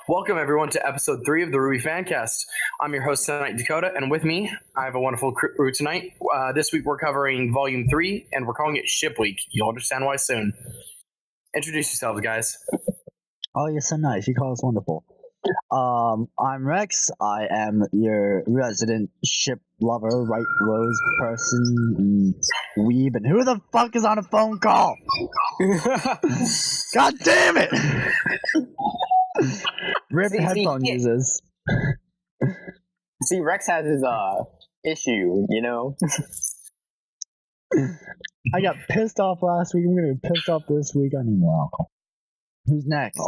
Welcome, everyone, to episode 3 of the RWBY Fancast. I'm your host tonight, Dakota, and with me, I have a wonderful crew tonight. This week, we're covering Volume 3, and we're calling it Ship Week. You'll understand why soon. Introduce yourselves, guys. Oh, you're so nice. You call us wonderful. I'm Rex. I am your resident ship lover, right rose person, weeb, and who the fuck is on a phone call? God damn it! Rip headphone users. See, Rex has his issue, you know? I got pissed off last week. I'm gonna get pissed off this week. I need more alcohol. Who's next?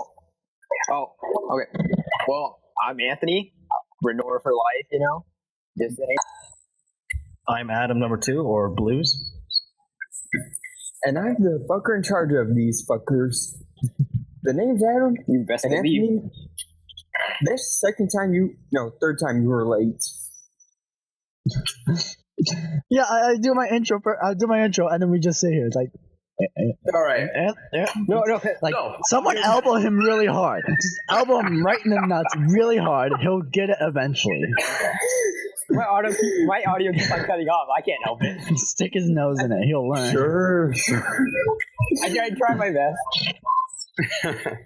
Oh, okay. Well, I'm Anthony. Renor for life, you know? Just saying. I'm Adam number 2, or Blues. And I'm the fucker in charge of these fuckers. The name's Adam. You best And believe. Anthony, this third time you were late. Yeah, I do my intro. I do my intro, and then we just sit here. It's like, All right. No, like No. someone elbow him really hard. Just elbow him right in the nuts really hard. He'll get it eventually. my audio keeps on cutting off. I can't help it. Stick his nose in it. He'll learn. Sure. I try my best.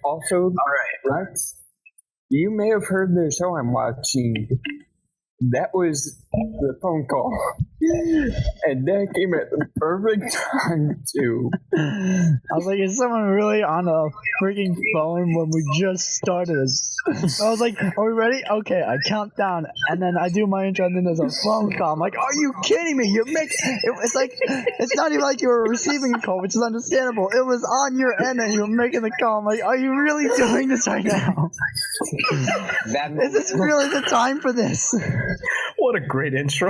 Also, All right. Rex, you may have heard the show I'm watching. That was the phone call. And that came at the perfect time, too. I was like, is someone really on a freaking phone when we just started? I was like, are we ready? Okay, I count down, and then I do my intro, and then there's a phone call. I'm like, are you kidding me? It's like, it's not even like you were receiving a call, which is understandable. It was on your end, and you were making the call. I'm like, are you really doing this right now? Is this really the time for this? What a great intro.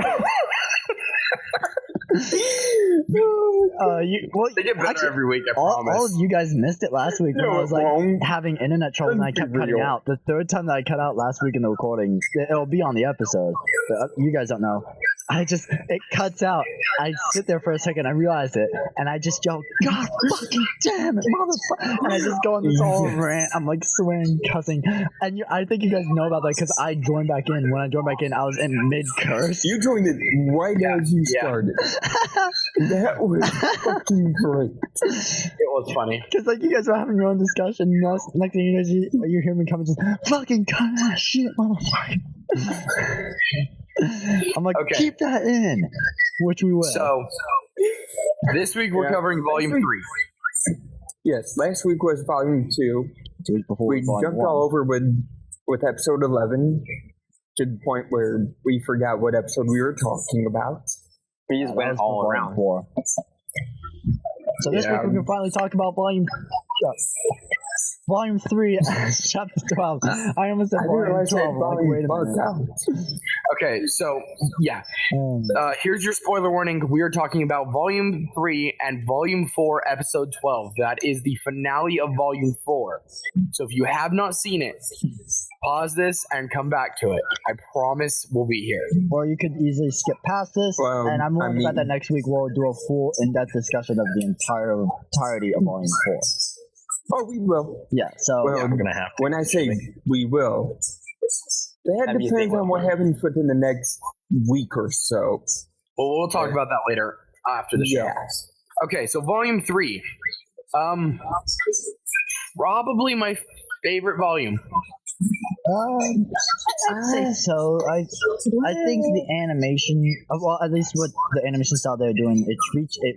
They get better actually, every week, I all promise. of you guys missed it last week when I was like wrong. having internet trouble and I kept cutting Real. out. The third time that I cut out last week in the recording, it'll be on the episode. But you guys don't know. It cuts out. I sit there for a second, I realized it, and I just yell, God fucking damn it, motherfucker! And I just go on this whole rant. I'm like swearing, cussing. And I think you guys know about that because I joined back in. When I joined back in, I was in mid-curse. You joined it right as you started. That was fucking great. It was funny. Because like you guys were having your own discussion, and next thing you know, you hear me coming, just fucking cut that shit, motherfucker. I'm like, Okay. keep that in, which we will. So, this week we're covering Volume 3. Yes, last week was volume 2. Before We volume jumped one. all over with episode 11 to the point where we forgot what episode we were talking about. We just That went was all volume around. 4. So this Yeah. week we can finally talk about Volume 3, Chapter 12. I almost said I didn't Volume realize 12. that I'm like, volume wait a bugged minute. out. Okay, so, yeah. Um, Here's your spoiler warning. We are talking about Volume 3 and Volume 4, Episode 12. That is the finale of Volume 4. So if you have not seen it, pause this and come back to it. I promise we'll be here. or you could easily skip past this, Well, and I'm willing to bet I that next week we'll do a full in-depth discussion of the entirety of Volume 4. Oh, we will. Yeah, so Well, We're going to have to. when I say we will, that That'd be a depends big on one. what happens within the next week or so. Well, we'll talk about that later after the show. Yeah. Okay, so Volume 3. Probably my favorite volume. I'd say so. I think the animation, well, at least what the animation style they're doing, it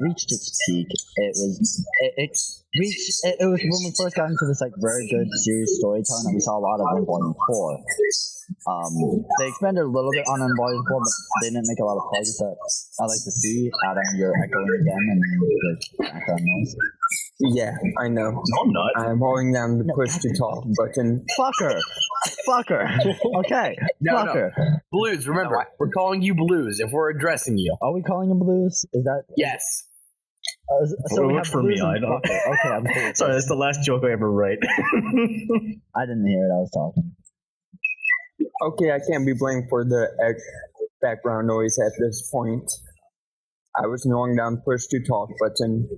reached its peak. It was when we first got into this like very good serious storytelling that we saw a lot of in Volume 4. They expanded a little bit on in Volume 4, but they didn't make a lot of progress that I like to see. Adam, you're echoing again, and the background noise. Yeah, I know. No, I'm not. I'm holding down the push to talk button. Fucker. Okay. No. Fucker. Blues, remember, we're calling you Blues if we're addressing you. Are we calling him Blues? Is that Yes. so? It We works have for Blues me, and I don't- Fucker. Okay, I'm cool. Sorry, that's the last joke I ever write. I didn't hear it. I was talking. Okay, I can't be blamed for the background noise at this point. I was holding down push to talk button.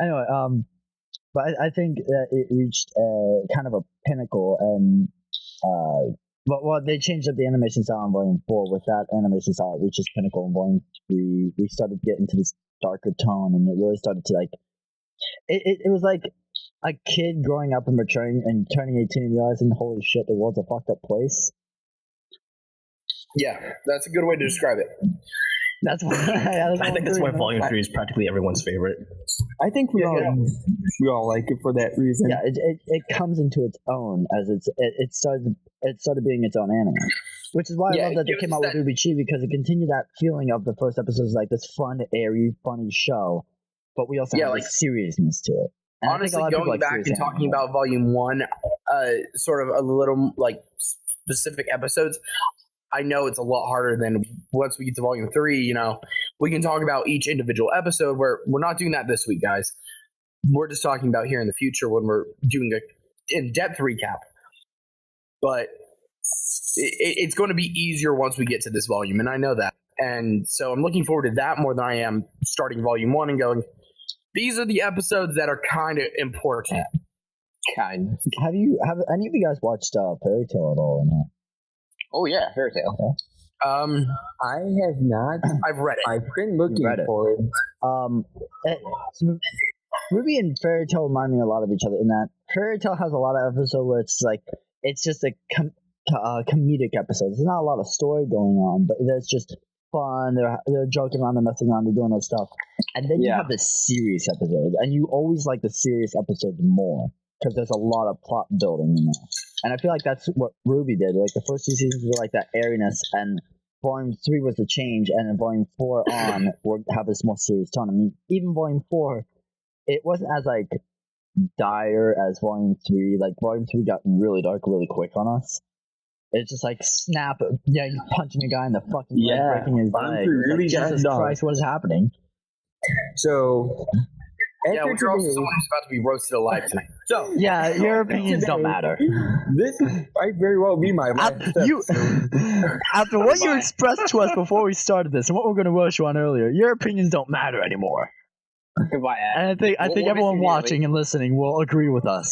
Anyway, But I think that it reached kind of a pinnacle, and well, they changed up the animation style in Volume 4. With that animation style, it reaches pinnacle in Volume 3. We started getting to this darker tone, and it really started to like. It was like a kid growing up and maturing and turning 18 and realizing, holy shit, the world's a fucked up place. Yeah, that's a good way to describe it. That's why. I think that's why Volume 3 is practically everyone's favorite. I think we all like it for that reason. Yeah, it comes into its own as it started being its own anime, which is why I love that they came out with RWBY Ship, because it continued that feeling of the first episode, like this fun, airy, funny show, but we also have like seriousness to it. And honestly, going back and talking about Volume 1, sort of a little like specific episodes, I know it's a lot harder than once we get to Volume 3, you know, we can talk about each individual episode, where we're not doing that this week, guys. We're just talking about here in the future when we're doing a in-depth recap. But it's going to be easier once we get to this volume, and I know that. And so I'm looking forward to that more than I am starting Volume 1 and going, these are the episodes that are kind of important. Kind. Have any of you guys watched Fairy Tail at all or not? Oh yeah, Fairy Tail. I have not. I've read it. I've been looking for it. RWBY and Fairy Tail remind me a lot of each other in that Fairy Tail has a lot of episodes where it's like it's just a comedic episode. There's not a lot of story going on, but there's just fun. They're joking around, they're messing around, they're doing their stuff. And then you have the serious episodes, and you always like the serious episodes more because there's a lot of plot building in there. And I feel like that's what RWBY did. Like the first 2 seasons were like that airiness, and Volume 3 was the change, and then Volume 4 on will have this more serious tone. I mean, even Volume 4, it wasn't as like dire as Volume 3. Like Volume 3 got really dark really quick on us. It's just like snap, yeah, he's punching a guy in the fucking leg, breaking his leg. Really like, Jesus Christ, what is happening? So, yeah, we're also someone who's about to be roasted alive tonight. So, yeah, your opinions don't matter. This might very well be my last After what you expressed to us before we started this, and what we're going to roast you on earlier, your opinions don't matter anymore. Goodbye, Ad. And I think everyone watching and listening will agree with us.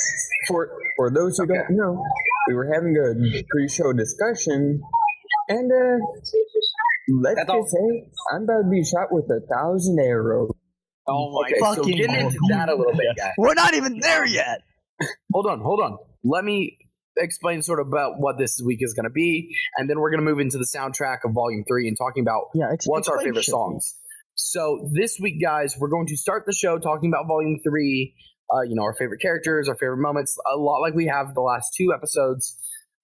For those who don't know, we were having a pre-show discussion, and let's just say I'm about to be shot with 1,000 arrows. Oh my god! So get into that a little bit, guys. We're not even there yet. Hold on. Let me explain sort of about what this week is going to be, and then we're going to move into the soundtrack of Volume 3 and talking about what's our favorite songs. So this week, guys, we're going to start the show talking about Volume 3, our favorite characters, our favorite moments, a lot like we have the last 2 episodes.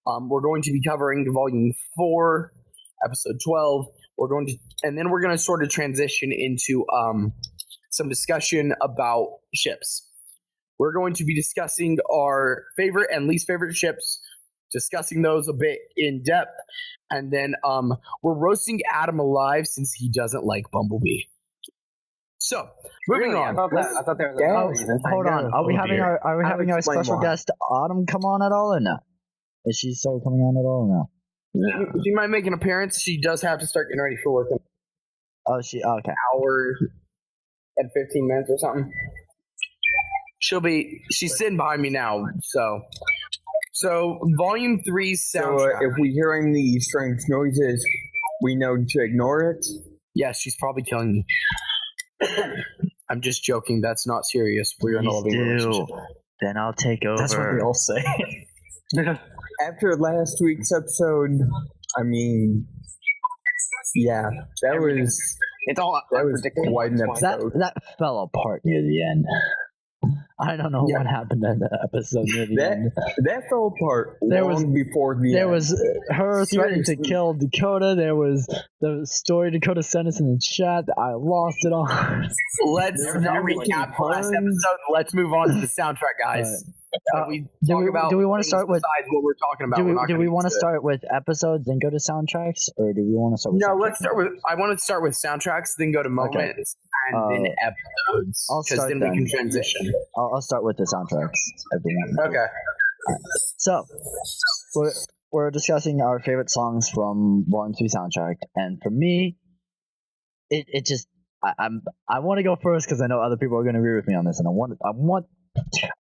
We're going to be covering Volume 4, Episode 12. And then we're going to sort of transition into some discussion about ships. We're going to be discussing our favorite and least favorite ships, discussing those a bit in depth, and then we're roasting Adam alive since he doesn't like Bumblebee. So, moving on. I thought there was hold on. Are we having our special guest Autumn come on at all or no? Is she still coming on at all or no? She might make an appearance. She does have to start getting ready for work. Okay. Hour and 15 minutes or something. She's sitting behind me now, so Volume 3's soundtrack. So if we're hearing these strange noises, we know to ignore it? Yes, she's probably killing me. I'm just joking. That's not serious. We're in a loving relationship. Then I'll take over. That's what we all say. After last week's episode, I mean, yeah, that was quite an episode. That fell apart near the end. I don't know what happened in that episode near the end. That fell apart before the end. There was her threatening to kill Dakota. There was the story Dakota sent us in the chat that I lost it all. Let's not recap the last episode. Let's move on to the soundtrack, guys. Do we want to start with what we're talking about? Do we want to start with episodes then go to soundtracks, or do we want to start with? No, let's start with. I want to start with soundtracks, then go to moments, and then episodes. Because then we can transition. I'll start with the soundtracks. Everyone. Okay. So we're discussing our favorite songs from Volume 3 soundtrack, and for me, it just I want to go first because I know other people are going to agree with me on this, and I want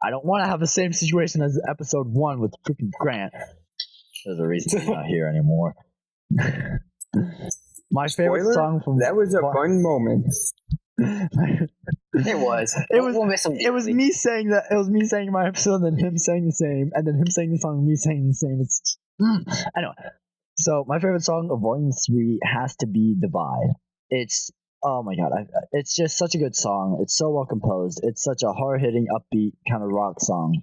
I don't want to have the same situation as episode 1 with freaking Grant. There's a reason he's not here anymore. My favorite Spoiler? song from That was a fun moment. It was. We'll miss him. It was me saying that. It was me saying my episode, and then him saying the same, and then him saying the song, and me saying the same. It's anyway. So my favorite song of Volume 3 has to be "Divide." It's oh my god, it's just such a good song. It's so well composed. It's such a hard hitting, upbeat kind of rock song,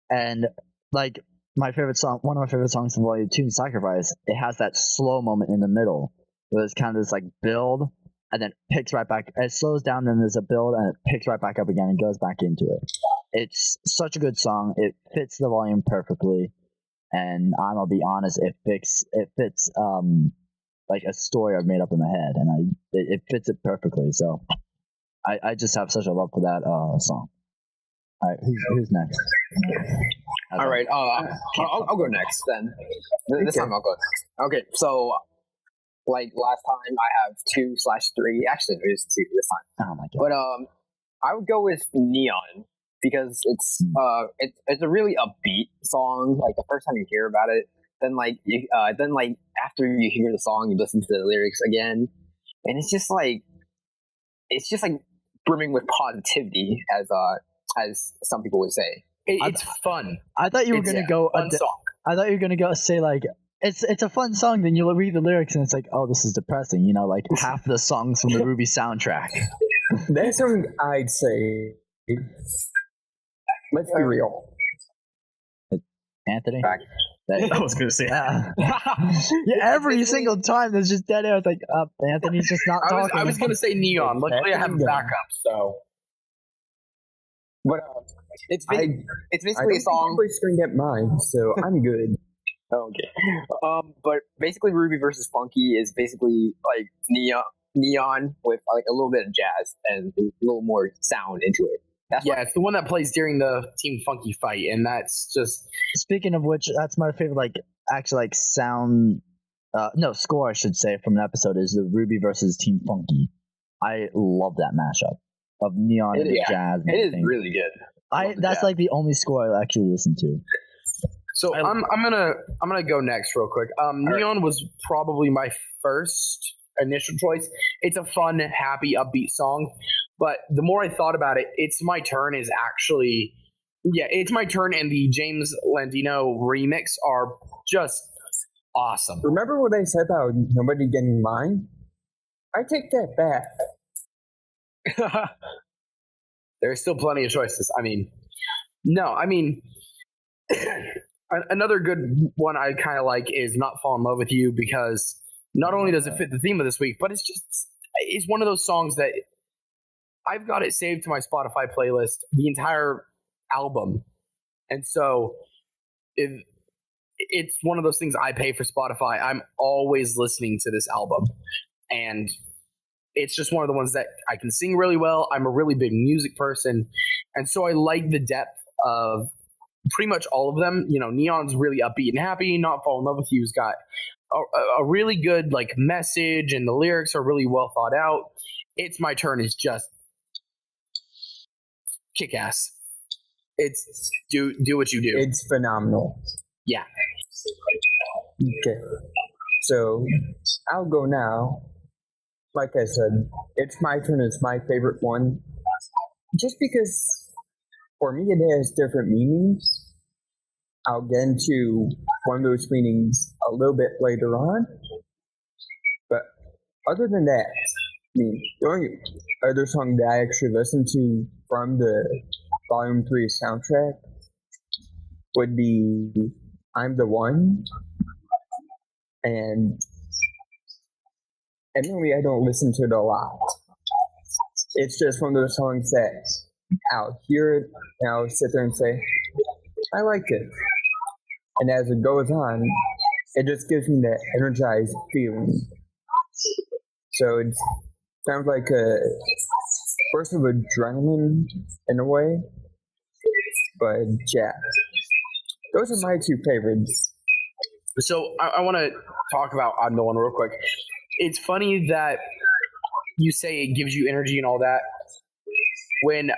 and like my favorite song, one of my favorite songs from Volume 2, "Sacrifice." It has that slow moment in the middle where it's kind of this like build. And then picks right back. It slows down, then there's a build, and it picks right back up again and goes back into it. It's such a good song. It fits the volume perfectly, and I'm gonna be honest, it fits like a story I've made up in my head, and it fits it perfectly. So I just have such a love for that song. All right, who's next? All right, I'll go next then. This time I'll go next. Okay, so. Like last time, I have 2/3. Actually, it was 2 this time. Oh my god! But I would go with Neon because it's a really upbeat song. Like the first time you hear about it, then after you hear the song, you listen to the lyrics again, and it's just like brimming with positivity, as some people would say. It's fun. I thought you were gonna go. Song. I thought you were gonna go say like. It's a fun song. Then you'll read the lyrics and it's like, oh, this is depressing. You know, like half the songs from the RWBY soundtrack. That's something I'd say. Let's be real. Anthony? I was going to say yeah, every single time there's just dead air. It's like, Anthony's just not talking. I was going to say Neon. Luckily, I have a backup, so. But it's basically a song. Everybody's going to get mine, so I'm good. Okay. But basically, RWBY versus Funky is basically like neon with like a little bit of jazz and a little more sound into it. It's the one that plays during the Team Funky fight, and that's just. Speaking of which, that's my favorite. Sound. Score I should say from an episode is the RWBY versus Team Funky. I love that mashup of neon and jazz. It is really good. That's like the only score I actually listen to. So I'm gonna go next real quick. Neon was probably my first initial choice. It's a fun, happy, upbeat song, but the more I thought about it, "It's My Turn" is actually "It's My Turn" and the James Landino remix are just awesome. Remember what I said about nobody getting mine? I take that back. There's still plenty of choices. Another good one I kind of like is "Not Fall in Love with You" because not only does it fit the theme of this week, but it's one of those songs that I've got it saved to my Spotify playlist, the entire album. And so it's one of those things I pay for Spotify. I'm always listening to this album. And it's just one of the ones that I can sing really well. I'm a really big music person. And so I like the depth of pretty much all of them. You know, Neon's really upbeat and happy. "Not Fall in Love with You's got a really good like message, and the lyrics are really well thought out. "It's My Turn" is just kick ass. It's do what you do. It's phenomenal. Yeah. Okay. So I'll go now. Like I said, "It's My Turn" is my favorite one. Just because for me it has different meanings. I'll get into one of those meanings a little bit later on. But other than that, the only other song that I actually listened to from the Volume 3 soundtrack would be "I'm the One." And admittedly, I don't listen to it a lot. It's just one of those songs that I'll hear it and I'll sit there and say, I like it. And as it goes on, it just gives me that energized feeling. So it sounds like a burst of adrenaline in a way. But yeah, those are my two favorites. So I want to talk about "I'm the One" real quick. It's funny that you say it gives you energy and all that. When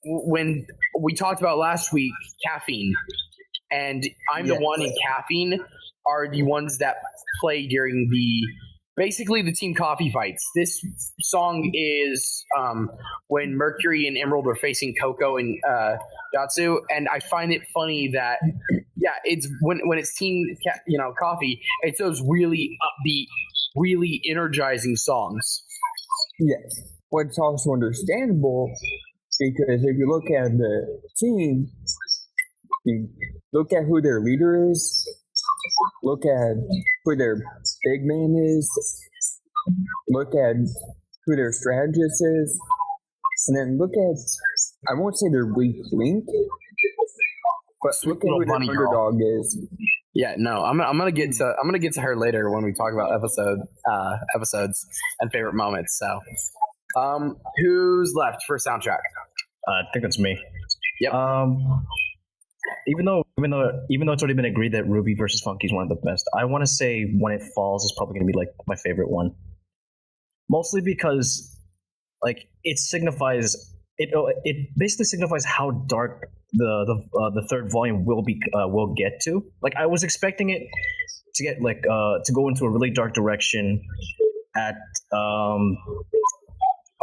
when we talked about last week, caffeine, and I'm the one in caffeine are the ones that play during basically the team coffee fights. This song is when Mercury and Emerald are facing Coco and Yatsu, and I find it funny that it's when it's team coffee, it's those really upbeat, really energizing songs. Yes, but it's also understandable because if you look at the team, you look at who their leader is, look at who their big man is, look at who their strategist is, and then look at, I won't say their weak link, but look at who their underdog is. Yeah, no, I'm gonna get to her later when we talk about episodes and favorite moments. So, who's left for soundtrack? I think it's me. Yep. Even though it's already been agreed that RWBY versus Funky is one of the best, I want to say When It Falls is probably going to be like my favorite one. Mostly because like it basically signifies how dark the third volume will get to. Like I was expecting it to get to go into a really dark direction at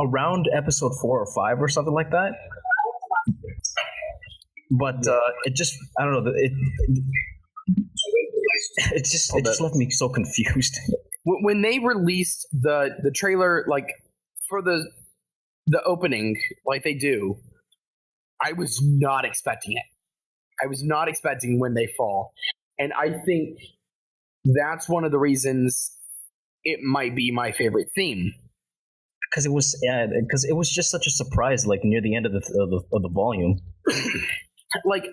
around episode 4 or 5 or something like that. But it just, I don't know, it just left me so confused. When they released the trailer, like for the opening, like they do, I was not expecting it. I was not expecting When They Fall, and I think that's one of the reasons it might be my favorite theme. Because it was just such a surprise, like near the end of the volume. Like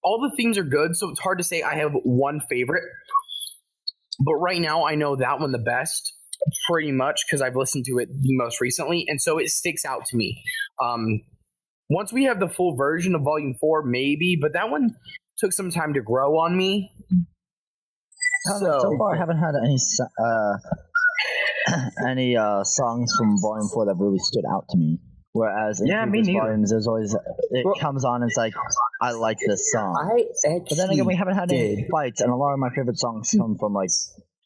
all the themes are good, so it's hard to say I have one favorite. But right now, I know that one the best, pretty much, because I've listened to it the most recently, and so it sticks out to me. Once we have the full version of Volume 4, maybe, but that one took some time to grow on me. So far, I haven't had any songs from Volume 4 that really stood out to me. Whereas in previous volumes, there's always comes on and it's like, I like this song. But then again, we haven't had any fights, and a lot of my favorite songs come from like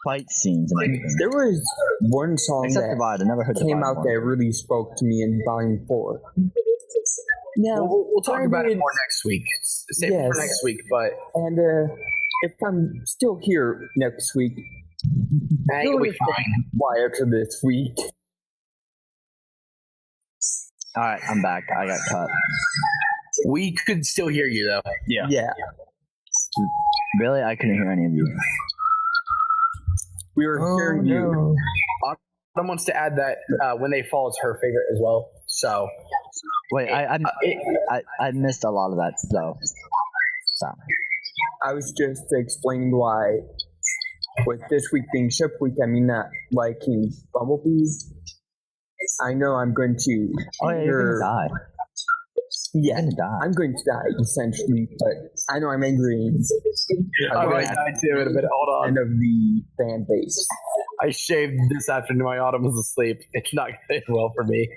fight scenes and everything. There was one song Except that Divide. I never heard came Divide out one. that really spoke to me in Volume 4. Now, we'll talk about it more next week. Save it for next week, but... And if I'm still here next week, you'll be fine. Why after this week? Alright, I'm back. I got cut. We could still hear you, though. Yeah. Really? I couldn't hear any of you. We were hearing you. Autumn wants to add that When They Fall is her favorite as well. So... Wait, I missed a lot of that, though. So. I was just explaining why, with this week being Ship Week, I mean not liking Bumblebees. I know I'm going to... Oh, yeah, you're going to die. Yeah, You're gonna die. I'm going to die, essentially, but I know I'm angry. I'm going to die too in a minute. Hold on. End of the fan base. I shaved this afternoon. My Autumn was asleep. It's not going well for me.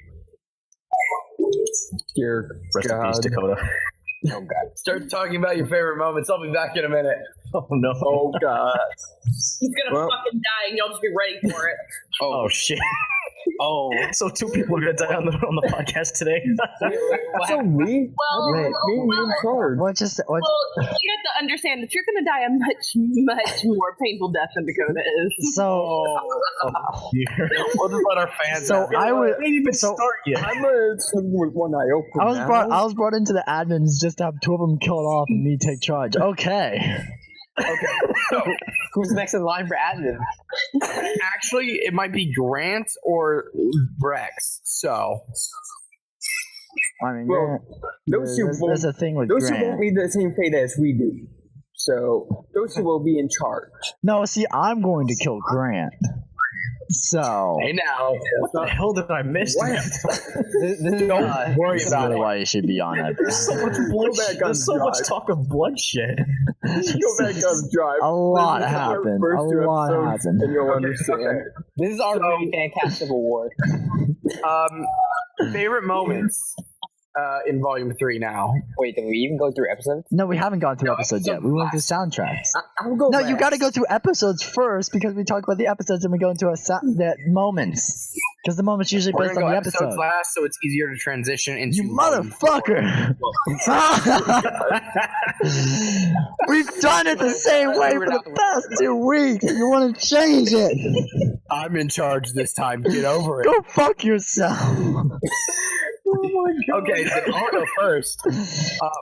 Dear Rest in peace, God. Dakota. Oh, God. Start talking about your favorite moments. I'll be back in a minute. Oh, no. Oh, God. He's gonna fucking die, and y'all just be ready for it. Oh, shit. Oh. So 2 people are going to die on the podcast today. So me? Well, Me in charge. What just... Well, you have to understand that you're gonna die a much more painful death than Dakota is. So... We'll just let our fans So have it. I would... didn't even So, start yet. I'm sleeping with one eye open I was brought into the admins just to have 2 of them killed off and me take charge. Okay. Okay. So, Who's next in line for admin? actually, it might be Grant or Rex. So... I mean, Well, those two there's a thing with Those two Grant. won't be the same fate as we do. So, those two will be in charge. No, see, I'm going to kill Grant. So... Hey, now. What the hell did I miss? Don't worry This is about really it. why you should be on it. There's so much back on bloodshed. There's so much drive. talk of bloodshed. Go back on drive. A lot Listen to our happened. first A 2 lot episodes, happened. And you'll understand. This is our really fantastic award. Favorite moments. in Volume 3 now. Wait, did we even go through episodes? No, we haven't gone through episodes yet. We went through soundtracks. I'll go. No, last. you got to go through episodes first because we talk about the episodes and we go into the moments. Because the moments usually We're based going to on go the episodes episode. last, so it's easier to transition into. You motherfucker! We've done it the same way for the past 2 weeks. You want to change it? I'm in charge this time. Get over it. Go fuck yourself. Okay, then I'll go first.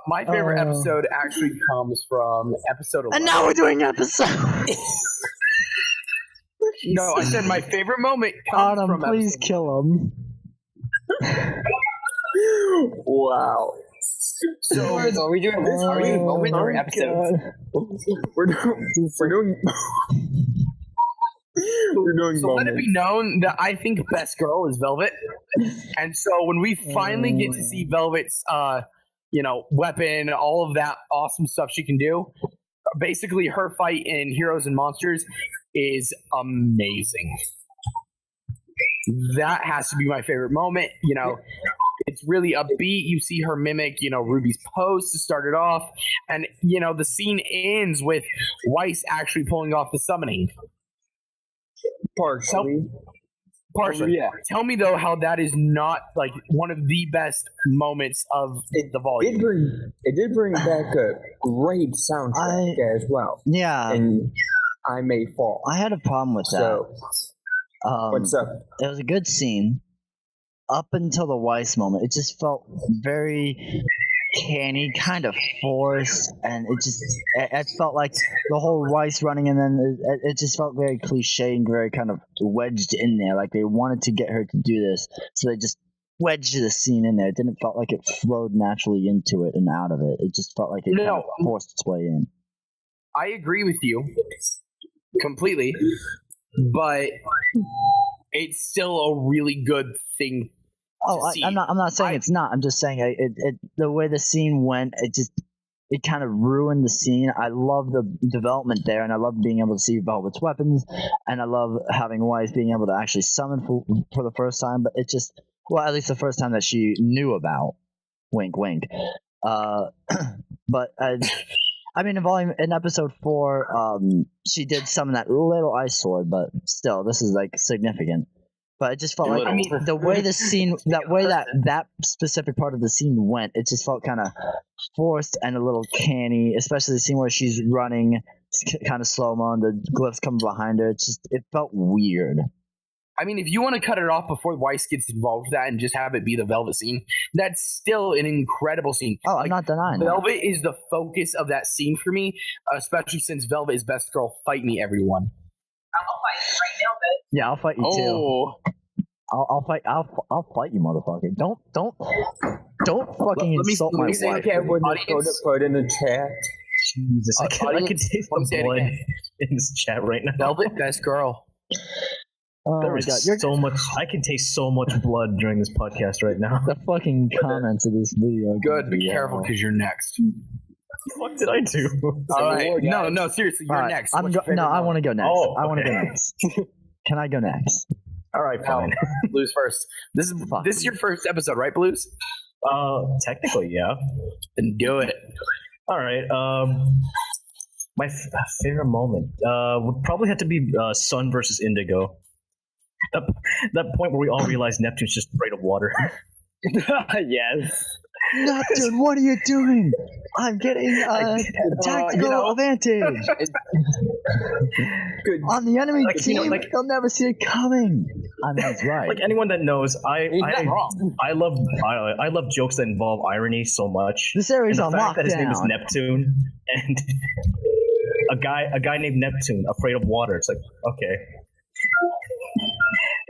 My favorite episode actually comes from episode 11. And now we're doing episodes. No, I said my favorite moment comes Autumn, from please episode. kill him. Wow. So are we doing this? Are we doing moment or episode? We're doing. So let it be known that I think best girl is Velvet, and so when we finally get to see Velvet's, weapon, all of that awesome stuff she can do, basically her fight in Heroes and Monsters is amazing. That has to be my favorite moment. It's really upbeat. You see her mimic, Ruby's pose to start it off, and the scene ends with Weiss actually pulling off the summoning. Partially. Yeah. Tell me though how that is not like one of the best moments of the volume. It did bring back a great soundtrack as well. Yeah. And I May Fall. I had a problem with that. So, what's up? It was a good scene up until the Weiss moment. It just felt very canny, kind of forced, and it felt like the whole Weiss running, and then it just felt very cliche and very kind of wedged in there. Like they wanted to get her to do this, so they just wedged the scene in there. It didn't felt like it flowed naturally into it and out of it. It just felt like it kind of forced its way in. I agree with you completely, but it's still a really good thing. I'm not saying it's not. I'm just saying it the way the scene went, it kind of ruined the scene. I love the development there, and I love being able to see Velvet's weapons, and I love having Weiss being able to actually summon for the first time. But it just, well, at least the first time that she knew about. Wink, wink. But I mean, in episode 4, she did summon that little ice sword, but still, this is like significant. But it just felt like the way the scene, that specific part of the scene went, it just felt kind of forced and a little canny, especially the scene where she's running, kind of slow mo, and the glyphs come behind her. It felt weird. I mean, if you want to cut it off before Weiss gets involved with that and just have it be the Velvet scene, that's still an incredible scene. Oh, I'm not denying Velvet is the focus of that scene for me, especially since Velvet is best girl. Fight me, everyone. I'll fight you right now, but Yeah, I'll fight you too. I'll fight you, motherfucker. Don't fucking insult my wife. Okay, everyone put in the chat. Jesus, I can taste the blood in this chat right now. Velvet, best girl. Oh There my is god, so much. I can taste so much blood during this podcast right now. the fucking comments of this video. Good, be careful because you're next. What the fuck did I do? All right. No, seriously, you're next. I want to go next. Oh, I want to okay. go next. Can I go next? All right, fine. Blues first. This is your first episode, right, Blues? Technically, yeah. Then do it. All right. My favorite moment would probably have to be Sun versus Indigo. That point where we all realize Neptune's just afraid of water. Yes. Neptune, what are you doing? I'm getting tactical advantage. Good. On the enemy team, like, they'll never see it coming. I mean, that's right. Like anyone that knows, He's not wrong. I love jokes that involve irony so much. This area's And on the fact that his name is lockdown. Neptune and a guy named Neptune afraid of water. It's like, okay.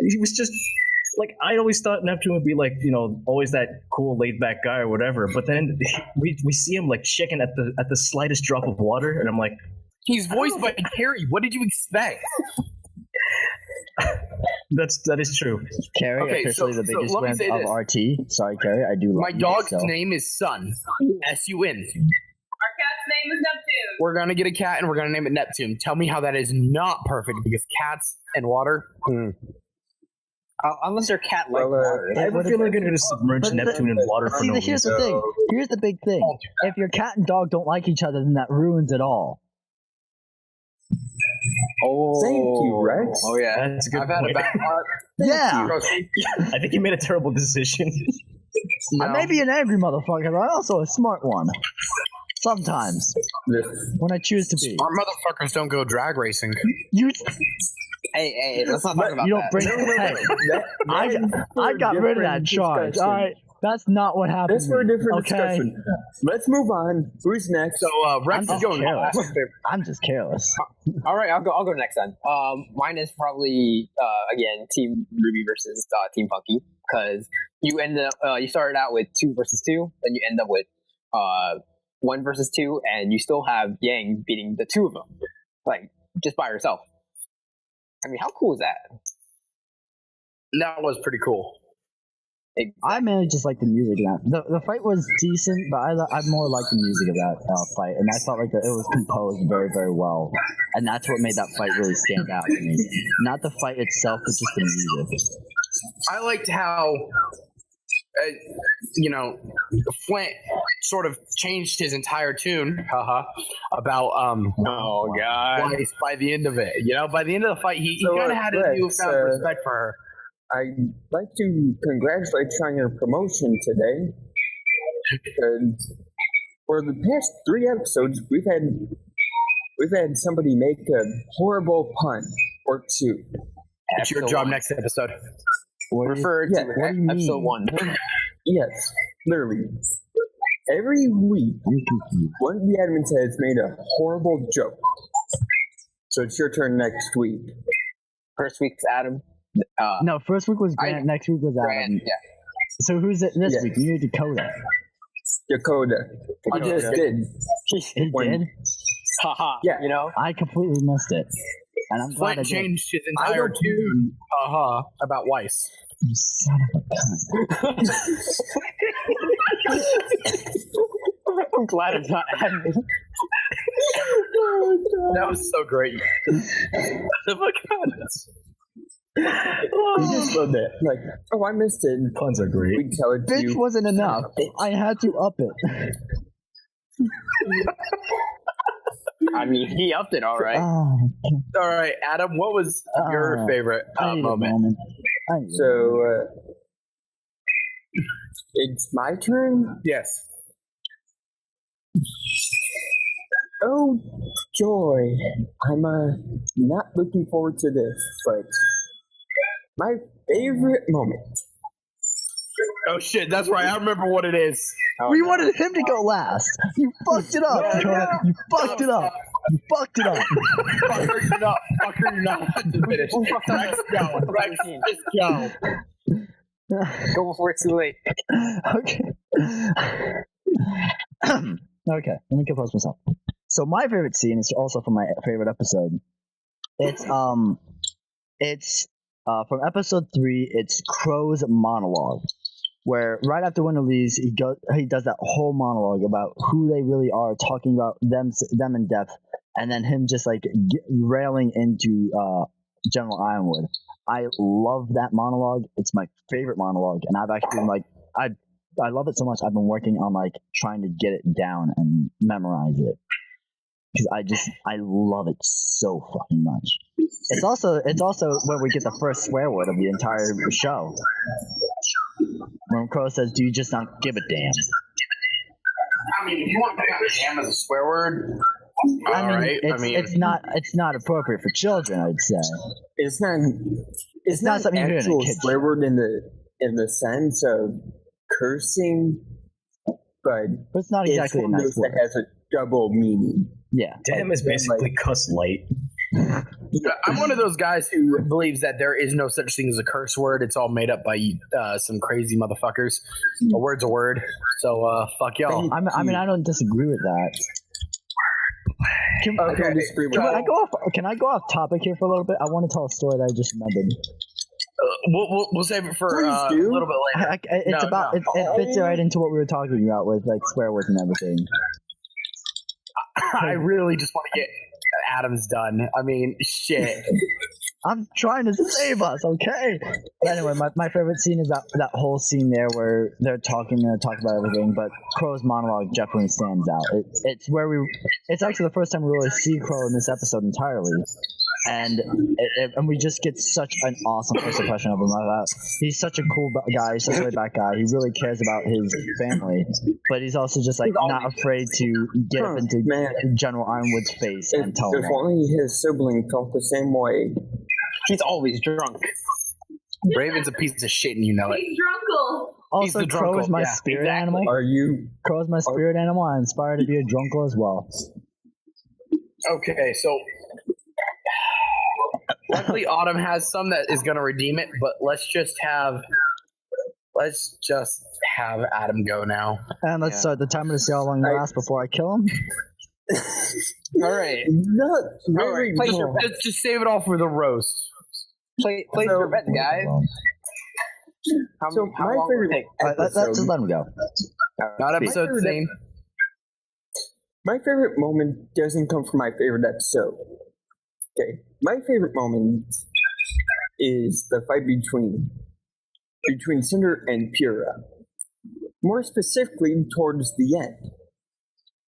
He was just like, I always thought Neptune would be like, always that cool laid back guy or whatever. But then we see him like shaking at the slightest drop of water, and I'm like, He's voiced by Carrie. What did you expect? that is true. Carrie, Okay, officially so the biggest let me fan say of this. RT. Sorry, Carrie, I do love My you, dog's so. name is Sun. S-U-N. our cat's name is Neptune. We're gonna get a cat and we're gonna name it Neptune. Tell me how that is not perfect because cats and water. Unless they're cat-like water. I have a feeling they're going to submerge But Neptune in water for See, no here's the reason. thing. Here's the big thing. If your cat and dog don't like each other, then that ruins it all. Oh, Thank you, Rex. Oh yeah, That's a good I've had a point. bad Yeah. I think you made a terrible decision. I may be an angry motherfucker, but I'm also a smart one. Sometimes. When I choose to be. Our motherfuckers don't go drag racing. You hey, let's not talk about you don't that. bring I got rid of that charge. Alright. That's not what happened. That's for a different okay? discussion. Let's move on. Who's next? So Rex I'm is just going careless. last. I'm just careless. All right, I'll go next then. Mine is probably again Team Ruby versus Team Funky, because you started out with 2 versus 2, then you end up with 1 versus 2, and you still have Yang beating the 2 of them, like just by herself. I mean, how cool is that? That was pretty cool. I mainly just like the music of that. The fight was decent, but I more like the music of that fight, and I felt like it was composed very, very well, and that's what made that fight really stand out to me. Not the fight itself, but just the music. I liked how, Flint sort of changed his entire tune, about Oh god! Weiss by the end of it. By the end of the fight, he So, kind of had a Rex, newfound respect for her. I'd like to congratulate you on your promotion today. Because for the past 3 episodes, we've had somebody make a horrible pun or 2. It's your job next episode. Refer to what do you episode mean? 1. Yes, literally. Every week, one of the admins has made a horrible joke. So it's your turn next week. First week's Adam. No, first week was Grant, next week was Adam. Grant, yeah. So who's it this Yes. week? You need Dakota. Dakota. I just did. He When- did? Haha. Yeah. I completely missed it. And I'm glad I Flint did. changed his I entire don't- tune, about Weiss. You son of a cunt. I'm glad it's not Adam. That was so great. Oh my god. You just love that. Like, oh, I missed it. Puns are great. We tell it to Bitch you. wasn't enough. I had to up it. I mean, he upped it all right. Oh, All right, Adam, what was your favorite I need a moment? moment. I need a So, it's my turn? Yes. Oh, joy. I'm not looking forward to this, but my favorite moment. Oh shit, that's right. I remember what it is. We wanted him to go last. You fucked it up, No, Dakota. You fucked it up. You fucked it up. Fucker, you're not. Fucker, you're not. To finish. Rex, go. Rex, just go. Go before it's too late. Okay. Okay, let me compose myself. So my favorite scene is also from my favorite episode. It's from episode 3. It's Crow's monologue, where right after Winter leaves, he does that whole monologue about who they really are, talking about them in depth, and then him just like railing into General Ironwood. I love that monologue. It's my favorite monologue, and I've actually been like I love it so much. I've been working on like trying to get it down and memorize it because I love it so fucking much. It's also where we get the first swear word of the entire show. When Crow says, "Do you just not give a damn?" I mean, if you want to pick damn as a swear word, It's not appropriate for children. I'd say It's not. It's not not something an you hear in a actual kid's swear word in the sense of cursing, but it's not it's exactly a one of nice those that word. has a double meaning. Yeah, Damn is basically cuss light. I'm one of those guys who believes that there is no such thing as a curse word. It's all made up by some crazy motherfuckers. A word's a word. So fuck y'all. I don't disagree with that. Can I don't disagree with that. Can I go off topic here for a little bit? I want to tell a story that I just remembered. We'll save it for Please a do. little bit later. It fits right into what we were talking about with like swear words and everything. I really just want to get Adams done. I mean, shit. I'm trying to save us, okay? But anyway, my favorite scene is that whole scene there where they're talking about everything, but Crow's monologue definitely stands out. It's actually the first time we really see Crow in this episode entirely. And we just get such an awesome first impression of him. He's such a cool guy. He's such a laid back guy. He really cares about his family, but he's also just like not afraid to get up into General Ironwood's face and tell him. If only his sibling felt the same way. He's always drunk. Raven's a piece of shit, and you know it. He's drunkle. Also, the Crow is drunkle, my yeah, spirit exactly. animal. Are you? Crow is my spirit animal. I inspire to be a drunkle as well. Okay, so luckily Autumn has some that is going to redeem it, but let's just have Adam go now. And let's start the timer to see how long it lasts before I kill him. All right. Not All right. very Place cool. your bet. Just save it all for the roast. Place your bet, guys. How So how my long will it favorite take? Let's just let him go. Not episode favorite- same. My favorite moment doesn't come from my favorite episode. Okay, my favorite moment is the fight between Cinder and Pyrrha. More specifically, towards the end.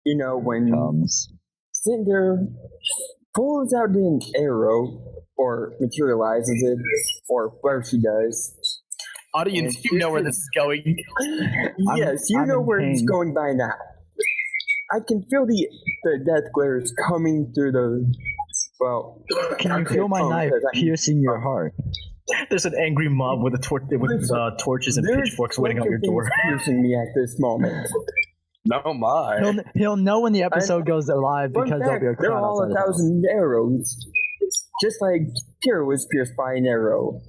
You know, when Cinder pulls out an arrow, or materializes it, or whatever she does. Audience, you know where this is going. Yes, you I'm know in where it's pain. going by now. I can feel the death glares coming through the. Well, Can you feel my knife piercing your heart? There's an angry mob with torches and there's pitchforks waiting on your things door. piercing me at this moment. No, my. He'll know when the episode goes live Fun because fact, there'll be a there crowd are all outside the house. 1,000 arrows, just like Pyrrha was pierced by an arrow.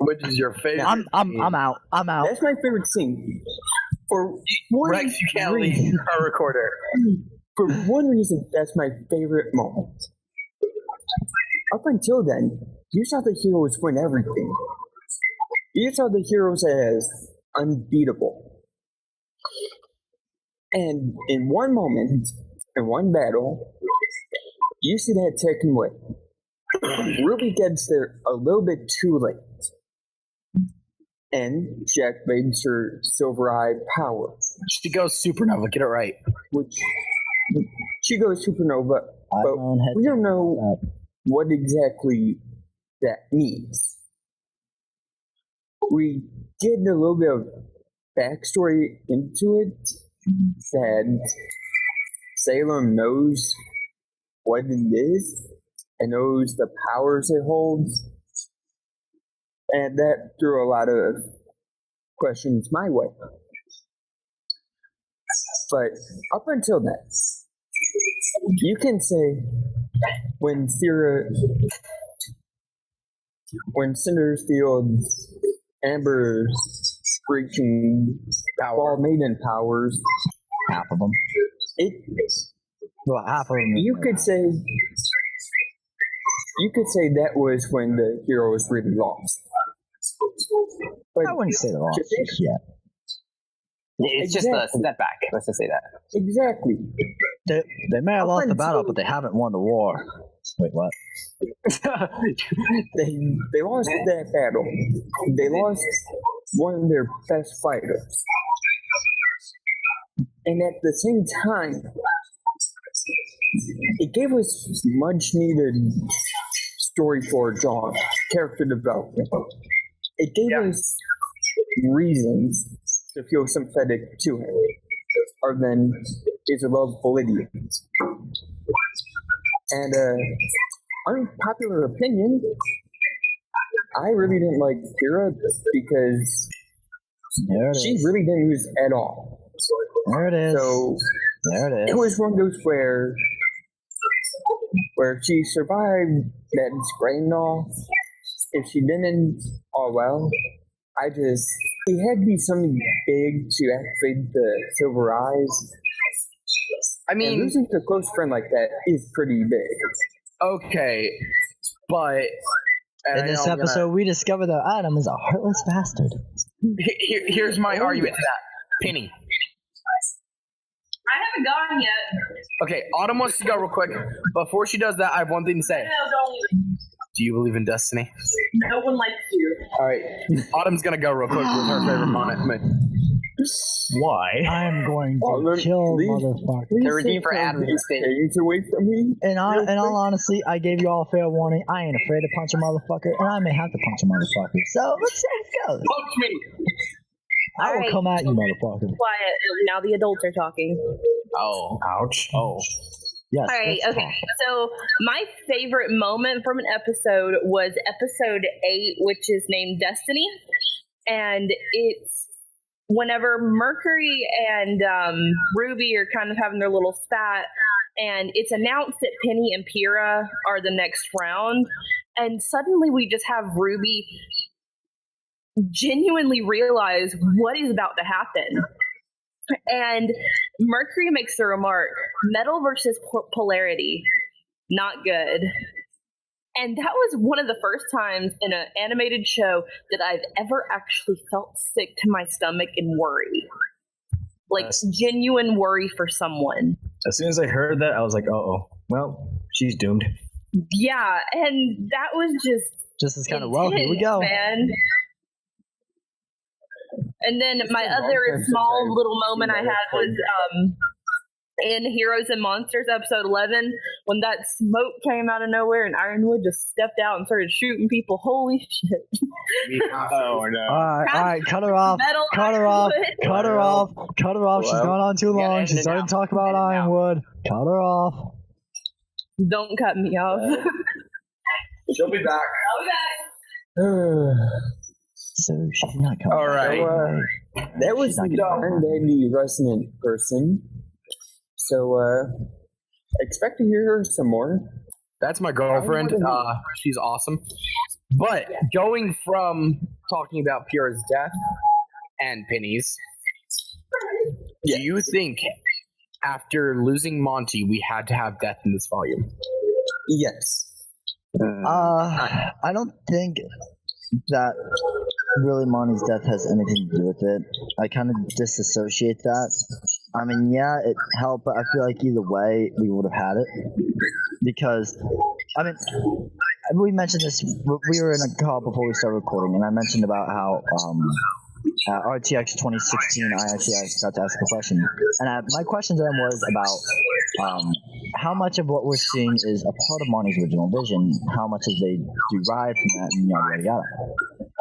Which is your favorite? I'm out. I'm out. That's my favorite scene. For one Rex, you can't reason, leave our recorder. for one reason, that's my favorite moment. Up until then, you saw the heroes win everything. You saw the heroes as unbeatable. And in one moment, in one battle, you see that taken away. Ruby gets there a little bit too late. And she activates her Silver Eye power, She goes supernova. Get it right. which she goes supernova, I but don't head we don't to know what exactly that means. We did a little bit of backstory into it, that Salem knows what it is and knows the powers it holds, and that threw a lot of questions my way. But up until then, you can say when Cinder's Field's Amber's breaching Ball Maiden powers, half of them. Well, half of them. you could say that was when the heroes really lost. But I wouldn't say they're all to think- yet. It's just a step back. Let's just say that. Exactly. They may have Up lost the until- battle, but they haven't won the war. Wait, what? They lost that battle. They lost one of their best fighters. And at the same time, it gave us much needed story for John, character development. It gave us reasons to feel sympathetic to him, other than his love for Lydia. And unpopular opinion, I really didn't like Pyrrha because There it she is. really didn't lose at all. There it is. So There it it is. was one of those where she survived that spray and all. If she didn't, oh well. It had to be something big to activate the Silver Eyes. I And mean, losing to a close friend like that is pretty big. okay, but and In I this know I'm episode, we discover that Adam is a heartless bastard. here's my argument to that. Penny. I haven't gone yet. Okay, Autumn wants to go real quick. Before she does that, I have one thing to say. No, don't even. Do you believe in destiny? No one likes you. All right. Autumn's gonna go real quick with her favorite moment. Why? I'm going Oh, to let- kill please- motherfuckers. The redeem for Adam is Things away from me. In all honesty, I gave you all fair warning. I ain't afraid to punch a motherfucker, and I may have to punch a motherfucker. So let's see how it goes. Punch me. I will Alright. come at you, motherfucker. Quiet. Now the adults are talking. Oh. Ouch. Oh. Yes. All right, let's okay. talk. So my favorite moment from an episode was episode 8, which is named Destiny, and it's whenever Mercury and Ruby are kind of having their little spat, and it's announced that Penny and Pyrrha are the next round, and suddenly we just have Ruby genuinely realize what is about to happen. And Mercury makes the remark, metal versus polarity, not good. And that was one of the first times in an animated show that I've ever actually felt sick to my stomach and worry. Like genuine worry for someone. As soon as I heard that, I was like, oh, well, she's doomed. Yeah, and that was Just as kind of well. Here we intense, go. man. And then my been a long other time since small I've little moment I seen that had was in Heroes and Monsters episode 11 when that smoke came out of nowhere and Ironwood just stepped out and started shooting people. Holy shit. Oh no. All right, cut her off. Metal Cut her off. Ironwood. Cut her off. Cut her off. She's Well, gone on too you gotta long. edit She's it starting out. to talk about Edit it out. Ironwood. Cut her off. Don't cut me off. She'll be back. So she's not coming. All right. That was She's not the gonna- undeadly resonant person. So, expect to hear her some more. That's my girlfriend. She's awesome. But going from talking about Pyrrha's death and Penny's, do you think after losing Monty, we had to have death in this volume? Yes. I don't think that really Monty's death has anything to do with it. I kind of disassociate that. I mean, yeah, it helped, but I feel like either way, we would have had it. Because, I mean, we mentioned this, we were in a call before we started recording, and I mentioned about how RTX 2016, I got to ask a question. And my question to them was about how much of what we're seeing is a part of Monty's original vision, how much is they derived from that, and yada, yada, yada.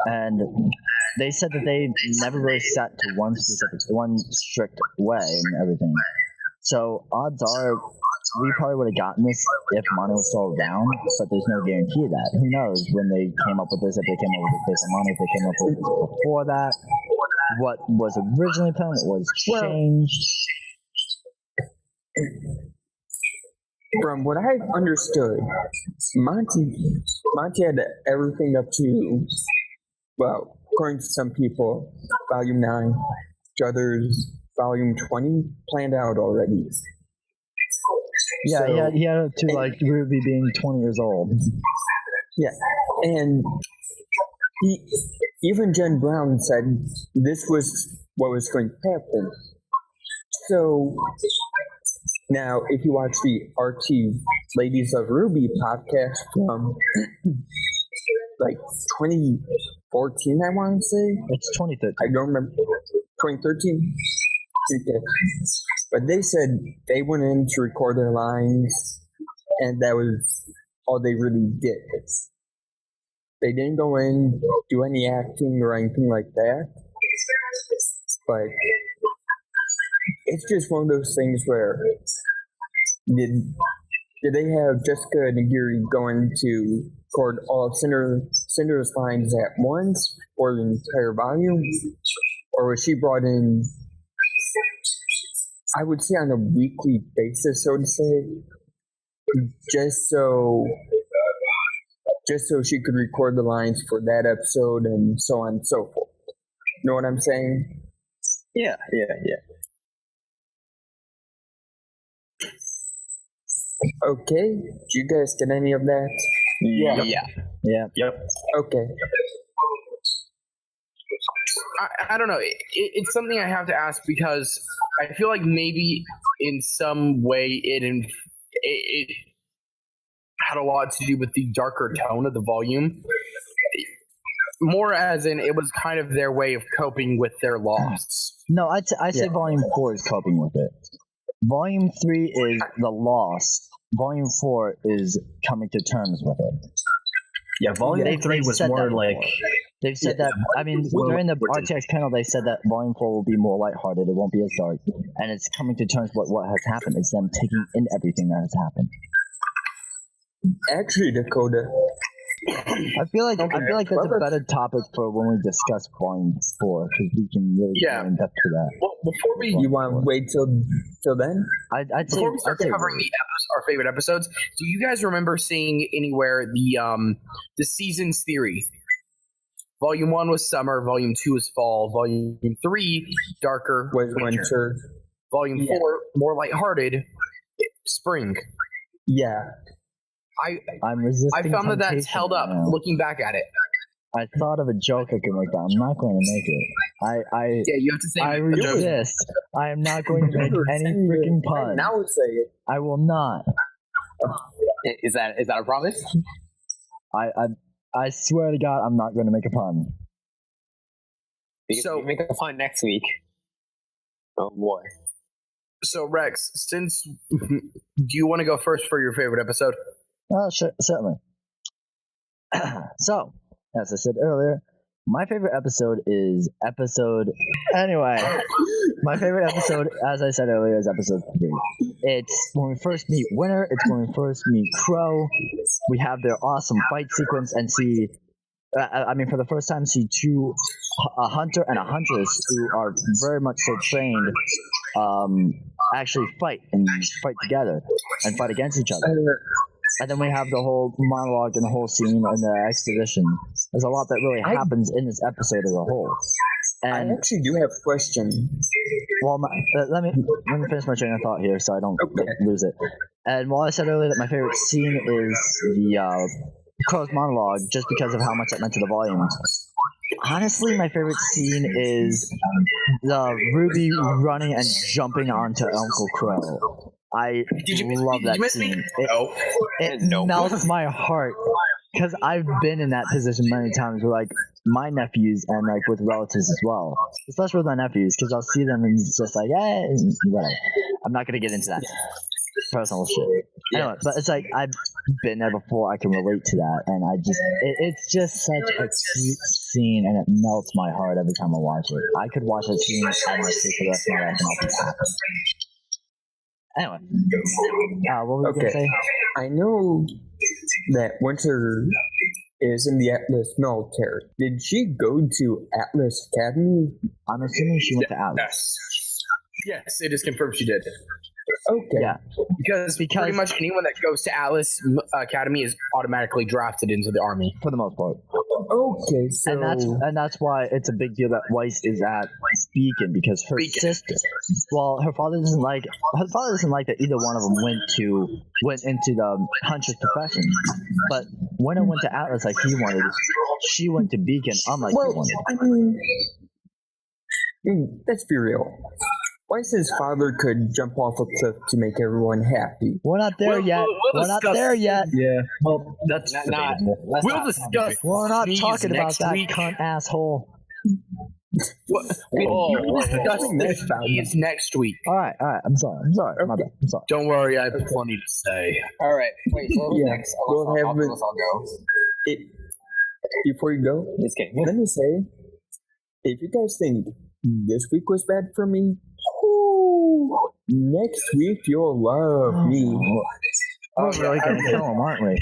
And they said that they never really set to one strict way and everything. So odds are we probably would have gotten this if Monty was still around, but there's no guarantee of that. Who knows when they came up with this, if they came up with this based on Monty, if they came up with this before that, what was originally planned, what was changed. From what I've understood, Monty had everything up to, well, according to some people, Volume 9, to others, Volume 20 planned out already. Yeah, So- he had to like Ruby being 20 years old. Yeah, and even Jen Brown said this was what was going to happen. So now, if you watch the RT Ladies of Ruby podcast from like 2014, I want to say. It's 2013. I don't remember. 2013? Okay. But they said they went in to record their lines, and that was all they really did. They didn't go in, do any acting or anything like that. But it's just one of those things where did they have Jessica and Nagiri going to record all of Cinder's lines at once for the entire volume? Or was she brought in, I would say, on a weekly basis, so to say, just so she could record the lines for that episode and so on and so forth. Know what I'm saying? Yeah. Okay. Did you guys get any of that? Yeah. Yep. Okay. I don't know. It's something I have to ask because I feel like maybe in some way it had a lot to do with the darker tone of the volume. More as in, it was kind of their way of coping with their loss. No, I say Volume 4 is coping with it. Volume 3 is the loss. Volume 4 is coming to terms with it. Yeah, Volume 3 was more like... They've said that, I mean, during the RTX panel, they said that Volume 4 will be more lighthearted, it won't be as dark, and it's coming to terms with what has happened. It's them taking in everything that has happened. Actually, Dakota, I feel like that's a better topic for when we discuss Volume 4, because we can really go in depth to that. Well, before we you want to wait till then? I'd say, before we start covering our favorite episodes, do you guys remember seeing anywhere the seasons theory? Volume 1 was summer, Volume 2 was fall, Volume 3 darker, Was winter. Volume 4 more lighthearted, spring. Yeah. I'm resisting. I found that that's held up now. looking back at it. I thought of a joke I could make, but I'm not going to make it. Yeah, you have to say I a joke. resist. I am not going to make any freaking pun. Now we'll say it. I will not. Is that a promise? I swear to God, I'm not going to make a pun. So make a pun next week. Oh boy. So Rex, since do you want to go first for your favorite episode? Sure, certainly. So, as I said earlier, my favorite episode is episode... Anyway, my favorite episode, as I said earlier, is episode 3. It's when we first meet Winter, it's when we first meet Crow. We have their awesome fight sequence and see... for the first time, see a hunter and a huntress who are very much so trained, actually fight together and fight against each other. And then we have the whole monologue and the whole scene and the exposition. There's a lot that really happens in this episode as a whole. And I actually do have a question. Well, let me finish my train of thought here so I don't lose it. And while I said earlier that my favorite scene is the Crow's monologue, just because of how much that meant to the volume. Honestly, my favorite scene is the Ruby running and jumping onto Uncle Crow. I love that scene. It melts my heart because I've been in that position many times with like my nephews and like with relatives as well, especially with my nephews because I'll see them and it's just like, whatever. I'm not gonna get into that personal shit. Anyway, but it's like I've been there before. I can relate to that, and it's just such a cute scene, and it melts my heart every time I watch it. I could watch that scene on my sleep for the rest of my life, and I'll be happy. Anyway, what were we gonna say? I know that Winter is in the Atlas military. Did she go to Atlas Academy? I'm assuming she went to Atlas. Yes, it is confirmed she did. Okay. Yeah. Because pretty much anyone that goes to Atlas Academy is automatically drafted into the army. For the most part. Okay, so... And that's why it's a big deal that Weiss is at Beacon, because her sister... Well, her father doesn't like that either one of them went into the hunter's profession. But when I went to Atlas like he wanted, she went to Beacon unlike he wanted. I mean, let's be real. Weiss's father could jump off a cliff to make everyone happy. We're not there yet. We're not there yet. Yeah. Well, that's not. We'll discuss. We're not talking about that cunt asshole. We'll discuss this next week. All right. I'm sorry. My bad. I'm sorry. Don't worry, I have plenty to say. All right. Wait. So next? I'll go. Before you go, let me say, if you guys think this week was bad for me, next week you'll love me. We're really going to kill him, aren't we?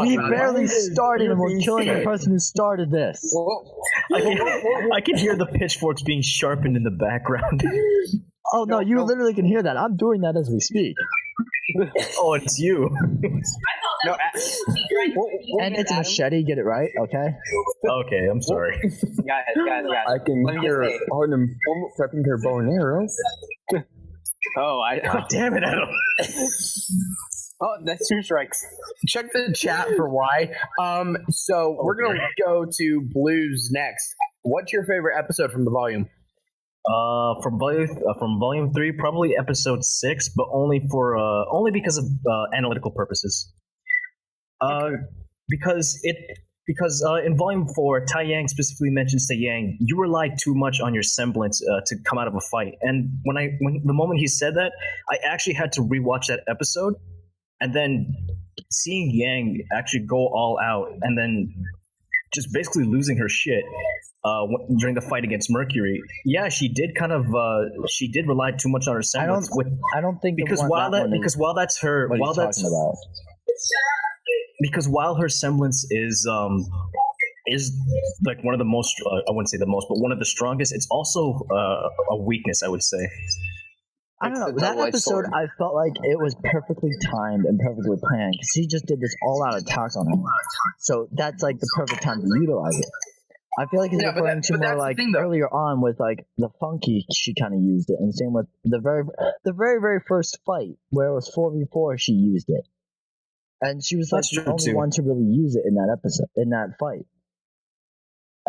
We barely started and we're killing the person who started this. I can hear the pitchforks being sharpened in the background. Oh, no, you literally can hear that. I'm doing that as we speak. Oh, it's you. And it's a machete, get it right, okay? Okay, I'm sorry. Guys. I can hear Artem prepping her bow and arrow. God damn it, Adam. Oh, that's 2 strikes. Check the chat for why. So we're gonna go to Blues next. What's your favorite episode from the volume? From volume 3, probably episode 6, but only because of analytical purposes. Because in Volume 4, Tai Yang specifically mentions to Yang, you rely too much on your semblance to come out of a fight. And when the moment he said that, I actually had to rewatch that episode, and then seeing Yang actually go all out, and then just basically losing her shit during the fight against Mercury. Yeah, she did rely too much on her semblance. I don't think because while that's her, what while he's that's talking about. because while her semblance is like one of the most, I wouldn't say the most, but one of the strongest, it's also a weakness, I would say. I don't know. It's a That double-edged episode, sword. I felt like it was perfectly timed and perfectly planned because he just did this all-out attack on him. So that's like the perfect time to utilize it. I feel like he's Yeah, but referring to that's more the like thing, though. earlier on with like the funky. She kind of used it, and same with the very first fight where it was 4v4. She used it, and she was like That's the true, only too. one to really use it in that episode, in that fight.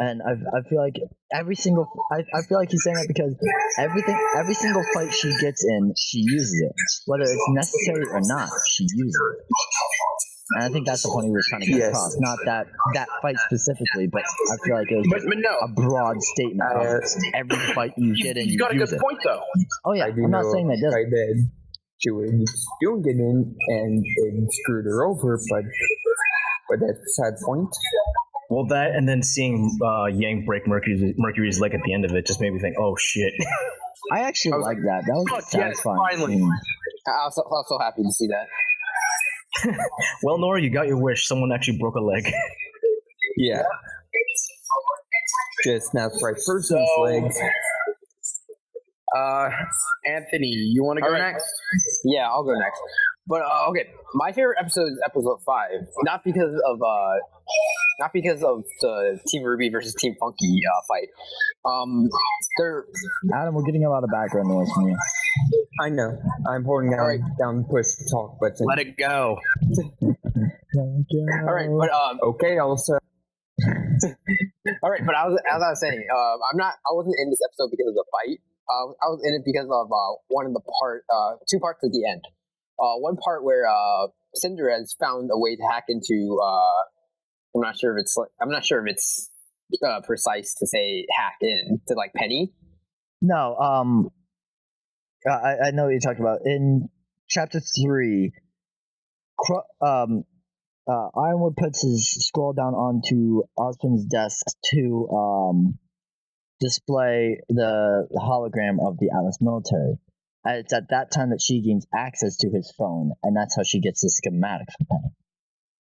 And I feel like I feel like he's saying that because every single fight she gets in, she uses it, whether it's necessary or not. She uses it, and I think that's the point he was trying to get Yes. across. Not that fight specifically, but I feel like it was But no, a broad statement of every fight you get in, he's you got a use good it. point though. Oh yeah, I do I'm not know saying that doesn't. I did. She was doing it in, and it screwed her over, but that's a sad point. Well, that and then seeing Yang break Mercury's leg at the end of it just made me think, oh shit. I actually was like that. That was a fuck yes, satisfying finally. scene. I was so happy to see that. Well, Nora, you got your wish. Someone actually broke a leg. Yeah. Just not the right person's So- legs. Anthony, you want to go All right. next? Yeah, I'll go next. But okay, my favorite episode is episode 5. Not because of the Team RWBY versus Team Funky fight. They're Adam, we're getting a lot of background noise from you. I know. I'm holding down, Alright. down push talk button. Let it go. all right, but Okay, also. all right, but as I was saying, I wasn't in this episode because of the fight. I was in it because of two parts at the end. One part where Cinder has found a way to hack into. I'm not sure if it's precise to say hack in to like Penny. No, I know what you're talking about. In chapter 3, Ironwood puts his scroll down onto Ozpin's desk to display the hologram of the Atlas military. And it's at that time that she gains access to his phone, and that's how she gets the schematic from Penny.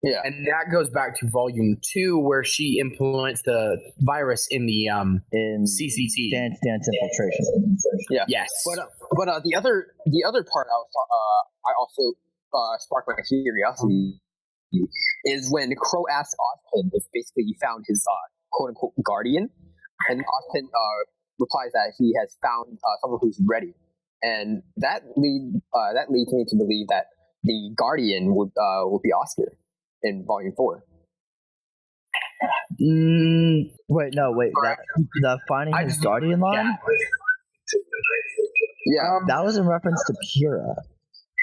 Yeah, And that goes back to volume 2 where she implements the virus in the In CCT. Dance Infiltration. yeah. Yes. But the other part I also sparked my curiosity is when Crow asks Ozpin if basically he found his quote unquote guardian, and Ozpin replies that he has found someone who's ready, and that leads me to believe that the guardian would be Oscar in volume 4. Wait, the finding I his just- guardian line? Yeah. That was in reference to Pyrrha.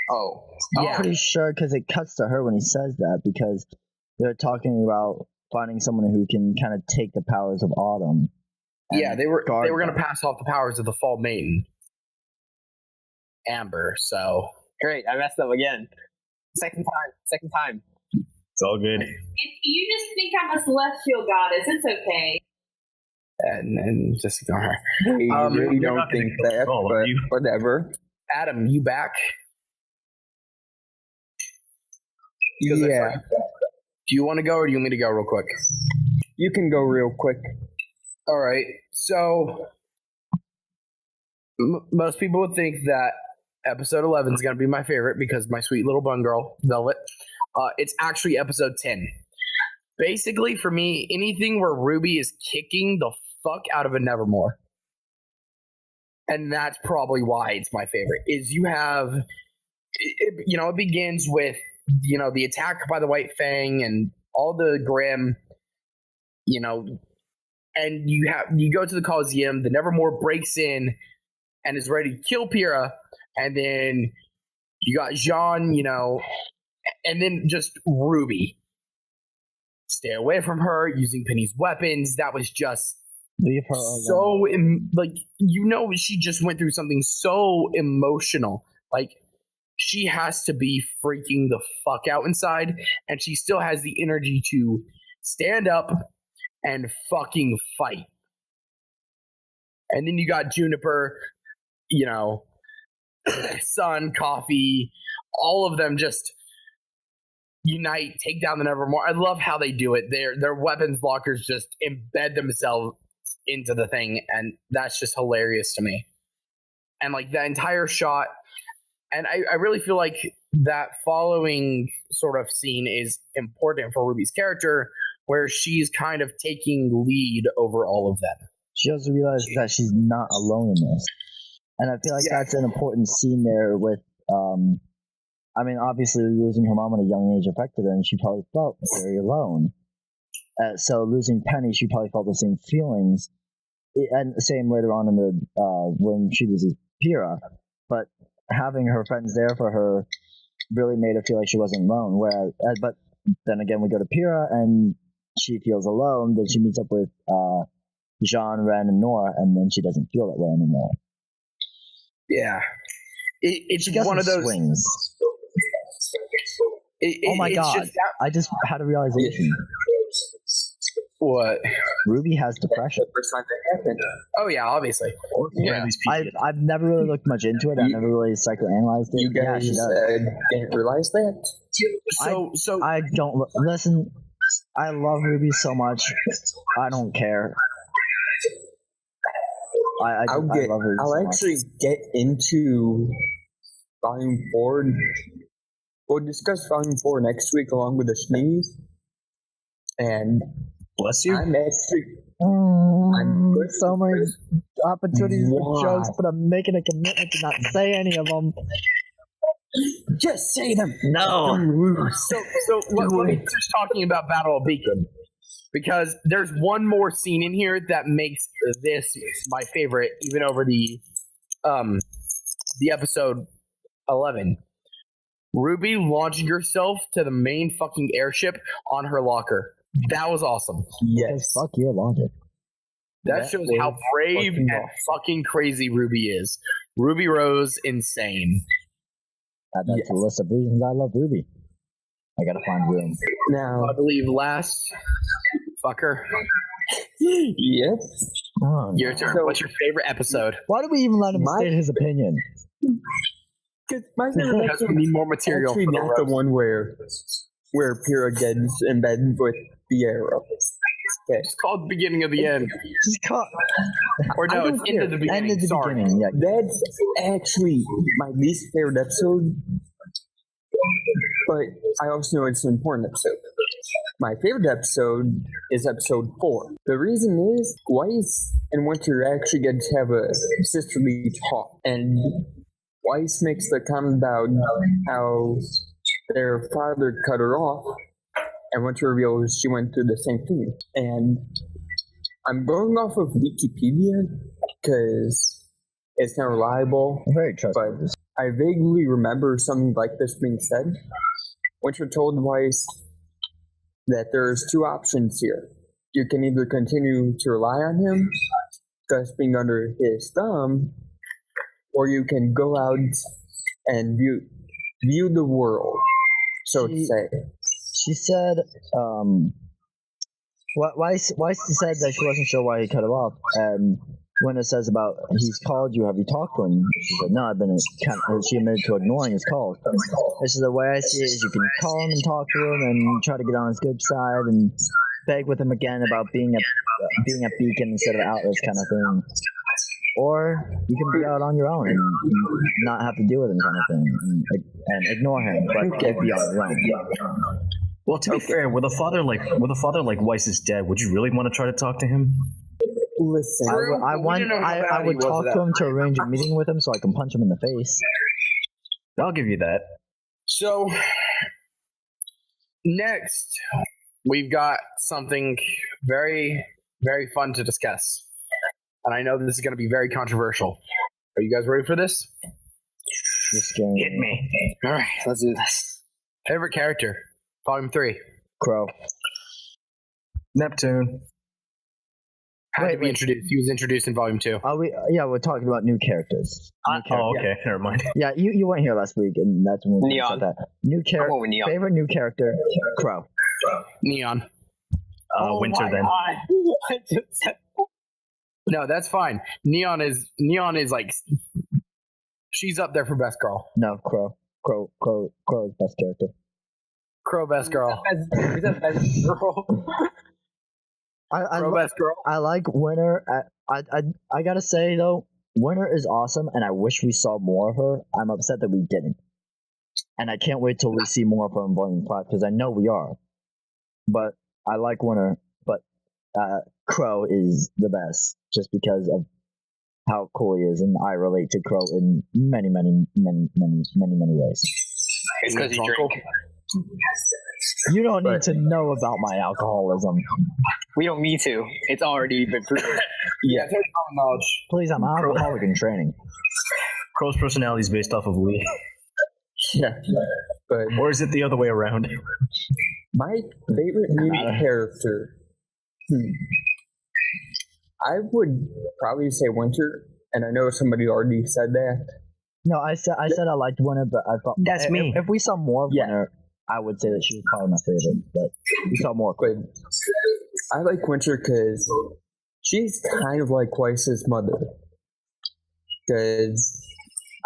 Oh. I'm Yeah. pretty sure because it cuts to her when he says that, because they're talking about finding someone who can kind of take the powers of Autumn. and Yeah, they were guard going to them. pass off the powers of the Fall Maiden, Amber. So Great, I messed up again. Second time. It's all good. If you just think I'm a celestial goddess, it's okay. and just ignore her. We really you're don't not gonna think kill that, Skull, are but you? whatever. Adam, you back? 'Cause I Yeah, forgot. Do you want to go or do you want me to go real quick? you can go real quick. All right. So most people would think that episode 11 is going to be my favorite because my sweet little bun girl, Velvet. It's actually episode 10. Basically, for me, anything where RWBY is kicking the fuck out of a Nevermore. And that's probably why it's my favorite. Is you have, it begins with, the attack by the White Fang and all the Grim, and you go to the Coliseum, the Nevermore breaks in and is ready to kill Pyrrha, and then you got Jean, and then just RWBY. stay away from her, using Penny's weapons. That was just Leave her alone. she just went through something so emotional. Like, she has to be freaking the fuck out inside, and she still has the energy to stand up and fucking fight. And then you got Juniper, Sun, Coffee, all of them just unite, take down the Nevermore. I love how they do it. Their weapons lockers just embed themselves into the thing, and that's just hilarious to me. And like the entire shot, and I really feel like that following sort of scene is important for Ruby's character, where she's kind of taking lead over all of them. She also realizes that she's not alone in this. And I feel like that's an important scene there with, obviously losing her mom at a young age affected her, and she probably felt very alone. So losing Penny, she probably felt the same feelings. And the same later on in the, when she loses Pyrrha. But having her friends there for her really made her feel like she wasn't alone. But then again, we go to Pyrrha, and she feels alone. Then she meets up with Jean, Ren, and Nora, and then she doesn't feel that way anymore. Yeah, it's one of those swings. Oh my god! I just had a realization. What? RWBY has depression. Oh yeah, obviously. Yeah. I've never really looked much into it. I've never really psychoanalyzed it. You guys didn't realize that? So I don't listen. I love RWBY so much. I don't care. I love RWBY I'll actually get into Volume 4. We'll discuss Volume 4 next week along with the sneeze. And bless you. I'm actually so many opportunities for jokes, but I'm making a commitment to not say any of them. Just say them. No. So let me just talking about Battle of Beacon, because there's one more scene in here that makes this my favorite, even over the episode 11. RWBY launching herself to the main fucking airship on her locker. That was awesome. Yes. Fuck your logic. That shows how brave and fucking crazy RWBY is. RWBY Rose insane. That's a list of reasons I love RWBY. I gotta find room. Now, I believe last fucker. Yep. Your turn. So, what's your favorite episode? Why do we even let him state his opinion? Because my favorite Because we need more material. actually For not the one where Pyrrha gets embedded with the arrow. Okay. It's called beginning of the end. Just call. Or no, it's end of the beginning. End of the Sorry. beginning. Yeah. That's actually my least favorite episode, but I also know it's an important episode. My favorite episode is episode 4. The reason is Weiss and Winter actually get to have a sisterly talk, and Weiss makes the comment about how their father cut her off, and Winter reveals she went through the same thing. And I'm going off of Wikipedia because it's not reliable. Very trustworthy. But I vaguely remember something like this being said. Winter told Weiss that there's 2 options here. You can either continue to rely on him, thus being under his thumb, or you can go out and view the world, so to say. She said, Weiss said that she wasn't sure why he cut her off, and when it says about he's called you, have you talked to him? She said, no, I've been she admitted to ignoring his calls. This is the way I see it, is you can call him and talk to him and try to get on his good side and beg with him again about being a beacon instead of Atlas kind of thing. Or you can be out on your own and not have to deal with him kind of thing and ignore him, but be on your own. Well, to be fair, with a father like Weiss is dead, would you really want to try to talk to him? Listen, I would talk to him to arrange a meeting with him so I can punch him in the face. I'll give you that. So, next, we've got something very, very fun to discuss. And I know this is going to be very controversial. Are you guys ready for this? You're scaring Hit me. All right, let's do this. Favorite character, Volume 3. Crow. Neptune. Had to Wait, be wait. introduced. He was introduced in Volume 2. We're talking about new characters. Okay, never mind. Yeah, you weren't here last week, and that's when we Neon. said that. New I'm character, going with Neon. favorite new character, Crow. Neon. Winter then. No, that's fine. Neon is like, she's up there for best girl. No, Crow. Crow is best character. Crow best girl. Who's the best girl? Crow best girl. I like Winter. I gotta say though, Winter is awesome, and I wish we saw more of her. I'm upset that we didn't, and I can't wait till we see more of her in Volume 5 because I know we are. But I like Winter, but Crow is the best just because of how cool he is, and I relate to Crow in many ways. It's because he drink. You don't need to know about my alcoholism. We don't need to. It's already been proven. Yeah, it's already common knowledge. Please, I'm an alcoholic in training. Crow's personality is based off of Lee. Yeah, but Or is it the other way around? my favorite new character, I would probably say Winter, and I know somebody already said that. No, I said I liked Winter, but I thought That's me. If we saw more of Yeah. Winter, I would say that she was probably my favorite. But we saw more. But I like Winter because she's kind of like Weiss's mother. Because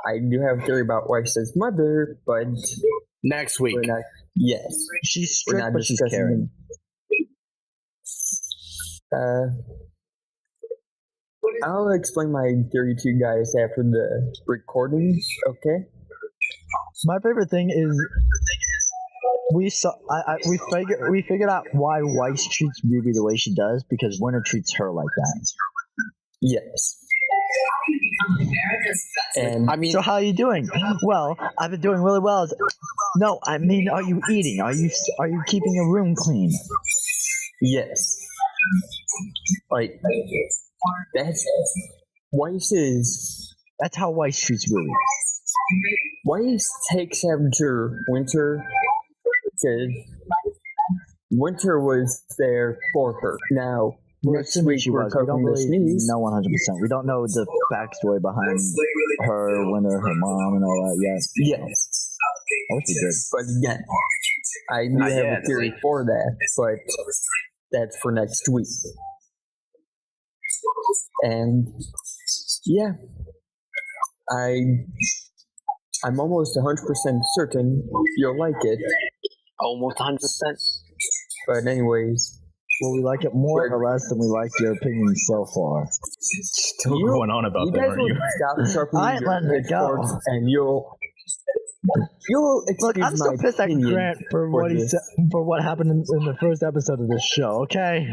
I do have a theory about Weiss's mother, but Next week. we're not. Yes, She's we're strict, not but she's discussing caring. I'll explain my theory to you guys after the recordings. Okay. My favorite thing is we figured out why Weiss treats Ruby the way she does because Winter treats her like that. Yes. And I mean, So how are you doing? Well, I've been doing really well. No, I mean, are you eating? Are you keeping your room clean? yes, like that's Weiss's. That's how Weiss treats Ruby. Weiss takes after Winter because Winter was there for her. Now, next Assuming week she we're was. We don't covering the really sneeze. know 100%. We don't know the backstory behind her, Winter, her mom, and all that yet. Yes, I wish we did. but again, I do have a theory for that, but that's for next week. And yeah, I'm almost 100% certain you'll like it. almost 100%. But anyways, Will we like it more or less than we like your opinion so far? Still You- going on about you that, guys aren't will you? stop I sharpening ain't your letting it go. pitchforks and you'll Look, excuse I'm still my pissed at opinion Grant for what he this. said, for what happened in the first episode of this show. Okay.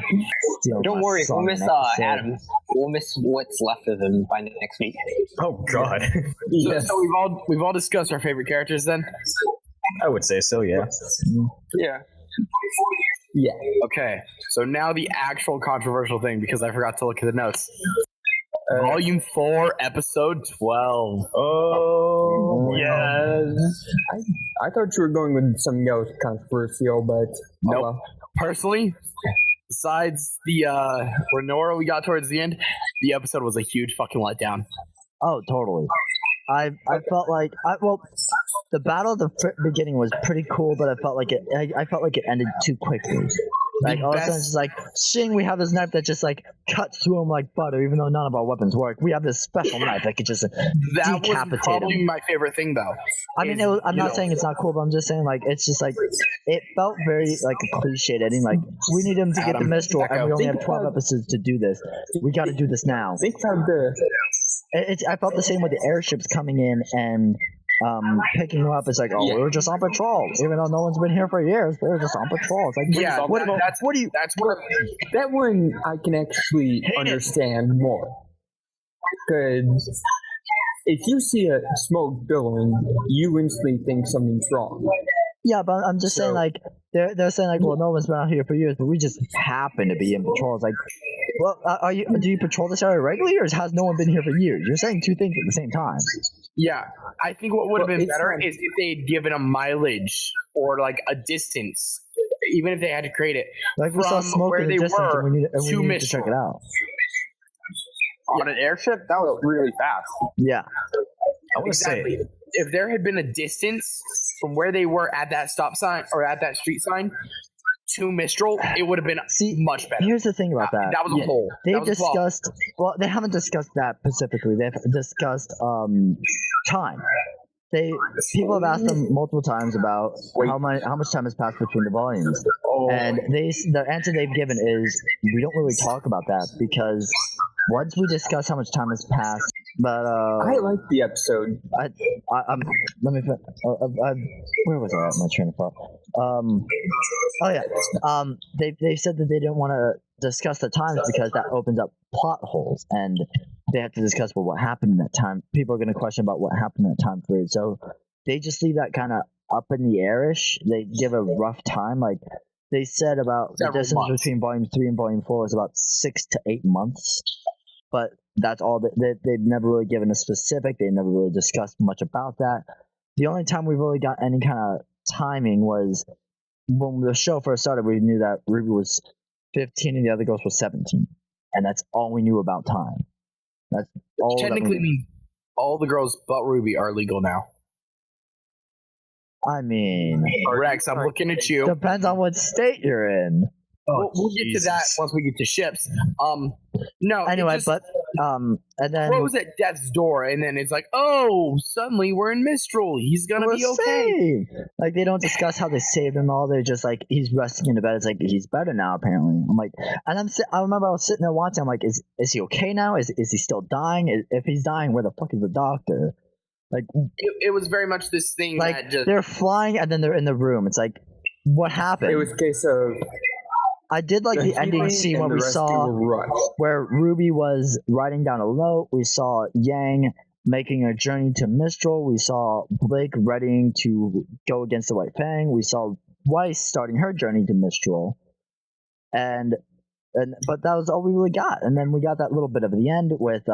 Steal Don't my worry, we'll song miss episode. Adam. We'll miss what's left of him by next week. Oh God, Yes. So we've all discussed our favorite characters then? I would say so. Yeah. Yeah. Yeah. Okay. So now the actual controversial thing because I forgot to look at the notes. Volume 4, Episode 12. Oh yes. I thought you were going with something else controversial, but Nope. well. Personally, besides the Renora we got towards the end, the episode was a huge fucking letdown. Oh, totally. I felt like the battle at the beginning was pretty cool, but I felt like it ended too quickly. Like all of a sudden, it's just like, seeing we have this knife that just like cuts through him like butter, even though none of our weapons work. We have this special knife that could just That was decapitate probably him. my favorite thing, though. I mean, I'm not saying it's not cool, but I'm just saying like it's just like it felt very like a cliched ending. Like we need him to get the Adam, Mistral, and we only think have 12 about- episodes to do this. We got to do this now. Think about the I felt the same with the airships coming in and picking them up. It's like, we were just on patrol, even though no one's been here for years. We were just on patrol. It's like, Yeah, what do you? That's what that one I can actually understand more. Because if you see a smoke billowing, you instantly think something's wrong. Yeah, but I'm just saying, like, they're saying, like, well, no one's been out here for years, but we just happen to be in patrol. It's like, well, do you patrol this area regularly, or has no one been here for years? You're saying two things at the same time. Yeah, I think what would have Well, been it's better not- is if they'd given a mileage or like a distance even if they had to create it Like we saw from smoke where in the they distance, were and we to needed to Mistral. check it out. On an airship, that was really fast. Yeah. I want to Exactly. say, If there had been a distance from where they were at that stop sign or at that street sign to Mistral, it would have been much better. Here's the thing about that. That was a hole. They've That was a flaw. discussed. Well, they haven't discussed that specifically. They've discussed time. People have asked them multiple times about how much time has passed between the volumes, and the answer they've given is we don't really talk about that because once we discuss how much time has passed, but I like the episode. let me. Where was I at my train of thought? Oh yeah. They said that they didn't want to discuss the times because that opens up plot holes, and they have to discuss what happened in that time. People are going to question about what happened in that time period, so they just leave that kind of up in the airish. They give a rough time, like they said about the distance between Volume 3 and Volume 4 is about 6 to 8 months, but that's all. They've never really given a specific. They never really discussed much about that. The only time we really got any kind of timing was when the show first started. We knew that Ruby was 15 and the other girls were 17, and that's all we knew about time. That's all. Technically, means all the girls but Ruby are legal now. I mean, Rex, I'm looking at you. depends on what state you're in. We'll get to that once we get to ships. No. Anyway, but and then Crows at death's door, and then it's like, oh, suddenly we're in Mistral. He's gonna be okay. saved. Like they don't discuss how they saved him. All they're just like he's resting in the bed. It's like he's better now. Apparently, I'm like, and I remember I was sitting there watching. I'm like, is he okay now? Is he still dying? If he's dying, where the fuck is the doctor? Like it was very much this thing like that just they're flying and then they're in the room. It's like what happened? It was a case of I did like the ending scene when we saw where Ruby was writing down a note. We saw Yang making a journey to Mistral. We saw Blake readying to go against the White Fang. We saw Weiss starting her journey to Mistral. But that was all we really got. And then we got that little bit of the end with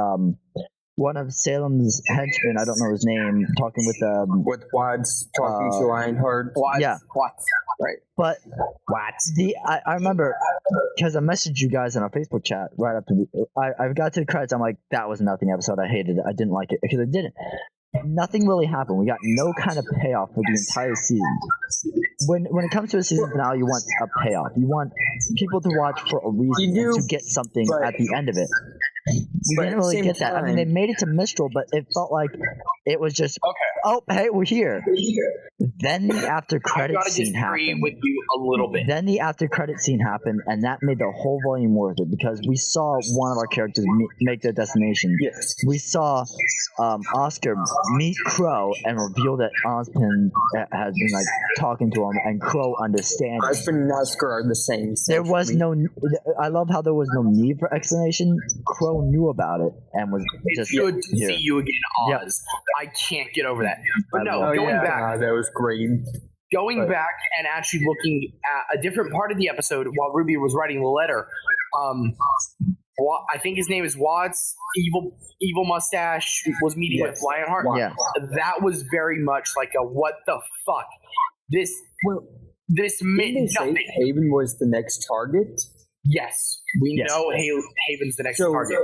one of Salem's henchmen, I don't know his name, talking with Watts talking to Reinhardt. Yeah. Watts. Right. But I remember because I messaged you guys in our Facebook chat right after I got to the credits. I'm like, that was nothing episode. I hated it. I didn't like it because it didn't. Nothing really happened. We got no kind of payoff for the entire season. When it comes to a season finale, you want a payoff. You want people to watch for a reason to get something at the end of it. We didn't really get that. I mean, they made it to Mistral, but it felt like it was just, oh, hey, we're here. Then the after credit scene happened. With you a little bit. Then the after credit scene happened, and that made the whole volume worth it because we saw one of our characters make their destination. Yes. We saw Oscar meet Crow and reveal that Ozpin has been like talking to him, and Crow understands. Ozpin and Oscar are the same. There was no. I love how there was no need for explanation. Crow knew about it and was It's just good to here. see you again, Oz. I can't get over that. But no, going back. That was great. Going back and actually looking at a different part of the episode while Ruby was writing the letter, I think his name is Watts. Evil mustache was meeting with Lionheart. Yeah. That was very much like a what the fuck. This meant Didn't they say nothing. Haven was the next target? Yes, we know Haven's the next target.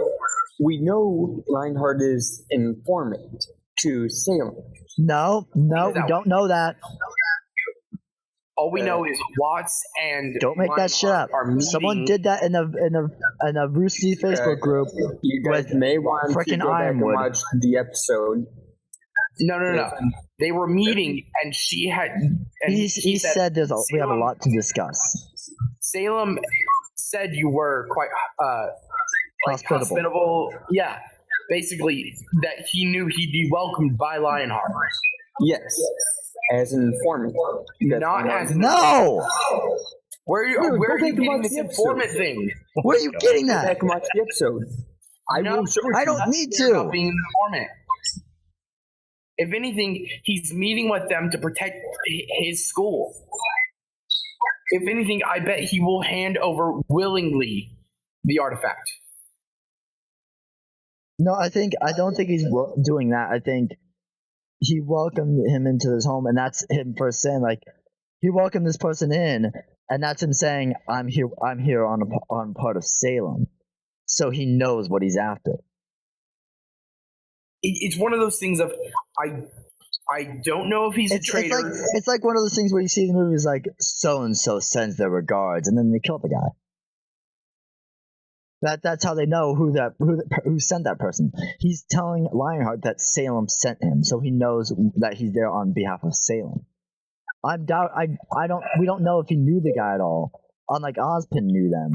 We know Reinhardt is an informant to Salem. No, we don't know that. All we know is Watts and Don't make that shit up. are meeting. Someone did that in a Roosterteeth Facebook group. You guys With may want to frickin' go back and Ironwood. watch the episode. No. They were meeting, and she had. And He said we have a lot to discuss. Salem said you were quite Hospitable. Yeah, basically that he knew he'd be welcomed by Lionheart. Yes, as an informant. Not as No! Where are you getting this informant thing? Where are you getting Go that? back and watch the episode. I don't need About to. being an informant. If anything, he's meeting with them to protect his school. If anything, I bet he will hand over willingly the artifact. No, I don't think he's doing that. I think he welcomed him into his home, and that's him first saying, like, he welcomed this person in, and that's him saying, "I'm here on part of Salem," so he knows what he's after. It's one of those things of I don't know if he's a traitor. It's like one of those things where you see the movies like so and so sends their regards, and then they kill the guy. That's how they know who sent that person. He's telling Lionheart that Salem sent him, so he knows that he's there on behalf of Salem. We don't know if he knew the guy at all. Unlike Ozpin knew them.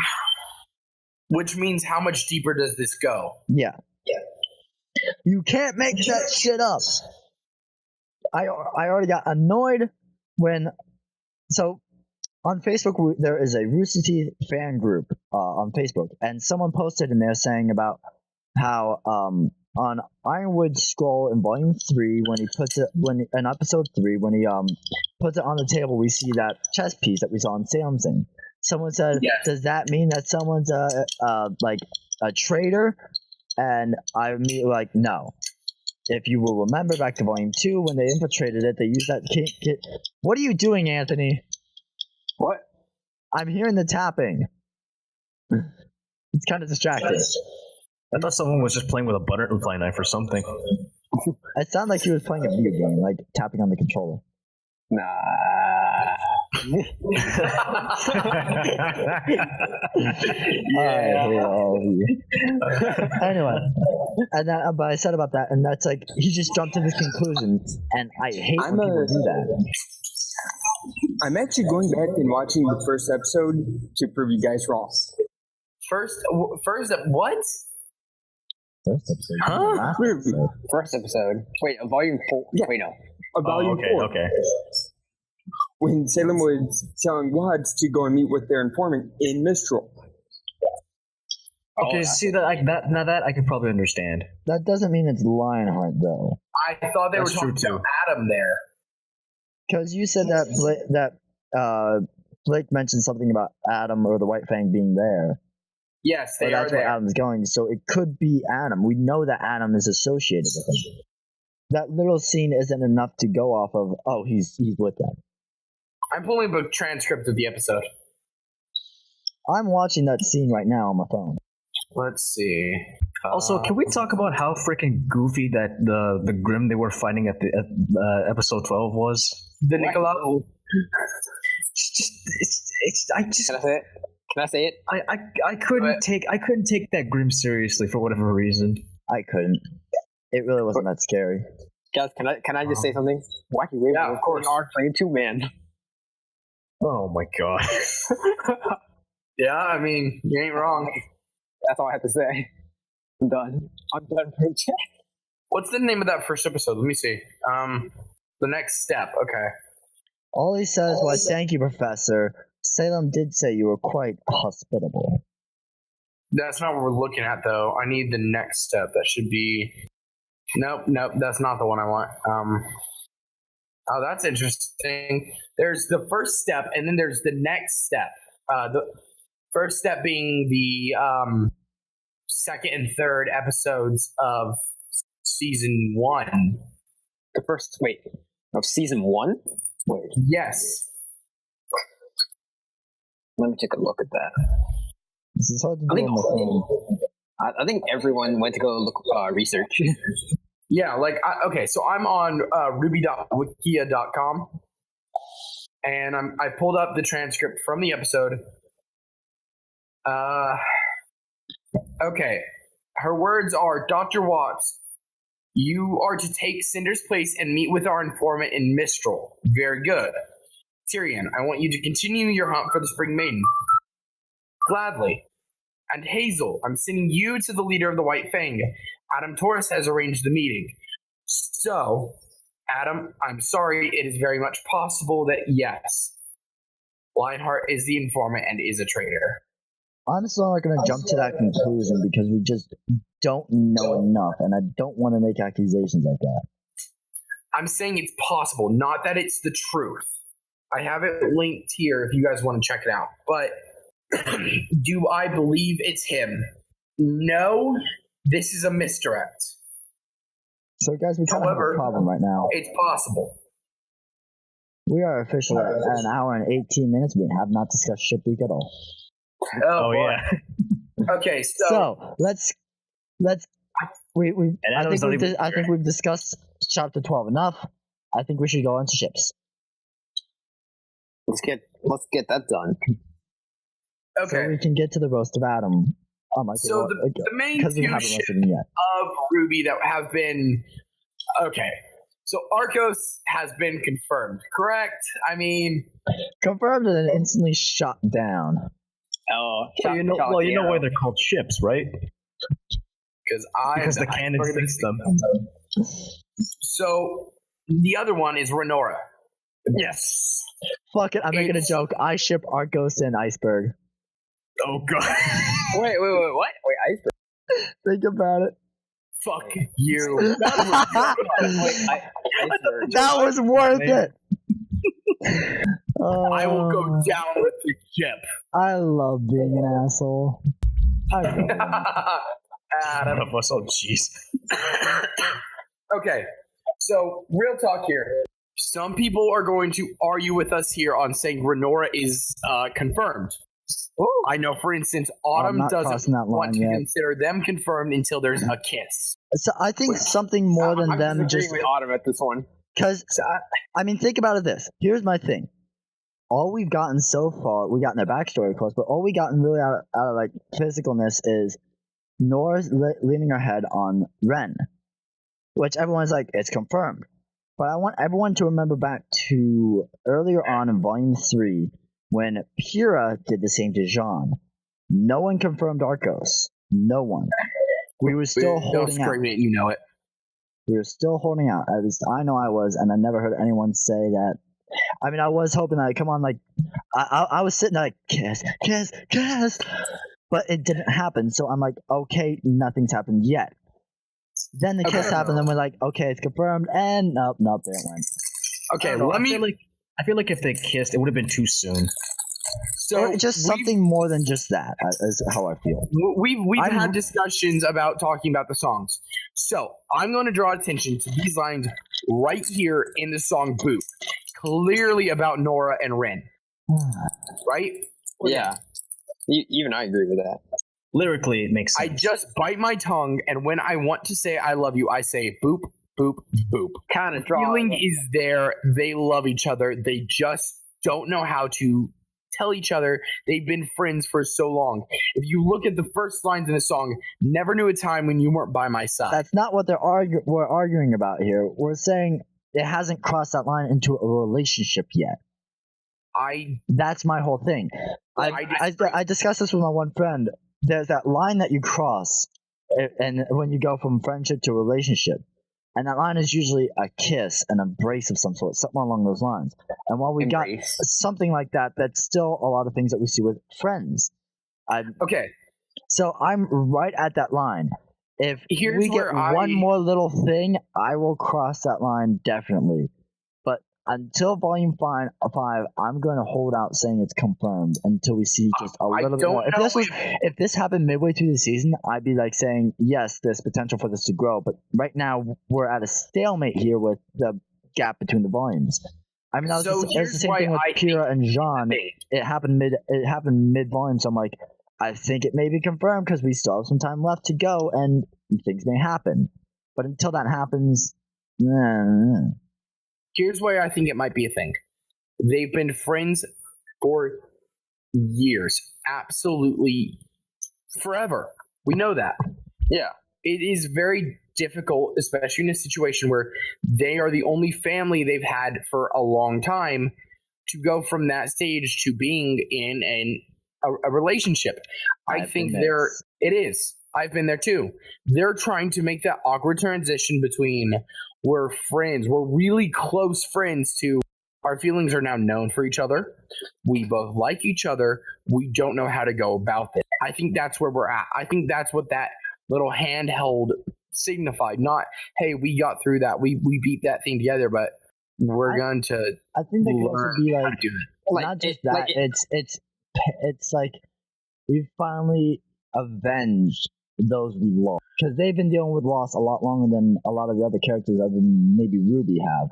Which means how much deeper does this go? Yeah. You can't make that shit up. I already got annoyed when on Facebook there is a Roosterteeth fan group on Facebook, and someone posted in there saying about how on Ironwood Scroll in Volume 3 in Episode 3 when he puts it on the table, we see that chess piece that we saw in Salem Sing. Someone said, Yes. "Does that mean that someone's like a traitor?" And I immediately like, no. If you will remember back to Volume 2, when they infiltrated it, they used that kit. What are you doing, Anthony? What? I'm hearing the tapping. It's kind of distracting. I thought someone was just playing with a butterfly knife or something. It sounded like he was playing a video game, like tapping on the controller. Nah. I hate all of you. Anyway, and that, but I said about that, and that's like he just jumped to this conclusion, and I hate when people do that. I'm actually going back and watching the first episode to prove you guys wrong. First, what? First episode. Huh? Last episode. First episode. Wait, Volume 4. Yeah. Wait, no. Volume 4. Okay. When Salem was telling Wads to go and meet with their informant in Mistral. Okay, see that I could probably understand. That doesn't mean it's Lionheart, though. I thought they That's were talking true, about Adam there. Because you said that Blake mentioned something about Adam or the White Fang being there. Yes, they But are that's where there. Adam's going, so it could be Adam. We know that Adam is associated with him. That little scene isn't enough to go off of, oh, he's with them. I'm pulling up a transcript of the episode. I'm watching that scene right now on my phone. Let's see. Also, can we talk about how freaking goofy that the Grim they were fighting at the episode 12 was? The Nicola? Can I say it? Can I say it? I couldn't take that Grim seriously for whatever reason. I couldn't. It really wasn't that scary. Guys, can I just say something? Wacky Wave Yeah, of course. are playing 2-man. Oh my god. Yeah, I mean, you ain't wrong. That's all I have to say. I'm done. I'm done for chat. What's the name of that first episode? Let me see. The next step. Okay. All he says was, "Thank you, Professor. Salem did say you were quite hospitable." That's not what we're looking at, though. I need the next step. That should be. Nope. That's not the one I want. Oh, that's interesting. There's the first step, and then there's the next step. The first step being the second and third episodes of season 1. The first, of season 1? Wait, Yes. let me take a look at that. This is hard to I do think, on my phone. I think everyone went to go look research. Yeah, okay, so I'm on ruby.wikia.com, and I pulled up the transcript from the episode. Okay, her words are, Dr. Watts, you are to take Cinder's place and meet with our informant in Mistral. Very good. Tyrion, I want you to continue your hunt for the Spring Maiden. Gladly. And Hazel, I'm sending you to the leader of the White Fang. Adam Torres has arranged the meeting. So, Adam, I'm sorry, it is very much possible that yes, Lionheart is the informant and is a traitor. I'm still not going to jump to that conclusion because we just don't know enough, and I don't want to make accusations like that. I'm saying it's possible, not that it's the truth. I have it linked here if you guys want to check it out. But do I believe it's him? No, this is a misdirect. So, guys, we kind of have However, a problem right now. It's possible. We are officially at an hour and 18 minutes. We have not discussed Ship Week at all. Oh, boy. yeah. Okay, So let's we And I Adam's think not even I here. think we've discussed chapter 12 enough. I think we should go into ships. Let's get that done. So okay. we can get to the roast of Adam. So the main because we two haven't ships roasted him yet. of RWBY that have been okay. So Arcos has been confirmed, correct? I mean, Confirmed and then instantly shot down. Oh, Well, you know why they're called ships, right? Because the canon thinks them. So the other one is Renora. Yes. Fuck it, I'm making a joke. I ship Arcos and Iceberg. Oh god. Wait, what? Wait, iceberg. Think about it. Fuck you. Iceberg. That was worth it. I will go down with the ship. I love being an asshole. Adam. None of us. Oh jeez. Okay, so real talk here. Some people are going to argue with us here on saying Renora is confirmed. I know, for instance, Autumn not doesn't crossing that want line to yet. consider them confirmed until there's a kiss. So I think something more than I'm them disagreeing just with Autumn at this one. because I mean, think about it. Here's my thing. All we've gotten so far, we got in their backstory, of course, but all we gotten really out of like physicalness is Nora's leaning her head on Ren, which everyone's like, it's confirmed. But I want everyone to remember back to earlier on in Volume 3 when Pyrrha did the same to Jean. No one confirmed Arcos. No one. We were still Don't holding out. scream it, you know it. We were still holding out. At least I know I was, and I never heard anyone say that. I mean, I was hoping that, come on, like, I was sitting there like, kiss, but it didn't happen. So I'm like, okay, nothing's happened yet. Then the kiss happened, and we're like, okay, it's confirmed, and nope, there it went. Okay, I feel like if they kissed, it would have been too soon. So Or just something more than just that, is how I feel. We've had discussions about talking about the songs. So I'm going to draw attention to these lines right here in the song "Boot," clearly about Nora and Ren, right? Yeah. Even I agree with that. Lyrically, it makes I sense. just bite my tongue, and when I want to say "I love you," I say "boop, boop, boop." Kind of Feeling is there. They love each other. They just don't know how to tell each other they've been friends for so long. If you look at the first lines in the song, never knew a time when you weren't by my side. That's not what we're arguing about here. We're saying it hasn't crossed that line into a relationship yet. That's my whole thing. I discussed this with my one friend. There's that line that you cross, and when you go from friendship to relationship, and that line is usually a kiss, an embrace of some sort, something along those lines. And while we got something like that, that's still a lot of things that we see with friends. Okay. So I'm right at that line. If Here's we get where one more little thing, I will cross that line definitely. But until Volume 5, I'm going to hold out saying it's confirmed until we see just a little bit more. If this happened midway through the season, I'd be like saying, yes, there's potential for this to grow. But right now, we're at a stalemate here with the gap between the volumes. I mean, it's the same thing with Pyrrha and Jean. It happened mid volume, so I'm like, I think it may be confirmed because we still have some time left to go, and things may happen. But until that happens, Here's where I think it might be a thing. They've been friends for years. Absolutely forever. We know that. Yeah. It is very difficult, especially in a situation where they are the only family they've had for a long time, to go from that stage to being in a relationship. I think it is. I've been there too. They're trying to make that awkward transition between we're friends, we're really close friends, to our feelings are now known for each other. We both like each other. We don't know how to go about it. I think that's where we're at. I think that's what that little handheld signified. Not, hey, we got through that. We beat that thing together, but we're going to I think that could also be how like, to do it. not just that. It's like we finally avenged those we lost, because they've been dealing with loss a lot longer than a lot of the other characters other than maybe RWBY have.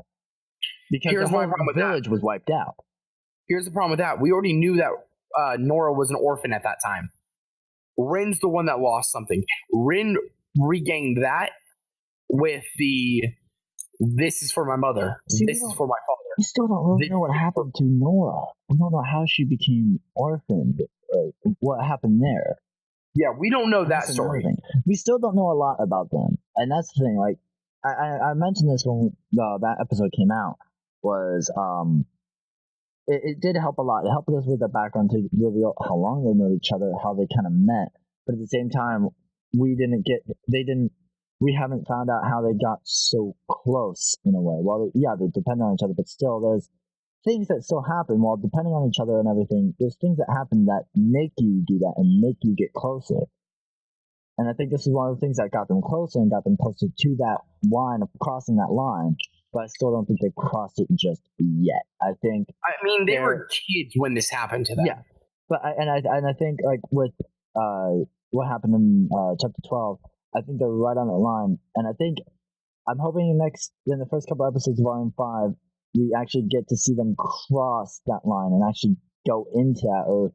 Because Here's the my whole problem with that. village was wiped out. Here's the problem with that. We already knew that Nora was an orphan at that time. Rin's the one that lost something. Rin regained that with the "this is for my mother, See, this is for my father." We still don't really know what happened to Nora. We don't know how she became orphaned. Like, what happened there? Yeah, we don't know that That's another story. thing. We still don't know a lot about them, and that's the thing. Like I mentioned this when that episode came out. Was it did help a lot. It helped us with the background to reveal how long they know each other, how they kind of met. But at the same time, we haven't found out how they got so close in a way. Well, they depend on each other, but still, there's things that still happen while depending on each other and everything. There's things that happen that make you do that and make you get closer. And I think this is one of the things that got them closer and got them closer to that line of crossing that line. But I still don't think they crossed it just yet. I think. I mean, they were kids when this happened to them. Yeah, but I think like with what happened in chapter 12, I think they're right on the line, and I think I'm hoping in the first couple episodes of Volume 5, we actually get to see them cross that line and actually go into that or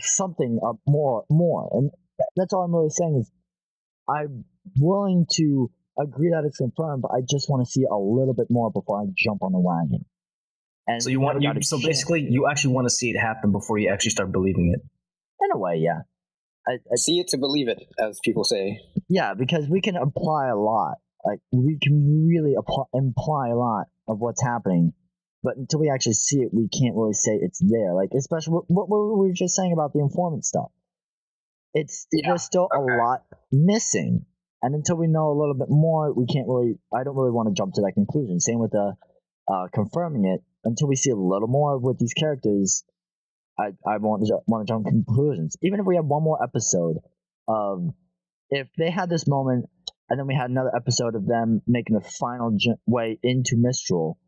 something more, and that's all I'm really saying is I'm willing to agree that it's confirmed, but I just want to see a little bit more before I jump on the wagon. And so basically, you actually want to see it happen before you actually start believing it. In a way, yeah. I see it to believe it, as people say. Yeah, because we can apply a lot. Like we can really imply a lot of what's happening, but until we actually see it, we can't really say it's there. Like especially what we were just saying about the informant stuff. There's still a lot missing, and until we know a little bit more, we can't really. I don't really want to jump to that conclusion. Same with the confirming it. Until we see a little more with these characters, I want to jump to conclusions. Even if we have one more episode of, if they had this moment, and then we had another episode of them making the final way into Mistral,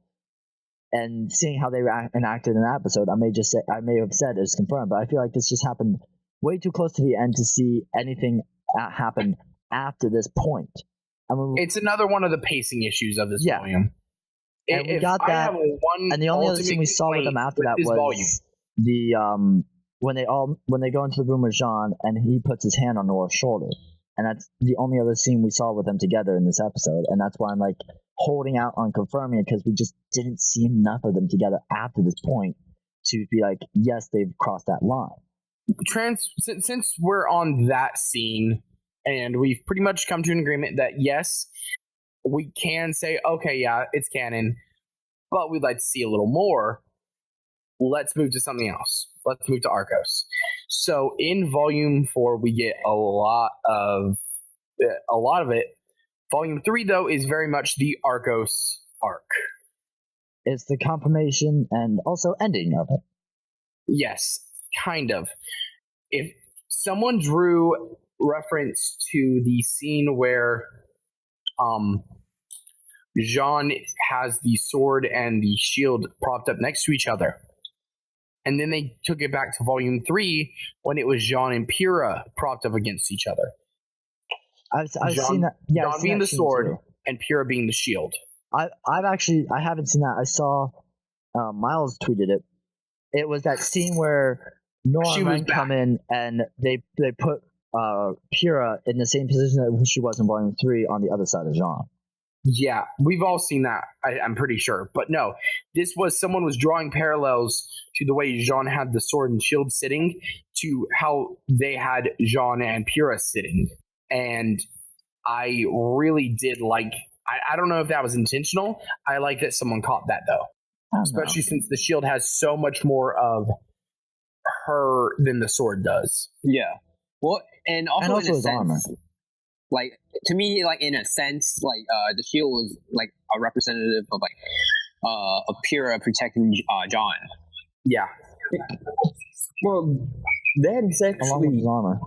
and seeing how they enacted in that episode, I may have said it's confirmed, but I feel like this just happened way too close to the end to see anything happen after this point. I mean, it's another one of the pacing issues of this Yeah. volume. and we got that. And the only other thing we saw with them after that was volume. when they go into the room with Jean and he puts his hand on Nora's shoulder, and that's the only other scene we saw with them together in this episode, and that's why I'm like holding out on confirming it, because we just didn't see enough of them together after this point to be like, yes, they've crossed that line. Since we're on that scene and we've pretty much come to an agreement that yes, we can say, okay, yeah, it's canon, but we'd like to see a little more. Let's move to something else. Let's move to Arcos. So in Volume 4, we get a lot of it. Volume 3, though, is very much the Arcos arc. It's the confirmation and also ending of it. Yes, kind of. If someone drew reference to the scene where Jean has the sword and the shield propped up next to each other, and then they took it back to Volume 3 when it was Jean and Pyrrha propped up against each other. I've seen that. Yeah, Jean being the sword and Pyrrha being the shield. I haven't seen that. I saw Miles tweeted it. It was that scene where Nora and Ren come in and they put Pyrrha in the same position that she was in Volume 3 on the other side of Jean. Yeah, we've all seen that, I'm pretty sure. But no, this was someone was drawing parallels to the way Jean had the sword and shield sitting to how they had Jean and Pyrrha sitting. And I really did like, I don't know if that was intentional. I like that someone caught that, though. Especially since the shield has so much more of her than the sword does. Yeah. Well, and also in a his sense, armor. Like, to me, like, in a sense, like, the shield was, like, a representative of, like, of Pyrrha protecting John. Yeah. Well, that's Along with actually his armor.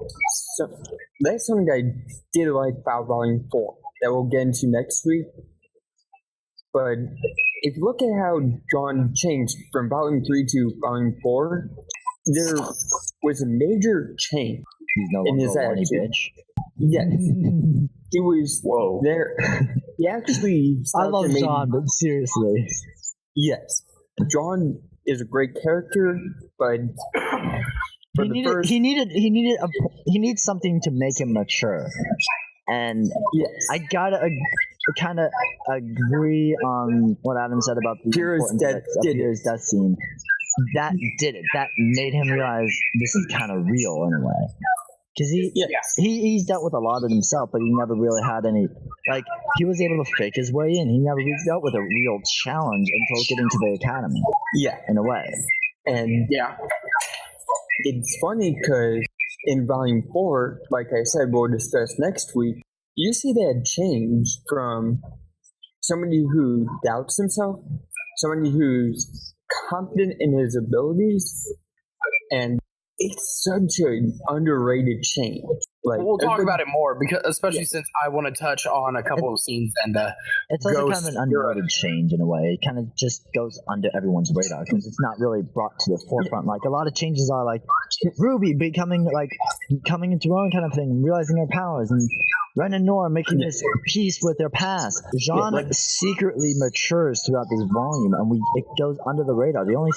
that's something I did like about Volume 4 that we'll get into next week. But if you look at how John changed from Volume 3 to Volume 4, there was a major change He's no in longer his a whiny attitude. bitch. Yes. It was Whoa. there. He actually I started love to make- Jean, but seriously. yes, John is a great character, but He needs something to make him mature, and yes, I gotta kind of agree on what Adam said about the Kira's importance death of did it. Kira's death scene. That did it. That made him realize this is kind of real in a way. Because he's dealt with a lot of it himself, but he never really had any, like, he was able to fake his way in. He never really dealt with a real challenge until getting to the academy. Yeah, in a way. and it's funny because in Volume 4, like I said, we'll discuss next week, you see that change from somebody who doubts himself, somebody who's confident in his abilities, and it's such an underrated change. Like, we'll talk about it more because, especially since I want to touch on a couple of scenes and it's also kind of an unnoted change in a way. It kind of just goes under everyone's radar because it's not really brought to the forefront. Like a lot of changes are like RWBY coming into her own kind of thing, realizing her powers, and Ren and Nora making this peace with their past. Jean secretly matures throughout this volume, and it goes under the radar. The only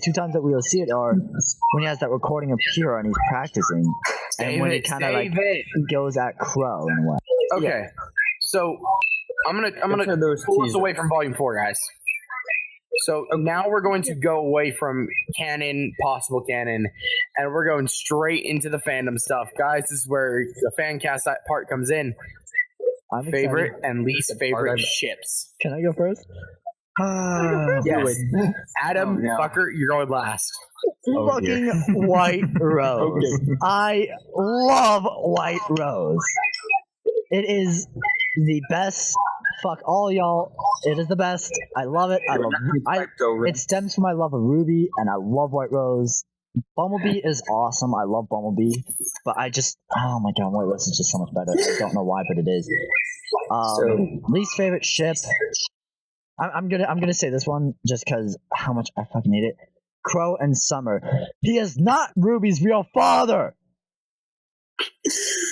two times that we will see it are when he has that recording of Kira and he's practicing, and when it kind of like goes at Crow in a way. Okay, so I'm gonna pull us away from Volume 4, guys. So now we're going to go away from canon, possible canon, and we're going straight into the fandom stuff. Guys, this is where the fan cast part comes in. Favorite and least favorite ships. Can I go first? Yes. Adam, fucker, you're going last. Fucking White Rose. Okay. I love White Rose. It is the best. Fuck all y'all. It is the best. I love it. It stems from my love of RWBY, and I love White Rose. Bumblebee is awesome. I love Bumblebee, but oh my god, White Rose is just so much better. I don't know why, but it is. Least favorite ship. I'm gonna say this one just because how much I fucking hate it. Crow and Summer. He is not Ruby's real father.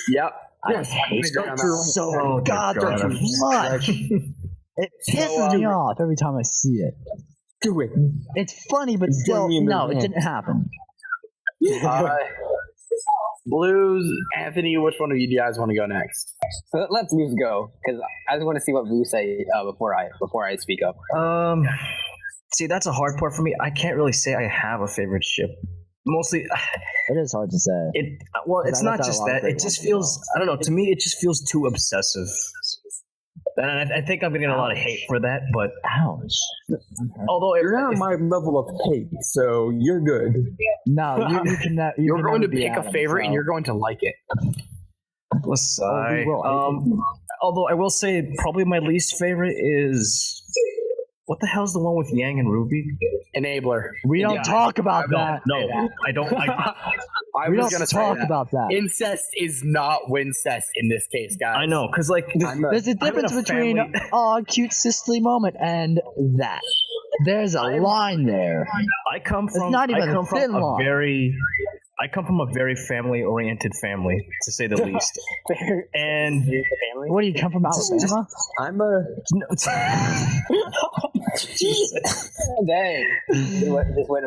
Yep. I hate that so goddamn much. It pisses me off every time I see it. Do it. It's funny, but still, no, it didn't happen. Blues, Anthony, which one of you guys want to go next? So let Blues go, because I just want to see what Blues say before I speak up. See, that's a hard part for me. I can't really say I have a favorite ship. Mostly, it is hard to say. It's not just that. It just feels, I don't know, to me, it just feels too obsessive. And I think I'm getting a lot of hate for that, but... Ouch. Although you're not my level of hate, so you're good. No, you're going to pick a favorite, and you're going to like it. Let's say. Although I will say, probably my least favorite is... What the hell's the one with Yang and RWBY? Enabler. We don't talk about that. No, I don't. We don't talk about that. Incest is not wincest in this case, guys. I know, because like there's a difference between cute sisterly moment and that. There's a line there. I come from a very family-oriented family, to say the least. And what do you come from, Alabama? I'm a. Jesus. Dang.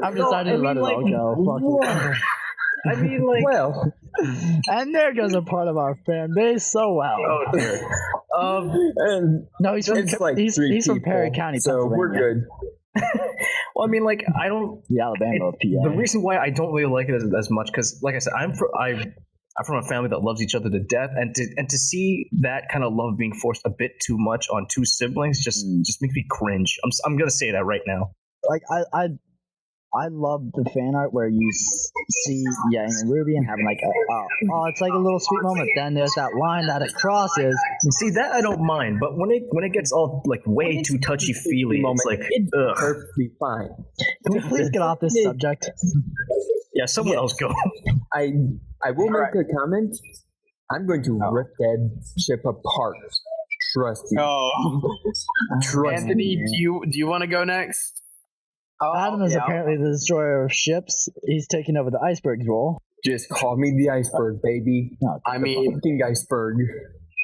I'm deciding to let it all go. I mean, like, well, and there goes a part of our fan base so well. Oh dear. And no, he's from Perry County, so we're good. Well, I mean, like, I don't. The Alabama of PA. The reason why I don't really like it as much, because, like I said, I'm from a family that loves each other to death, and to see that kind of love being forced a bit too much on two siblings just makes me cringe. I'm gonna say that right now. Like I love the fan art where you see Yang and RWBY and having like it's like a little sweet moment. Then there's that line that it crosses. See, that I don't mind, but when it gets all like way too touchy feely, it's like ugh. Perfectly fine. Can we please get off this subject? Yeah, someone else go. I will make a comment. I'm going to rip that ship apart. Trust me. Anthony, do you want to go next? Adam is apparently the destroyer of ships. He's taking over the iceberg's role. Just call me the iceberg, baby. No, I mean, fucking iceberg.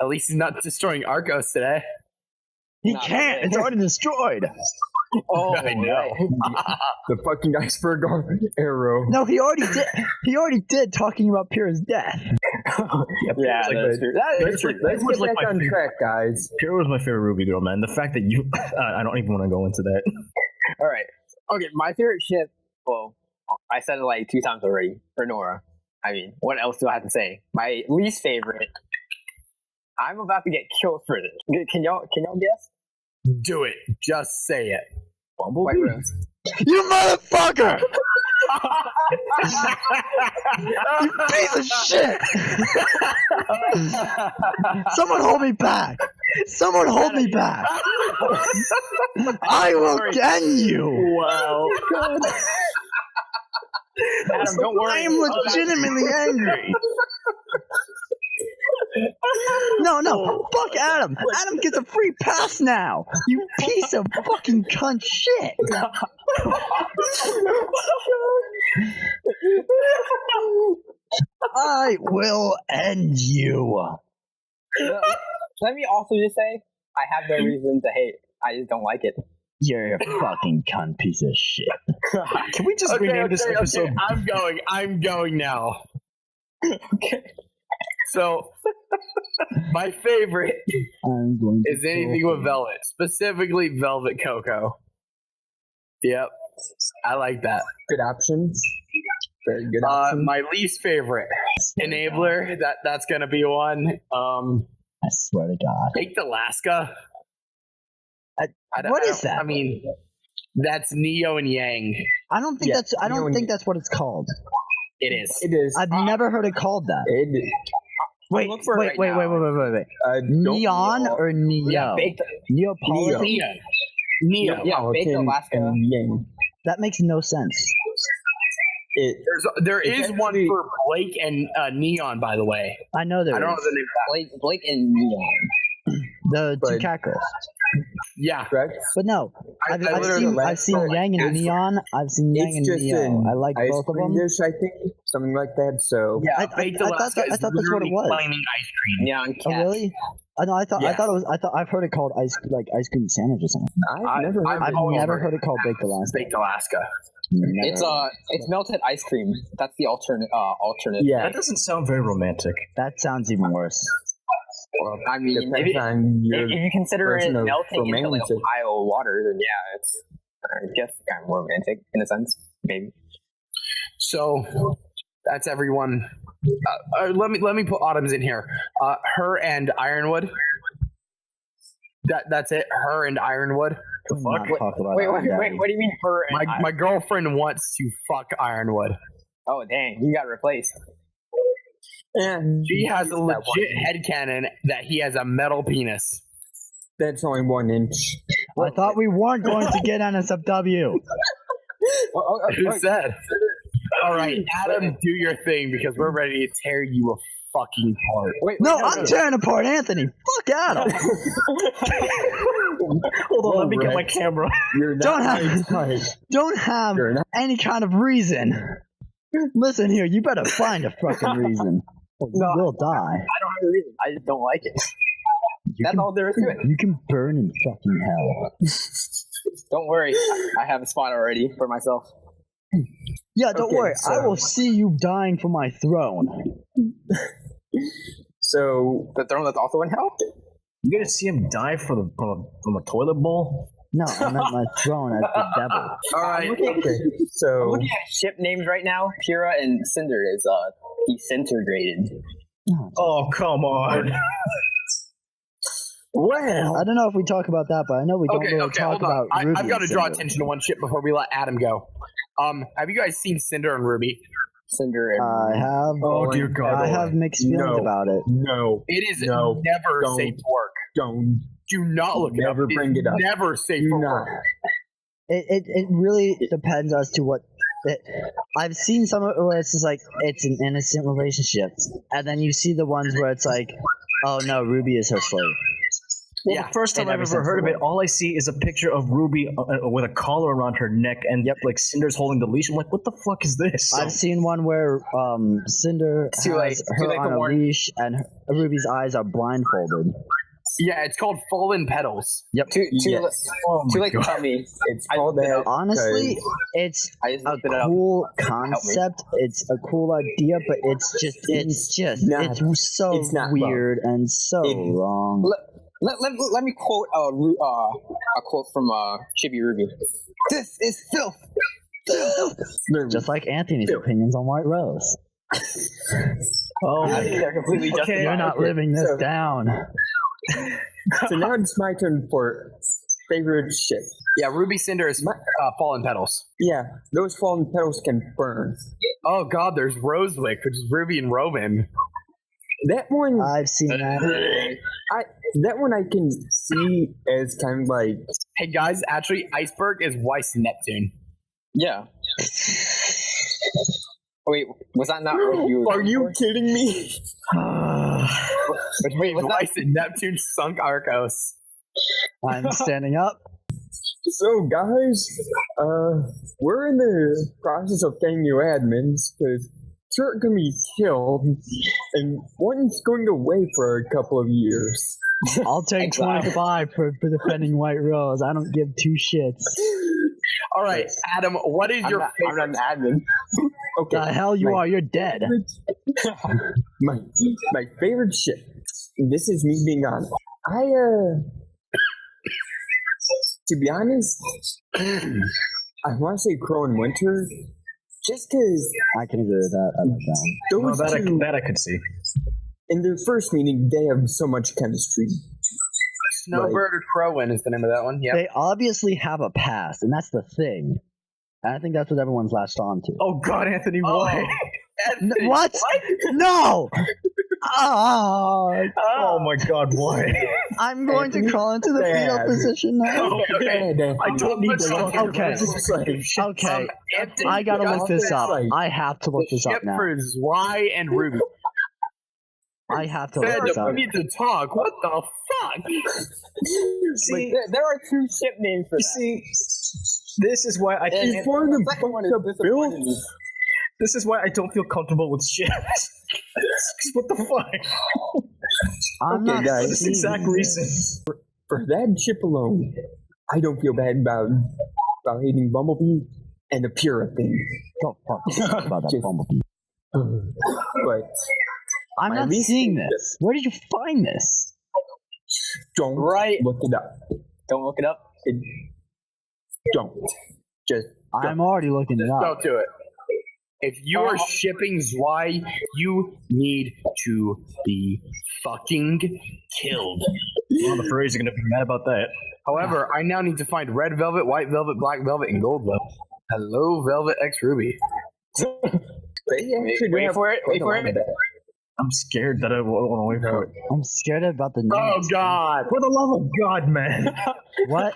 At least he's not destroying Arcos today. He can't. It's already destroyed. Oh, I know. right. The fucking iceberg arrow. No, he already did. He already did talking about Pyrrha's death. Yeah, like that's true. That is true. Let's was get like back my on favorite. track, guys. Pyrrha was my favorite Ruby girl, man. The fact that you, I don't even want to go into that. All right. Okay, my favorite ship. Well, I said it like 2 times already for Nora. I mean, what else do I have to say? My least favorite. I'm about to get killed for this. Can y'all guess? Do it. Just say it. White Rose. You motherfucker! You piece of shit! Someone hold me back! Someone hold me back! I will end you! Wow. Adam, don't worry. I am legitimately angry. No, fuck Adam. Adam gets a free pass now. You piece of fucking cunt shit. I will end you. Let me also just say, I have no reason to hate. I just don't like it. You're a fucking cunt piece of shit. Can we just rename this episode? I'm going now. Okay. So, my favorite I'm going to is anything with velvet, specifically velvet cocoa. Yep, I like that. Good option. Very good option. My least favorite enabler. That's gonna be one. I swear to God. Baked Alaska. What is that? I mean, that's Neo and Yang. I don't think Yeah, that's. I you don't know, think that's what it's called. It is. It is. I've never heard it called that. Wait, look for it wait, right wait. Neon or Neo? Yeah, baked. Neapolitan? Neo. Yeah, baked Alaska. And Yang. That makes no sense. There is It's one actually- for Blake and Neon, by the way. I know there I don't know is. the name of Blake and Neon. The two But- cat girls. that. Yeah. Correct? But no, I I've literally- seen Yang and Neon. I've seen Yang and Neo. I like ice both of cream them. dish, I think. Something like that. So Yeah, I baked thought Alaska that's what it literally was. flaming ice cream. Neon Oh cat. really? No, I thought Yeah. I've heard it called ice cream sandwich or something. I've never heard I've always never heard heard it called baked Alaska. Baked Alaska. Never It's melted ice cream. That's the alternate. Yeah. That doesn't sound very romantic. That sounds even worse. I mean, Depends on your if you consider it version of melting into like a romantic. pile of water, then yeah, it's I guess kind of romantic in a sense, maybe. So that's everyone. Let me put Autumn's in here. Her and Ironwood. That's it. Her and Ironwood. Do not talk about Wait, Iron Daddy. what do you mean her? And My girlfriend wants to fuck Ironwood. Oh dang, you got replaced. And She has a that legit one. headcanon that he has a metal penis. That's only 1 inch. I thought we weren't going to get NSFW. Who said? All right, Adam, do your thing because we're ready to tear you a fucking apart. Wait, No, I'm tearing apart Anthony. Fuck Adam. Hold on, let me get Rex. my camera. You're not Don't have- right. Don't have You're not. any kind of reason. Listen here, you better find a fucking reason. Or you No. will die. I don't have a reason. I just don't like it. That's all there is to it. You can burn in fucking hell. Don't worry, I have a spot already for myself. Yeah, don't Okay, worry. so- I will see you dying for my throne. So The throne that's also in hell. You gonna see him die from a toilet bowl? No, I meant my throne as the devil. All right, okay. I'm So looking at ship names right now. Pyrrha and Cinder is disintegrated. Oh, come on. well, I don't know if we talk about that, but I know we don't really talk hold on. about Ruby I've got to and draw Cinder. attention to one ship before we let Adam go. Have you guys seen Cinder and Ruby? Cinder and I have. Oh, dear God. I have mixed feelings No. about it. no, It is No, never don't. safe for work. don't. Do not look it up. Never bring it up. Never safe Do for not. work. It really depends as to what. I've seen some of it where it's just like it's an innocent relationship, and then you see the ones where it's like, oh no, Ruby is her slave. Well, Yeah, the first time it I've never ever says heard of the it, all I see is a picture of Ruby with a collar around her neck, and like Cinder's holding the leash. I'm like, what the fuck is this? I've seen one where Cinder Too late. has Too her late to on a warn. leash, and Ruby's eyes are blindfolded. Yeah, it's called Fallen Petals. Too Yes. late to tell me. It's called that. Honestly, it's I just a looked it up. cool concept. It's a cool idea, but it's so it's not weird and so wrong. Let me quote a quote from Chibi Ruby. This is filth. Just like Anthony's opinions on White Rose. Oh, They're completely justified. You're not living this so- down. So now it's my turn for favorite ship. Yeah, Ruby Cinder is Fallen Petals. Yeah, those fallen petals can burn. Oh god, there's Rosewick, which is Ruby and Robin. That one, I've seen that. that one I can see as kind of like Hey guys, actually, Iceberg is Weiss Neptune. Yeah. Wait, was that not what you? Are you kidding me? Which means Was that- Weiss and Neptune sunk Arcos. I'm standing up. So guys, we're in the process of getting new admins because two are gonna be killed and one's going away for a couple of years. I'll take Exactly. 25 for defending White Rose. I don't give two shits. All right, Adam, what is I'm your not favorite? an admin. Okay, The hell you are? You're dead. my favorite ship. This is me being honest. To be honest, I want to say Crow and Winter, just because I can agree with that. I like that one. those no, two, that I could see. in their first meeting, they have so much chemistry. Snowbird or Crowin is the name of that one. Yeah. They obviously have a past, and that's the thing. And I think that's what everyone's latched on to. Oh God, Anthony, why? What? No! Oh, Oh my God, why? I'm going to crawl into the fetal Bad. position now. Okay. I don't need to. Okay. Okay. Anthony, I gotta look this up. Like- I have to look this up ship now. for Zwei and Ruby. I have to look this Fandom, up. we need to talk. What the fuck? See, There are two ship names for you that. see, this is why I And can't. one of them the second one is fucked up disappointing. This is why I don't feel comfortable with ships. 'Cause what the fuck? I'm Okay, not guys. For this seeing exact this. reason. For that ship alone, I don't feel bad about hating Bumblebee and the Pura thing. Don't fuck yourself about that Just- Bumblebee. But I'm my not least seeing favorite- this. Where did you find this? don't Right. look it up. Don't look it up. Don't. Just I'm already looking it up. Don't do it. If you are shipping Zwei, you need to be fucking killed. Well, the furries are gonna be mad about that. However, I now need to find red velvet, white velvet, black velvet, and gold velvet. Hello, Velvet X Ruby. they actually Wait have for it. Wait quite a for lot it. of that. I'm scared that I won't wait for it. I'm scared about the Oh names. God! For the love of God, man! What?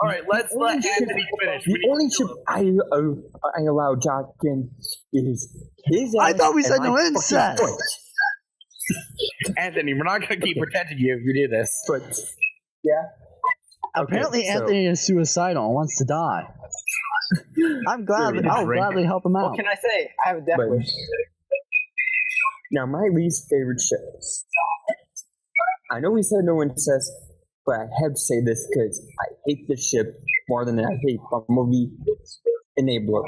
All right, let's let Anthony finish. The only ship I allow Jock in is his I ass thought we and said my no fucking incest. foot. Anthony, we're not gonna keep protecting you if you do this. But Apparently, so- Anthony is suicidal and wants to die. I'm glad. Sure, I'll drink. gladly help him out. What can I say? I have a death But- wish. now my least favorite ship. I know we said no incest, but I have to say this because I hate this ship more than I hate Bumblebee Enabler.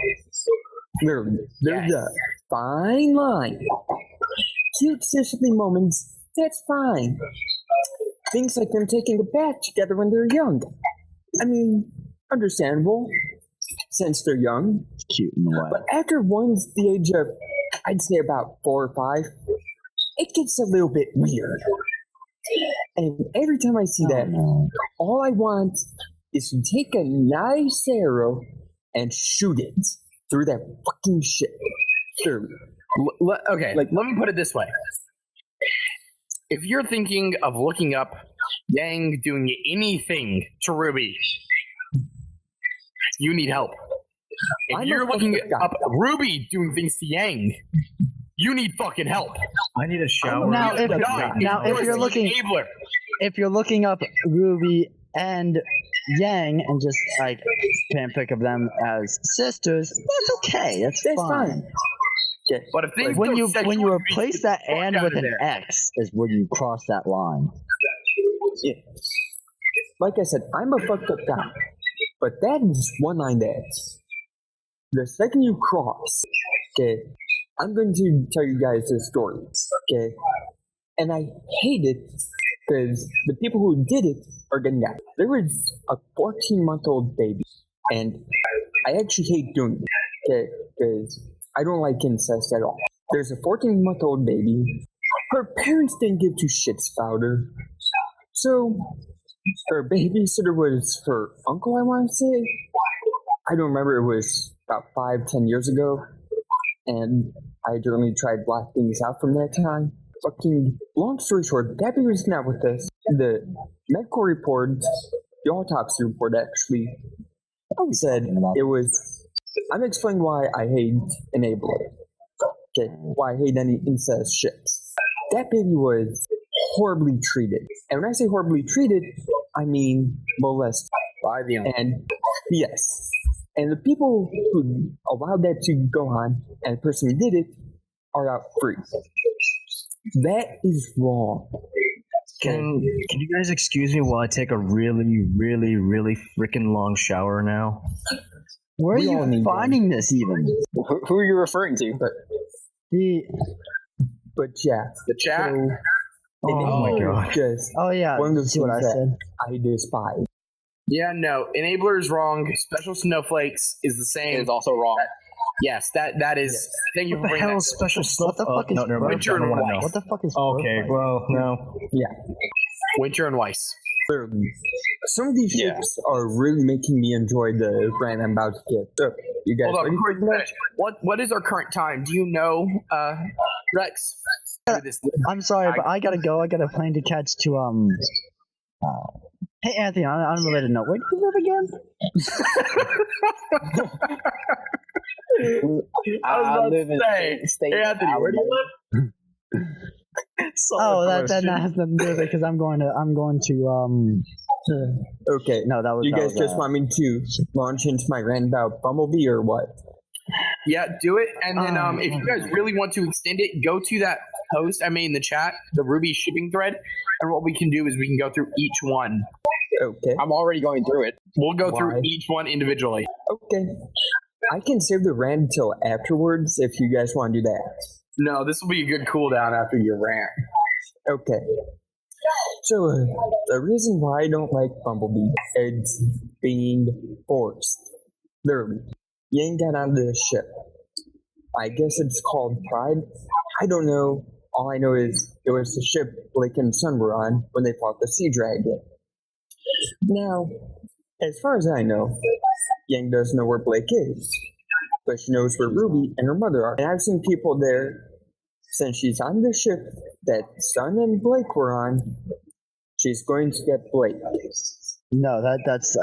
Literally, there's a fine line. Cute sisterly moments, that's fine. Things like them taking a bath together when they're young. I mean, understandable, since they're young. It's cute in the way. But after one's the age of, I'd say about 4 or 5, it gets a little bit weird. And every time I see that, no. all I want is to take a nice arrow and shoot it through that fucking ship. Sure. Okay, let me put it this way. If you're thinking of looking up Yang doing anything to Ruby, you need help. If I'm you're a looking fucking guy. up Ruby doing things to Yang, you need fucking help. I need a shower. Now, You're if- gonna die. now, if you're an looking- enabler. If you're looking up Ruby and Yang and just like fanfic of them as sisters, that's okay. That's fine. But if things When go you sexual, replace that fuck and out with of an there. X is where you cross that line. Yeah. Like I said, I'm a fucked up guy. But that is one line dance. The second you cross, okay, I'm going to tell you guys this story, okay? And I hate it because the people who did it are getting out. There was a 14-month-old baby, and I actually hate doing it, okay? Because I don't like incest at all. There's a 14-month-old baby. Her parents didn't give two shits about her. So, her babysitter was her uncle, I want to say. I don't remember, it was about 5-10 years ago. And I generally tried blocking things out from that time. Fucking, long story short, that baby was not with us. The medical report, the autopsy report actually, said it was. I'm explaining why I hate Enabler. Okay, why I hate any incest ships. That baby was horribly treated. And when I say horribly treated, I mean molested. By the And yes. And the people who allowed that to go on and the person who did it are out free. That is wrong. Can you guys excuse me while I take a really, really, really freaking long shower now? Where are We all you need finding this even? Who are you referring to? But yeah. The chat. So, Oh my Enabler God. is just Oh yeah, one of those see what things I that said. I despise. Yeah, no. Enabler is wrong. Special Snowflakes is the It same. is also wrong. Yes, that is. Thank you What for the bringing hell that. is special stuff? What the fuck is no, never mind. Winter I don't and want to White? know. What the fuck is Okay, Burbank? well, no. Yeah. Winter and Weiss. Clearly. Some of these Yeah. ships are really making me enjoy the brand I'm about to get. So, you guys Hold on, ready before for you that? finish, what is our current time? Do you know, Rex? I'm sorry, but I gotta go. I got a plane to catch to Hey Anthony, on an unrelated note, where do you live again? I was about live to in say, state hey, Anthony, where do you live? Oh, that has nothing to do with it because I'm going to Okay. No, that was You that guys was, just want me to launch into my rant about Bumblebee or what? Yeah, do it. And then if you guys really want to extend it, go to that post I made in the chat, the RWBY shipping thread. And what we can do is we can go through each one. Okay. I'm already going through it. We'll go Why? through each one individually. Okay. I can save the rant until afterwards if you guys want to do that. No, this will be a good cooldown after your rant. Okay. So, the reason why I don't like Bumblebee is being forced. Literally. Yang got on this ship. I guess it's called Pride. I don't know. All I know is it was the ship Blake and Sun were on when they fought the Sea Dragon. Now, as far as I know, Yang doesn't know where Blake is, but she knows where Ruby and her mother are. And I've seen people there since she's on the ship that Sun and Blake were on. She's going to get Blake. No, that's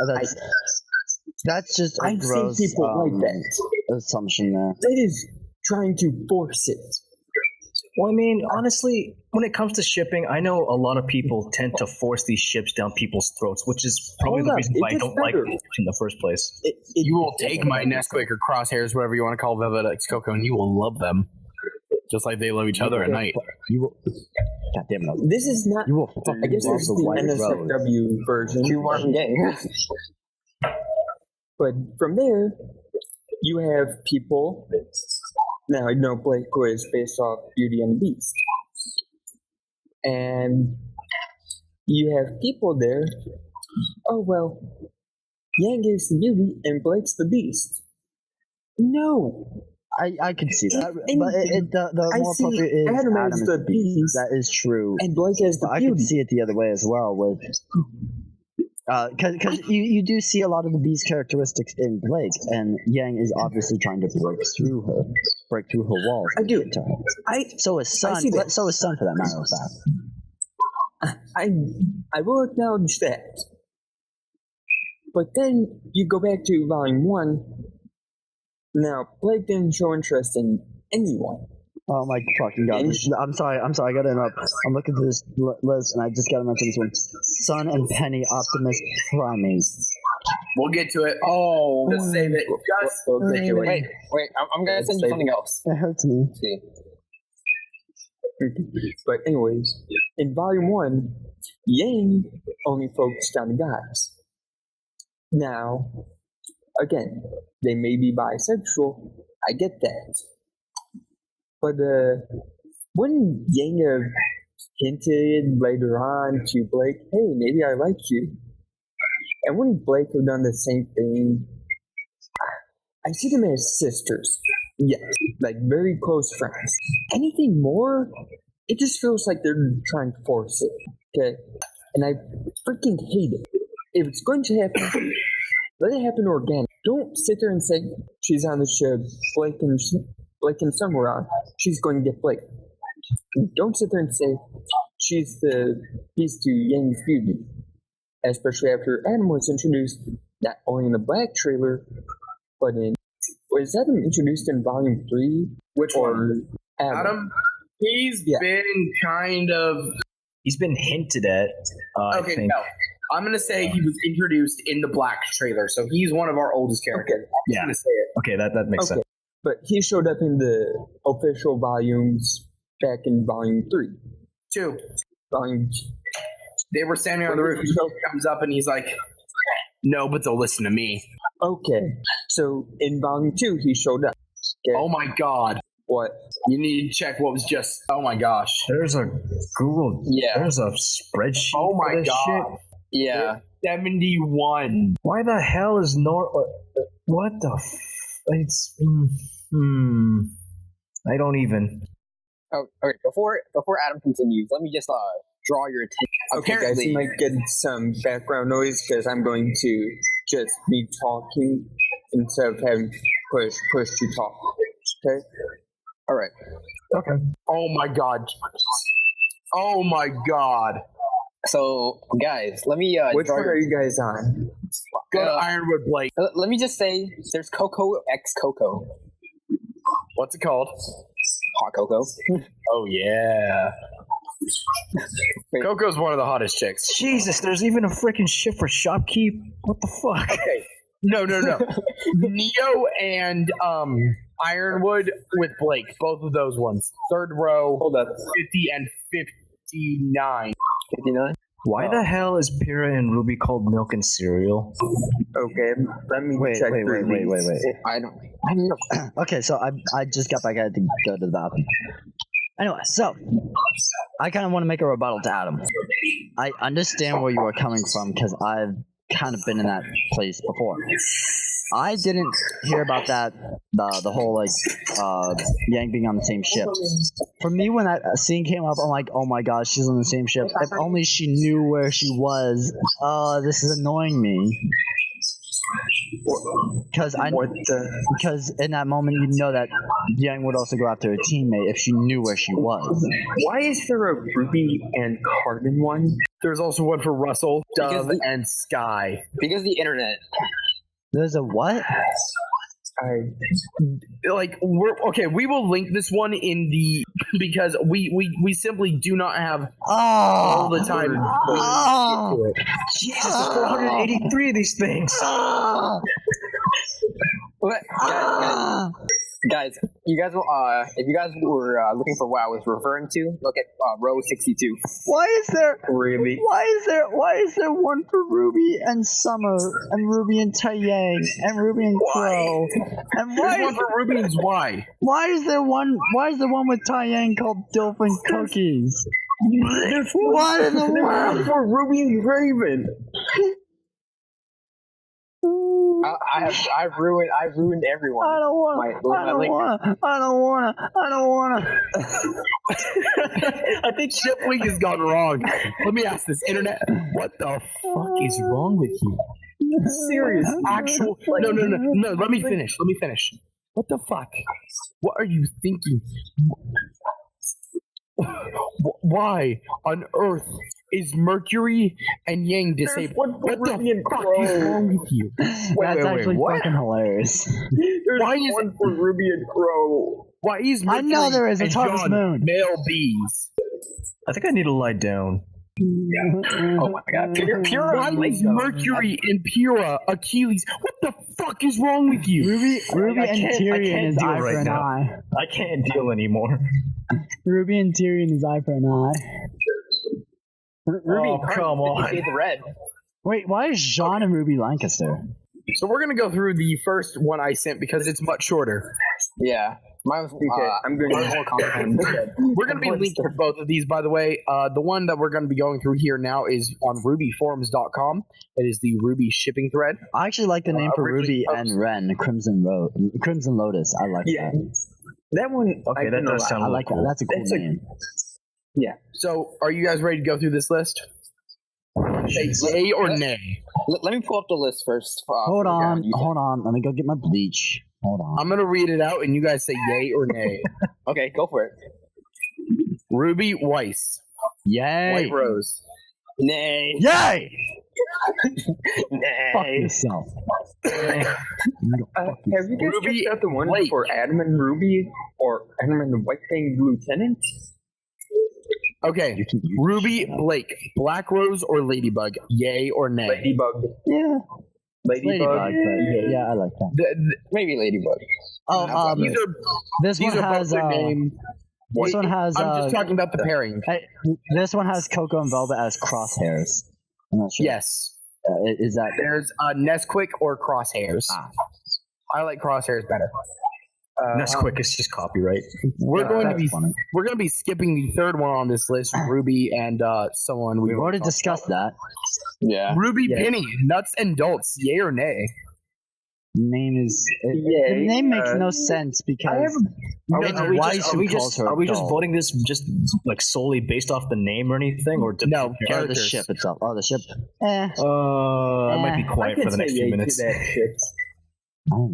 just a I've seen gross people like that. assumption there. That is trying to force it. Well, I mean, honestly, when it comes to shipping, I know a lot of people tend to force these ships down people's throats, which is probably Hold the up, reason it why I gets don't like better. these in the first place. You will take my Nesquik or Crosshairs, whatever you want to call Velvet X Coco, and you will love them. Just like they love each other at night. You will. God damn it! This is not. You will fucking I guess love this is the the white rose. NSFW version. You weren't gay. But from there, you have people. Now, I know Blake was based off Beauty and the Beast. And you have people there. Oh, well, Yang is the beauty and Blake's the beast. No. I can see that, but Anything. the I more see appropriate is Adam Adam as is the the beast. beast. That is true. And Blake as the But I can beauty. see it the other way as well. With because you do see a lot of the beast characteristics in Blake, and Yang is obviously trying to break through her walls. I do. To her. I So is Sun. see that. So is Sun, for that matter of fact. I will acknowledge that. But then you go back to Volume 1. Now, Blake didn't show interest in anyone. Oh my fucking god! I'm sorry. I gotta interrupt. I'm looking through this list, and I just gotta mention this one: Sun and Penny, Optimus, Primates. We'll get to it. Oh, just save it. Just We'll get to it. Wait, I'm gonna send you something else. It hurts me. See. But anyways, in Volume 1, Yang only focused on guys. Now, again, they may be bisexual. I get that. But when Yang hinted later on to Blake, hey, maybe I like you. And when Blake have done the same thing, I see them as sisters. Yes, like very close friends. Anything more, it just feels like they're trying to force it. Okay? And I freaking hate it. If it's going to happen, let it happen organic. Don't sit there and say, she's on the ship, Blake and Summer on. She's going to get Blake. Don't sit there and say, she's the piece to Yang's beauty. Especially after Adam was introduced, not only in the Black trailer, but in... Was Adam introduced in Volume 3? Which one? Adam? He's been kind of... He's been hinted at, okay, I think. No. I'm going to say he was introduced in the Black trailer, so he's one of our oldest characters. Okay. I'm going to say it. Okay, that makes sense. But he showed up in the official volumes back in Volume 3. 2. Volume... They were standing on the roof, and he comes up and he's like, no, but they'll listen to me. Okay, so in Volume 2, he showed up. Okay. Oh my god. What? You need to check what was just, oh my gosh. There's a Google, there's a spreadsheet oh my for this god. shit. Yeah. 71. Why the hell is what the it's, I don't even. Oh, okay. Before Adam continues, let me just draw your attention. Okay, guys, you might get some background noise because I'm going to just be talking instead of having push to talk. Okay? Alright. Okay. Oh my god. Oh my god. So, guys, let me... Which one are you guys on? Go to Ironwood Blake. Let me just say, there's Coco X Coco. What's it called? Hot Coco. Oh, yeah. Coco's one of the hottest chicks. Jesus, there's even a freaking ship for Shopkeep? What the fuck? Okay. No. Neo and Ironwood with Blake. Both of those ones. Third row. Hold up. 50 and 59. 59? Why the hell is Pyrrha and Ruby called milk and cereal? Okay, let me check. Wait. I don't know. Okay, so I just got back. I had to go to the bathroom. Anyway, so I kind of want to make a rebuttal to Adam. I understand where you are coming from because I've kind of been in that place before. I didn't hear about that, the whole, like, Yang being on the same ship. For me, when that scene came up, I'm like, oh my gosh, she's on the same ship. If only she knew where she was. This is annoying me. Because in that moment, you know that Yang would also go after her teammate if she knew where she was. Why is there a Ruby and Carbon one? There's also one for Russell, Dove, and Sky. Because the internet. There's a what? We will link this one in the because we simply do not have all the time. Jesus, there's 483 of these things. Guys, you guys, if you guys were looking for what I was referring to, look at row 62. Why is there really? Why is there one for Ruby and Summer and Ruby and Taeyang and Ruby and Crow? And There's one for Ruby and why? Why is there one with Taeyang called Dolphin Cookies? What in the world? For Ruby and Raven. I've ruined everyone. I don't wanna. I think Ship Week has gone wrong. Let me ask this internet. What the fuck is wrong with you? Serious, actual. No. Let me finish. What the fuck? What are you thinking? Why on earth is Mercury and Yang disabled? What the fuck is wrong with you? That's actually fucking hilarious. Why is one for Ruby and Crow? Why is Mercury I know there is. It's and Harvest John Moon. male bees? I think I need to lie down. Oh my god. Why is Mercury and Pyrrha Achilles? What the fuck is wrong with you? Ruby and Tyrion is eye for an eye. I can't deal anymore. Ruby and Tyrion is eye for an eye. Ruby, Oh, come on. Shades of Red. Wait, why is Jean and Ruby Lancaster? So we're gonna go through the first one I sent because it's much shorter. Yeah. Mine was, I'm going mine was more complicated. We're gonna be linking to both of these, by the way. The one that we're gonna be going through here now is on RWBYforums.com. It is the RWBY shipping thread. I actually like the name for originally Ruby and Ren, Crimson Lotus. I like Yeah. that. That one. Okay, that does sound I a like little that. cool. That's a cool That's a- name. So, are you guys ready to go through this list? Say yay or nay. Let me pull up the list first. Hold on. Let me go get my bleach. Hold on. I'm gonna read it out, and you guys say yay or nay. Okay, go for it. Ruby Weiss, Yay! White Rose, Nay. Yay! Fuck Nay. yourself. Have you guys Ruby checked out the one Blake. for Adam and Ruby or Adam and the White Fang Lieutenant? Okay, Ruby Blake, Black Rose or Ladybug, yay or nay? Ladybug. Yeah. Ladybug. Yeah, I like that. Maybe Ladybug. Oh, These are this one these are has both their name. this one has I'm just talking about the pairing. hey, this one has Coco and Velvet as crosshairs. I'm not sure. Yes, Is that there's Nesquik or Crosshairs. I like Crosshairs better. That's quick. It's just copyright. We're going to that's be funny. skipping the third one on this list, Ruby and someone We've already discussed that. Yeah. Ruby Penny, Nuts and Dolts, yay or nay? Name is Yay. the name makes no sense because it's Weiss who calls her Are we just doll. voting this just like solely based off the name or anything, or did No, Or the characters. ship itself. Oh, the ship. I might be Eh. quiet for the next few minutes. That shit.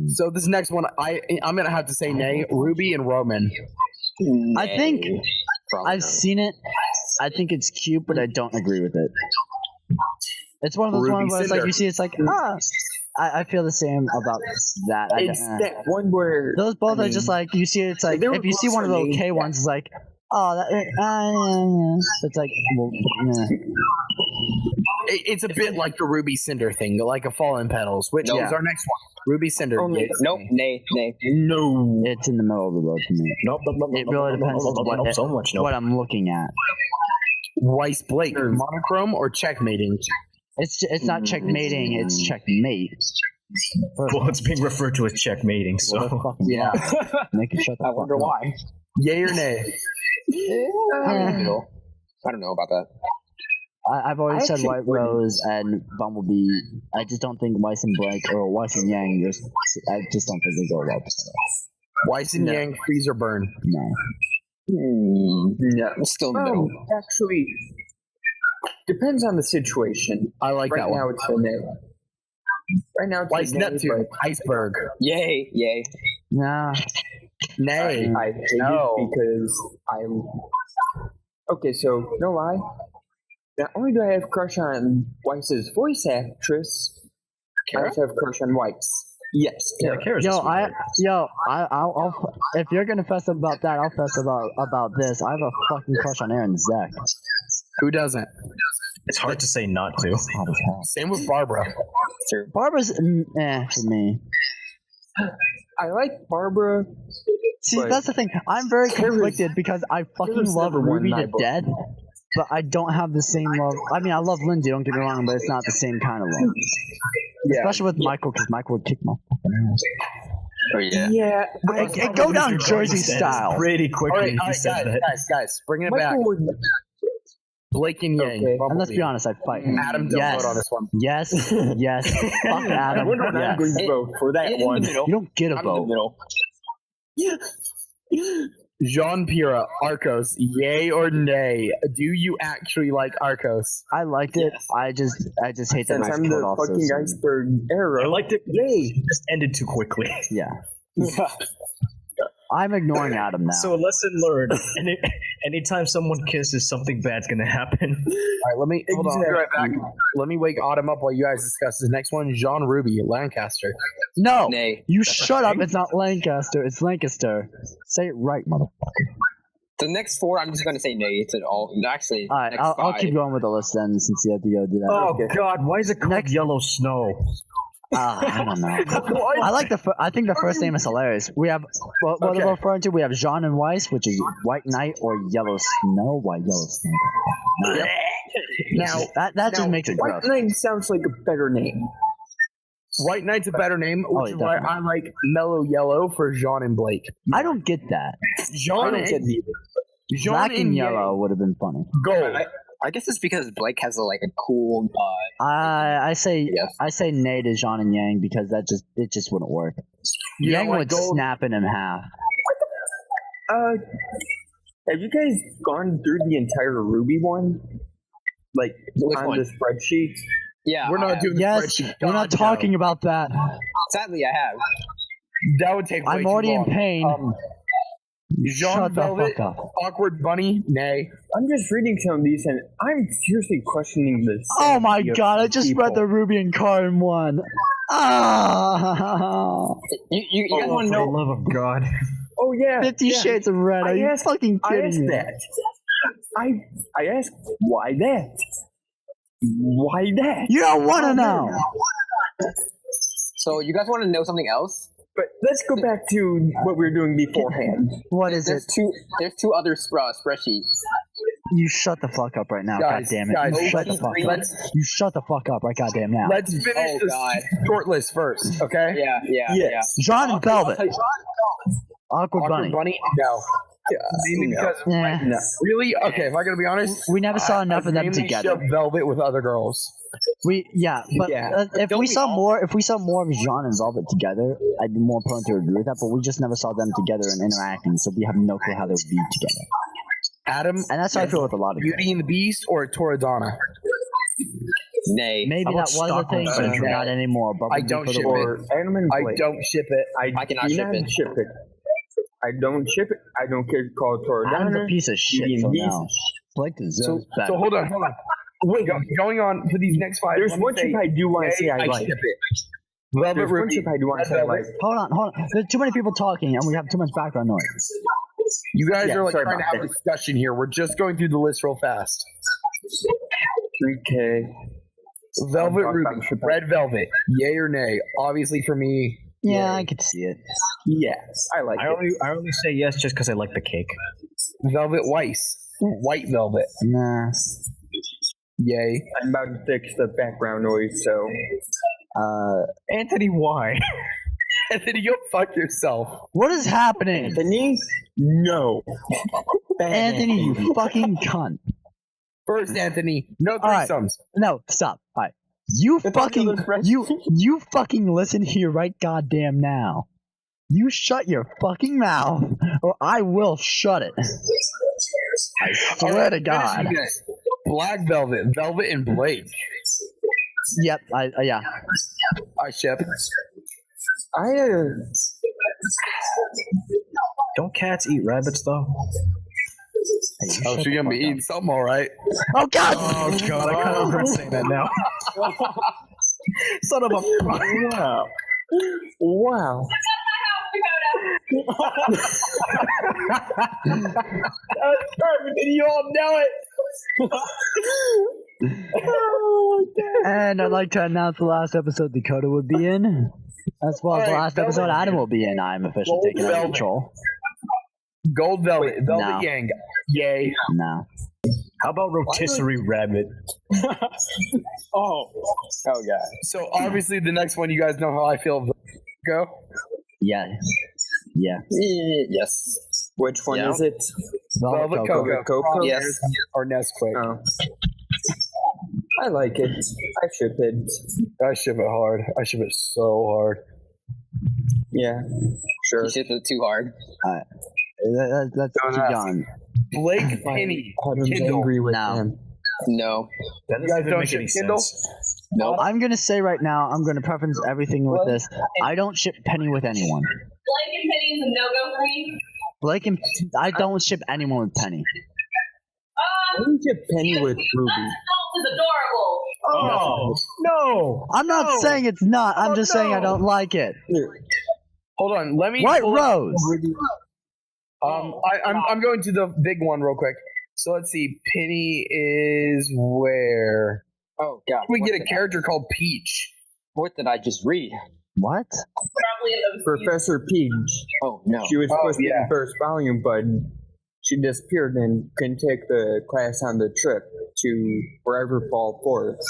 So this next one, I'm gonna have to say nay. Ruby and Roman. I think Nay. Probably I've not. seen it. I think it's cute, but I don't agree with it. It's one of those Ruby ones where it's like Cinder. you see, it's like I feel the same about that. It's that one where Those both I are just mean, like you see. It's like they were if you see close one of the for me, okay yeah. ones, it's like it's like well, It's a bit like the Ruby Cinder thing, like a Fallen Petals, which No. is our next one. Ruby Cinder. Oh, yay. Nope. Nay. No. it's in the middle of the road for me. Nope. It really depends on what so much. Nope. what I'm looking at. Weiss Blake, monochrome or checkmating? It's not checkmating. It's checkmate. Well, it's being referred to as checkmating. So Yeah. Make it shut the I fuck wonder up. why. Yay or nay? I don't know about that. I've always I said actually White wouldn't. Rose and Bumblebee. I just don't think Weiss and Blake or Weiss and Yang. I just don't think they go well together. Weiss and Yang, freeze or burn? No. Yeah, I'm still in the middle. Actually, depends on the situation. I like Right that now, one. it's a nay. Right now, it's Weiss a nay, Neptune, iceberg. Yay. Nah. Nay. I hate No. it because I. Okay, so no lie. Not only do I have a crush on Weiss's voice actress, I also have a crush on Weiss. Yes, yeah, Kara. Kara's a sweetheart. I'll if you're gonna fess about that, I'll fess about this. I have a fucking crush on Aaron Zach. Who doesn't? It's hard to say not to. Hot as hell. Same with Barbara. Barbara's for me. I like Barbara. See, But that's the thing. I'm very Kara's- conflicted because I fucking Kara's love never won Ruby my to book. death, but I don't have the same love. I mean, I love Lindsay. Don't get me wrong, but it's not the same kind of love. Especially with Michael, because Michael would kick my fucking ass. Oh yeah. Yeah, It go down Jersey style. Pretty All quickly. right, if you said that. guys, bringing it back. Michael would. Blake and Yang. Okay. And let's be Bumblebee. honest, I fight. Adam, don't Yes. vote on this one. Yes, yes. Fuck I Adam. wonder what I'm Yes. going to vote for that In the one. middle. You don't get a I'm in the vote. middle. Jean Pira, Arcos, yay or nay? Do you actually like Arcos? I liked it. I just hate that Since I I'm killed the off so fucking soon. iceberg I era. liked it. Yay! It just ended too quickly. Yeah. I'm ignoring Adam now. So lesson learned. Anytime someone kisses, something bad's gonna happen. All right, let me hold on. I'll be right back. Let me wake Autumn up while you guys discuss this next one. Jean Ruby, Lancaster. No, Nay. you shut up. It's not Lancaster. It's Lancaster. Say it right, motherfucker. The next four, I'm just gonna say nay to all. Actually, All right, next I'll five. keep going with the list then, since you have to go do that. Oh God! Why is it called Next- Yellow Snow? I don't know. I like I think the first name is hilarious. We have what Okay. are we referring to? We have Jean and Weiss, which is White Knight or Yellow Snow. Why Yellow Snow? Now, That just makes it White gross. Knight sounds like a better name. White Knight's a better name, which yeah, is why I like Mellow Yellow for Jean and Blake. I don't get that. Jean and Jean Black and Yang. yellow would have been funny. Gold. I guess it's because Blake has a cool. I say Yes. I say nay to Jean and Yang because it just wouldn't work. You Yang don't like would gold? snap in half. Have you guys gone through the entire RWBY one? Like Which on one? the spreadsheet? Yeah, We're not doing the Yes, spreadsheet. we're not God, no. talking about that. Sadly, I have. That would take way I'm too already in long. pain. Jean Shut the Velvet, fuck up. Awkward Bunny, nay. I'm just reading some of these, and I'm seriously questioning this. Oh my god! I just read the Ruby and Karen one. Ah, You guys Oh, want for to the know? love of God. Oh yeah, 50 yeah. Shades of Red. Are I you asked- fucking I kidding asked me? that. I asked why that. Why that? You don't want to know. So you guys want to know something else? But let's go back to what we were doing beforehand. What is There's it? there's two other spreadsheets. You shut the fuck up right now. Guys, God damn it. guys, You shut the fuck up. let's- You shut the fuck up right goddamn now. Let's finish Oh, this God. short list first, okay? Yeah. Yes. Jean and Velvet. I'll tell Awkward Awkward Bunny. Bunny, no. Mainly because Yeah. No. really, okay. If I gotta be honest, We never saw I- enough I of them mainly together. ship Velvet with other girls. But Yeah. if Don't we we saw all- more, of Jean and Velvet together, I'd be more prone to agree with that. But we just never saw them together and interacting, so we have no clue how they would be together. Adam, And that's how I feel with a lot of it. Beauty and the Beast or Toradana? Nay. Maybe How that about was a Stockholm thing, but Syndrome? not anymore. But I would be don't for the ship world. it. Or Adam and I Blake. don't ship it. I cannot do ship not it. ship it. I don't ship it. I don't care to call it Adam's a Toradana. piece of shit. Beauty So and Beast. now, Blake So, deserves better. so hold on. Wait, going on for these next five. There's let me one say, ship I do want to say I I like. ship it. Velvet There's one Ruby. ship I do want to Red say I like. Velvet. Hold on. There's too many people talking, and we have too much background noise. You guys Yeah, are like sorry trying to about have a that. discussion here. We're just going through the list real fast. 3K. Velvet talking Ruby, about ship. Red Velvet, yay or nay? Obviously for me, Yeah, yay. I could see it. Yes, I like it. I only say yes just because I like the cake. Velvet Weiss, White Velvet, Nah. yay. I'm about to fix the background noise, so Anthony, why? Anthony, go fuck yourself. What is happening? Anthony, no. Anthony, you fucking cunt. First, Anthony, no right. threesomes. No, stop. All right. You It's fucking on the other you fucking listen here right goddamn now. You shut your fucking mouth or I will shut it. I swear to God. Finish this. Black Velvet, Velvet and Blake. Yep, yeah. I ship. Don't cats eat rabbits though? Hey, you Oh, shut so the you're gonna be fuck eating something, all right? up. Oh God! Oh god, I kind of regret saying that now. Son of a. Wow. Wow. That's perfect, and you all know it. And I'd like to announce the last episode Dakota would be in. As well as the All right, last episode Velvet. Adam will be in. I'm officially Gold taking over Velvet. control. Gold Velvet, Velvet no. Gang, yay. No. How about rotisserie rabbit? Oh god. So obviously the next one, you guys know how I feel. Go. Yeah. Yeah. Yes. Which one Yeah. is it? Velvet Cocoa. Cocoa? Yes. Or Nesquik. Oh. I like it. I ship it. I ship it hard. I ship it so hard. Yeah. Sure. You shipped it too hard. Let's Don't keep ask. going. Blake Penny. Adam's Kindle. angry with No. him. No. That You guys doesn't don't make ship any Kindle? sense. Nope. I'm gonna say right now, I'm gonna preference everything with this. I don't ship Penny with anyone. Blake and Penny is a no-go for me. Blake and I don't ship anyone with Penny. I don't ship Penny with Ruby. Salt is adorable. Oh no! I'm not saying it's not. I'm Oh, just saying I no. don't like it. Hold on. Let me. White pull up- Rose. I'm going to the big one real quick. So let's see. Penny is where? Oh god. We What get a did character called Peach. What did I just read? What? Probably in those. Professor Peach. Oh no. She was Oh, supposed to be in yeah. the first volume, but she disappeared and couldn't take the class on the trip to Forever Fall Forest.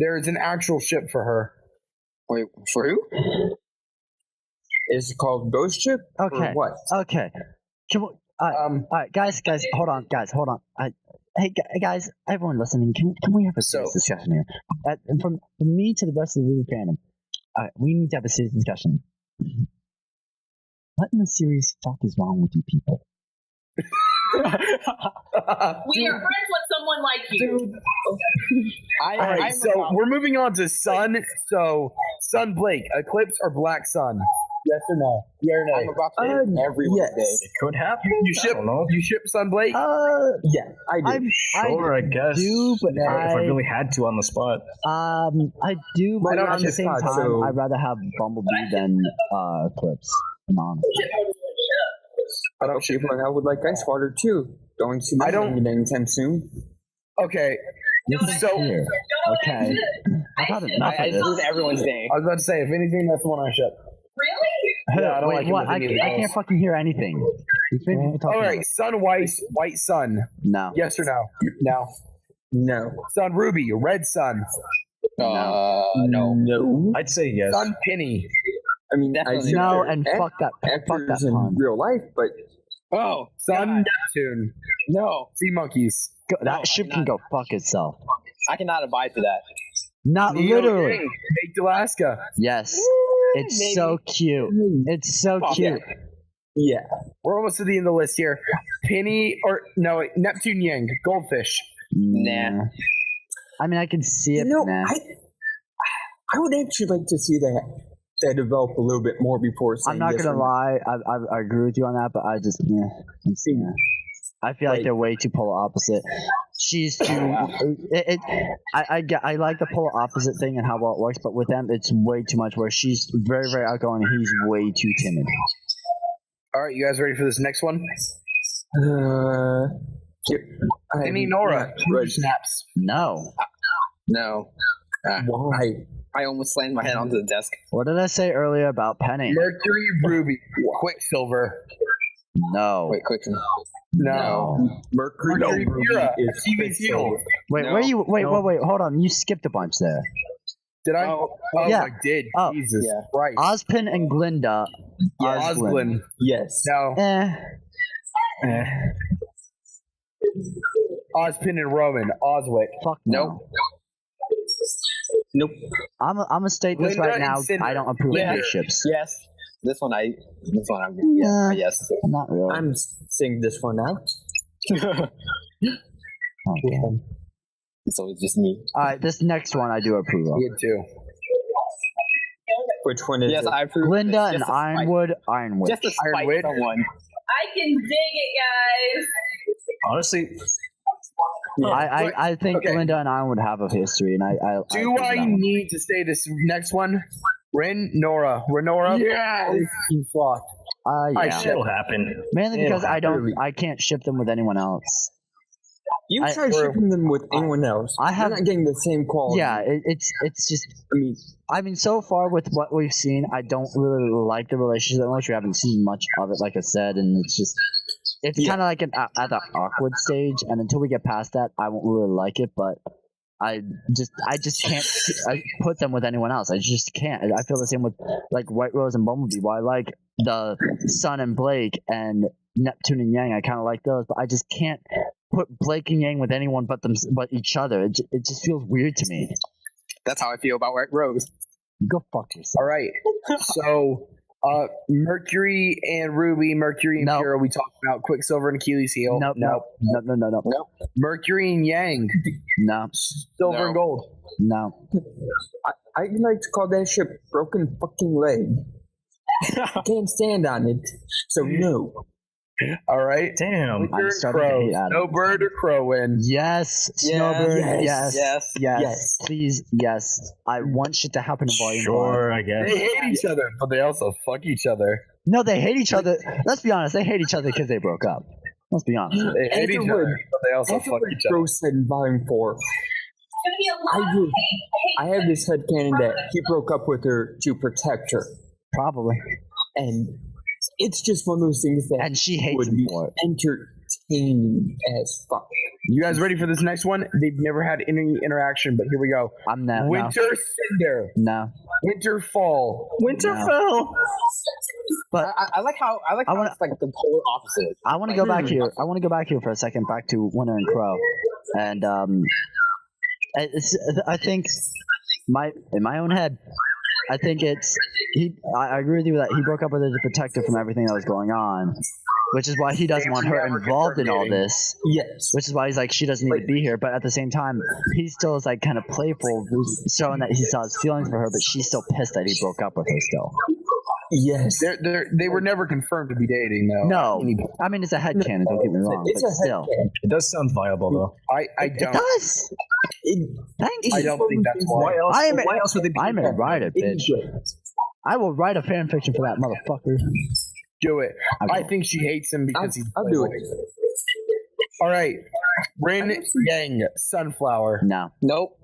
There's an actual ship for her. Wait, for who? Is it called Ghost Ship? Okay. Or what? Okay. Can we, all right, guys, hold on. Guys, everyone listening, can we have a serious discussion here? From me to the rest of the RWBY fandom, all right, we need to have a serious discussion. What in the serious fuck is wrong with you people? We are friends with someone like you. Alright, so we're moving on to Sun. So, Sun Blake, Eclipse or Black Sun? Yes or no? Yeah or I'm no? about to hit everyone yes. today. It could happen. You ship Sun Blake? Yeah, I do. Sure, I guess. do, but if I really had to on the spot. I do, but Well, at the it's same not, time, so- I'd rather have Bumblebee than Eclipse. I don't ship one. I would like Ice Water too. Don't see that anytime soon. Okay. So, Here. Okay. I've had enough I of this. this is everyone's day. I was about to say, if anything, that's the one I ship. Really? Yeah, I don't Wait, like it what? with any of I those. can't fucking hear anything. You've been talking Alright, Sun White, White Sun. No. Yes or no? No. No. Sun Ruby, Red Sun. No. No. I'd say yes. Sun Penny. I mean, I Definitely see No, their and fuck that actors in pun. real life, but Oh, Sun God. Neptune. No. Sea Monkeys. That ship can go fuck itself. I cannot abide to that. Not Neo literally. Yang, Baked Alaska. Yes. It's maybe. so cute. It's so cute. yeah. We're almost to the end of the list here. Penny, or no, wait, Neptune Yang, Goldfish. Nah. I mean, I can see it. Nah. I would actually like to see that develop a little bit more before saying I'm not yes gonna or no. lie. I agree with you on that, but I just I feel like they're way too polar opposite. She's too. I like the polar opposite thing and how well it works, but with them, it's way too much. Where she's very, very outgoing, and he's way too timid. Alright, you guys ready for this next one? Penny Nora, Red. Snaps. No. No. Why? I almost slammed my head onto the desk. What did I say earlier about Penny? Mercury Ruby, Quicksilver. No. Wait, quick. No. Mercury Mira, is TV's heel. Wait, No. where you? Wait, No. wait. Hold on. You skipped a bunch there. Did I? Oh, yeah. I did. Oh. Jesus Yeah. Christ. Ozpin and Glinda. Osglin. Yes. No. Ozpin and Roman. Oswick. Fuck no. Nope. I'm gonna state this Glinda right now. and Cinder. I don't approve Yeah. of these ships. Yes. This one I'm Nah. yes. Not really. I'm saying this one out. Okay. So it's just me. All right, this next one I do approve of. Me too. Which one is Yes, it? I approve. Glinda this, and just to spite- Ironwood. Ironwood. Just to spite Ironwood? someone. I can dig it, guys. Honestly, I think Okay. Glinda and Ironwood have a history, and I Do approve I that one. need to say this next one? Ren Nora. Renora? Yes. Sloth. I Yeah. ship. it'll happen. Mainly It'll because happen. I can't ship them with anyone else. You I- try shipping them with anyone else. I have- You're not getting the same quality. Yeah, it's just. I mean, So far with what we've seen, I don't really like the relationship that much. We haven't seen much of it, like I said, and it's Yeah. kind of like at the awkward stage. And until we get past that, I won't really like it. But I just can't put them with anyone else. I just can't. I feel the same with like White Rose and Bumblebee. While I like the Sun and Blake and Neptune and Yang, I kind of like those, but I just can't put Blake and Yang with anyone but each other. It just feels weird to me. That's how I feel about White Rose. Go fuck yourself. All right. So, Mercury and Ruby, Mercury and No. Pyrrha, we talked about Quicksilver and Achilles heel. No. Mercury and Yang, No. Silver No. and Gold. No. I'd like to call that ship broken fucking leg. Can't stand on it. So no. All right. Damn. With I'm your starting to crows, hate Adam. Snowbird or Crowin? Yes, Yeah, Snowbird. yes, Yes. yes. Please, yes. I want shit to happen in Volume 1. Sure, I They guess. hate each other, but they also fuck each other. No, they hate each other. Let's be honest. They hate each other because they broke up. Let's be honest. They hate each Afterward- other, but they also After fuck what each other. Rose said in Volume 4, It's gonna be a lot I of do. hate. I have this headcanon that he broke up with her to protect her. Probably. And it's just one of those things that And she hates would him be for it. entertaining as fuck. You guys ready for this next one? They've never had any interaction, but here we go. I'm not. Winter Cinder. No. Winterfall. Winterfell. But I like how it's like the polar opposite. I want to go back here. I want to go back here for a second, back to Winter and Crow, and I think in my own head, I think it's I agree with you that he broke up with her to protect her from everything that was going on, which is why he doesn't want her involved in all this. Yes. Which is why he's like, she doesn't need to be here. But at the same time, he still is like kind of playful, showing that he still has feelings for her, but she's still pissed that he broke up with her still. Yes. They were never confirmed to be dating, though. No, I mean it's a headcanon. Don't get me wrong, It's but a still, It does sound viable though. I it don't. does. Thank you. I don't think that's why. Why else would they be? I'm gonna write it, bitch. I will write a fan fiction for that motherfucker. Do it. I I will. think she hates him because he's. I'll do it. All right. Rin Yang, Sunflower. No. Nope.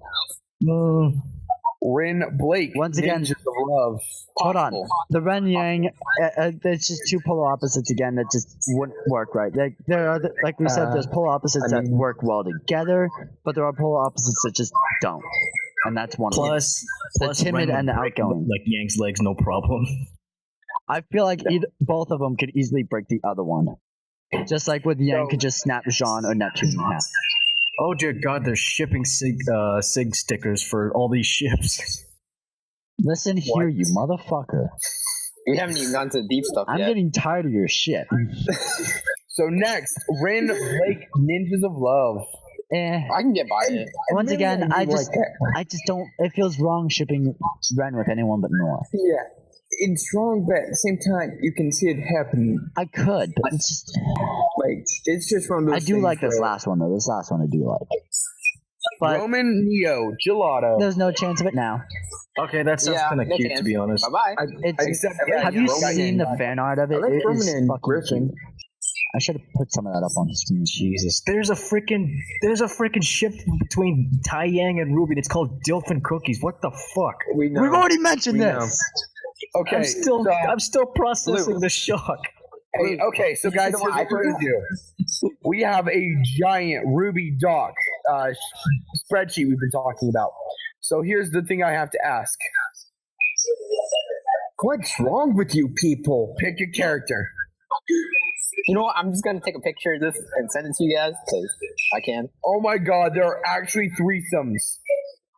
Rin Blake, Once again- Ninjas of Love. Hold on. The Ren Yang, it's just two polar opposites again that just wouldn't work right. There are, like we said, there's polar opposites that work well together, but there are polar opposites that just don't. And that's one of them. Plus, The timid Ren and would the break, outgoing. like Yang's legs, no problem. I feel like both of them could easily break the other one. Just like with Yang could just snap Jean or Neptune in half. Oh dear God, they're shipping sig stickers for all these ships. Listen here, you motherfucker. We haven't even gone to the deep stuff I'm yet. getting tired of your shit. So next, Rin Blake, Ninjas of Love. I can get by it. Once again, I just that. don't. It feels wrong shipping Ren with anyone but Nora. Yeah, it's wrong, but at the same time, you can see it happening. I could, but it's just. Like, it's just one of those I do things like this where- last one though. This last one I do like. But Roman Neo, Gelato. there's no chance of it now. Okay, that sounds Yeah, kind of no cute chance. to be honest. Bye bye. It's. Except, Have you Roman seen the and- fan art of it? I like It Roman is and fucking Griffin. cute. I should have put some of that up on the screen. Jesus, there's a freaking ship between Tai Yang and Ruby. It's called Dilf and Cookies. What the fuck? We know. We've already mentioned We this. Okay, I'm still processing the shock. Hey, okay, so guys, here's what we're gonna do. We have a giant Ruby doc spreadsheet we've been talking about. So here's the thing I have to ask: What's wrong with you people? pick a character. You know what? I'm just gonna take a picture of this and send it to you guys because I can. Oh my God, there are actually threesomes.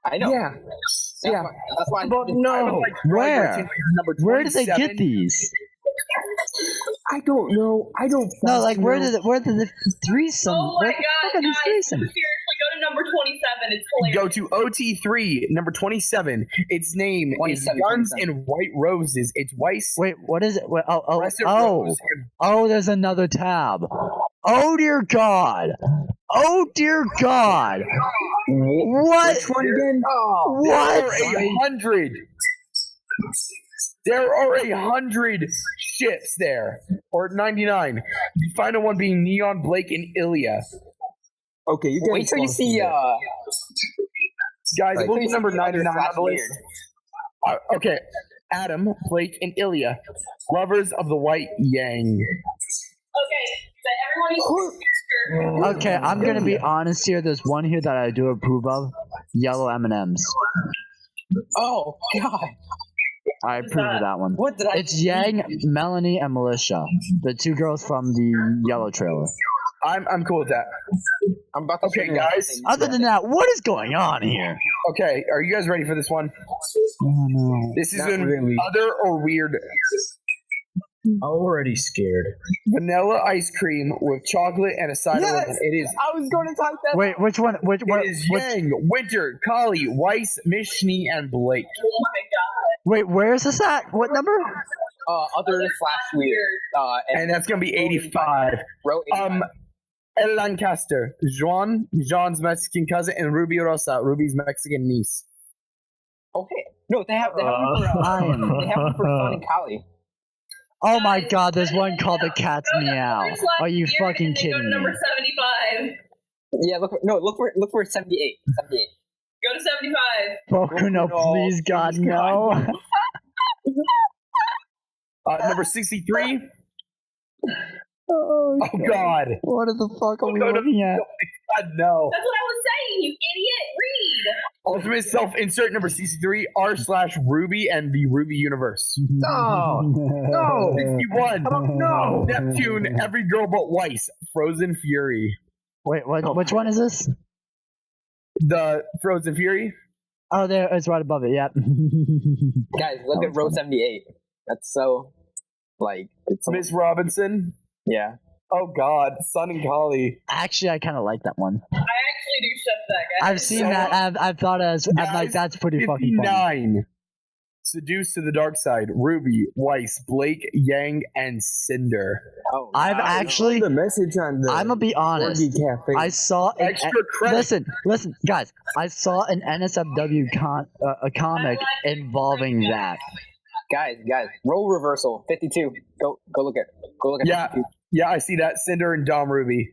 I know. Yeah. Yeah. That's why. But no, Where? Number Where did they 27. get these? I don't know. I don't. No, like fucking where know. did the threesome? Oh where my the god, fuck are these guys! threesomes? Seriously, go to number 27. It's hilarious. Go to OT3, number 27. Its name is 27, Guns 27. and White Roses. It's Weiss. Wait, what is it? Wait, Crescent Rose, and oh, there's another tab. Oh dear God. Oh dear God. What? Which one again? There are What? 100. There are 100 ships there, or 99. The final one being Neon, Blake, and Ilya. Okay, you guys. Wait till you talk see. about Guys, Like, look at number 99 on the weird. list. Okay, Adam, Blake, and Ilya, lovers of the White Yang. Okay, so everyone needs to Okay, I'm gonna be honest here. There's one here that I do approve of. Yellow M&Ms. Oh God! I approve of that one. What did I? It's Yang, Melanie, and Militia, the two girls from the Yellow trailer. I'm cool with that. I'm about to. Okay, show you guys. something. Other than that, what is going on here? Okay, are you guys ready for this one? Oh no. This is Not an really. other or weird I'm already scared. vanilla ice cream with chocolate and a side of lemon. It is. I was going to type that. Wait, which one? Which one? It is Yang, Winter, Kali, Weiss, Mishni, and Blake. Oh my god. Wait, where is this at? What number? Other / weird. And that's gonna be 85. Row 85. El Lancaster, Jean's Mexican cousin, and Ruby Rosa, Ruby's Mexican niece. Okay. No, they have one for. I am. They have one for Fun and Kali. Oh my God! There's one called the Cat's Meow. Are you fucking Go to kidding me? number 75. Yeah, look for 78. 78. Go to 75. Boku no, please God, no. Number 63, Oh, Oh God. what the fuck are we No, looking at? God, no. That's what I was saying, you idiot. Read. Ultimate self insert number CC3 r/RWBY and the RWBY universe. No. No. 61. No. Neptune, every girl but Weiss. Frozen Fury. Wait, what? Oh. Which one is this? The Frozen Fury. Oh, there, it's right above it. Yeah. Guys, look at row 78. That's so, like, it's so, Miss Robinson. yeah. Oh God, Sun and Kali. Actually, I kind of like that one. I actually do ship that, guy. I've seen So- that. I've thought as I'm like Guys, that's pretty fucking funny. 59. Seduced to the Dark Side. Ruby, Weiss, Blake, Yang, and Cinder. Oh, I've wow. actually. The message on the I'm gonna be honest. Orgy Cafe. I saw an, Extra credit. listen, guys. I saw an NSFW a comic involving that. Guys, role reversal 52. Go look at Yeah. 52. Yeah, I see that. Cinder and Dom Ruby.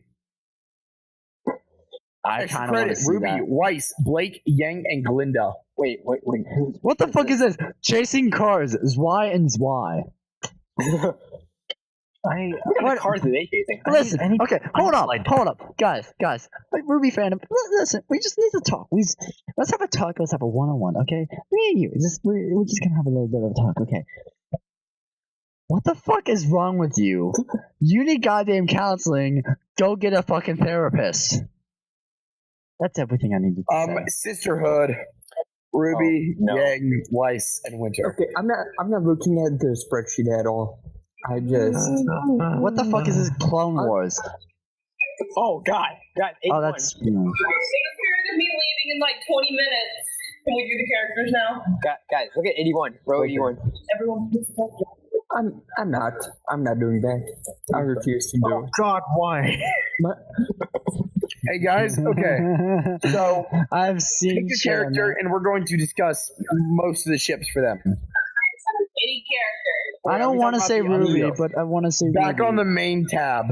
I Extra kind of want to credit. see Ruby, that. Weiss, Blake, Yang, and Glinda. Wait. What the fuck is this? Chasing cars, Zwy and Zwy. What kind of cars are they chasing? Listen, okay, hold like- up, guys. Like, Ruby fandom, listen, we just need to talk. Let's have a talk. Let's have a one-on-one, okay? Me and you, we're just gonna have a little bit of a talk, okay? What the fuck is wrong with you? You need goddamn counseling. Go get a fucking therapist. That's everything I need to say. Sisterhood. Ruby, Oh, no. Yang, Weiss, and Winter. Okay, I'm not looking at the spreadsheet at all. I just What the fuck is this Clone Wars? Oh God, guys. Oh, 81. that's. In the spirit of me leaving in like 20 minutes, can we do the characters now? Guys, look at 81. Row 81. Everyone, please talk. I'm not doing that. I refuse to do it. God, why? But Hey guys, okay. So I've seen pick a character, and we're going to discuss most of the ships for them. Any character. I don't we want to talking say about the Ruby, Unreal? but I want to say Back Ruby. on the main tab.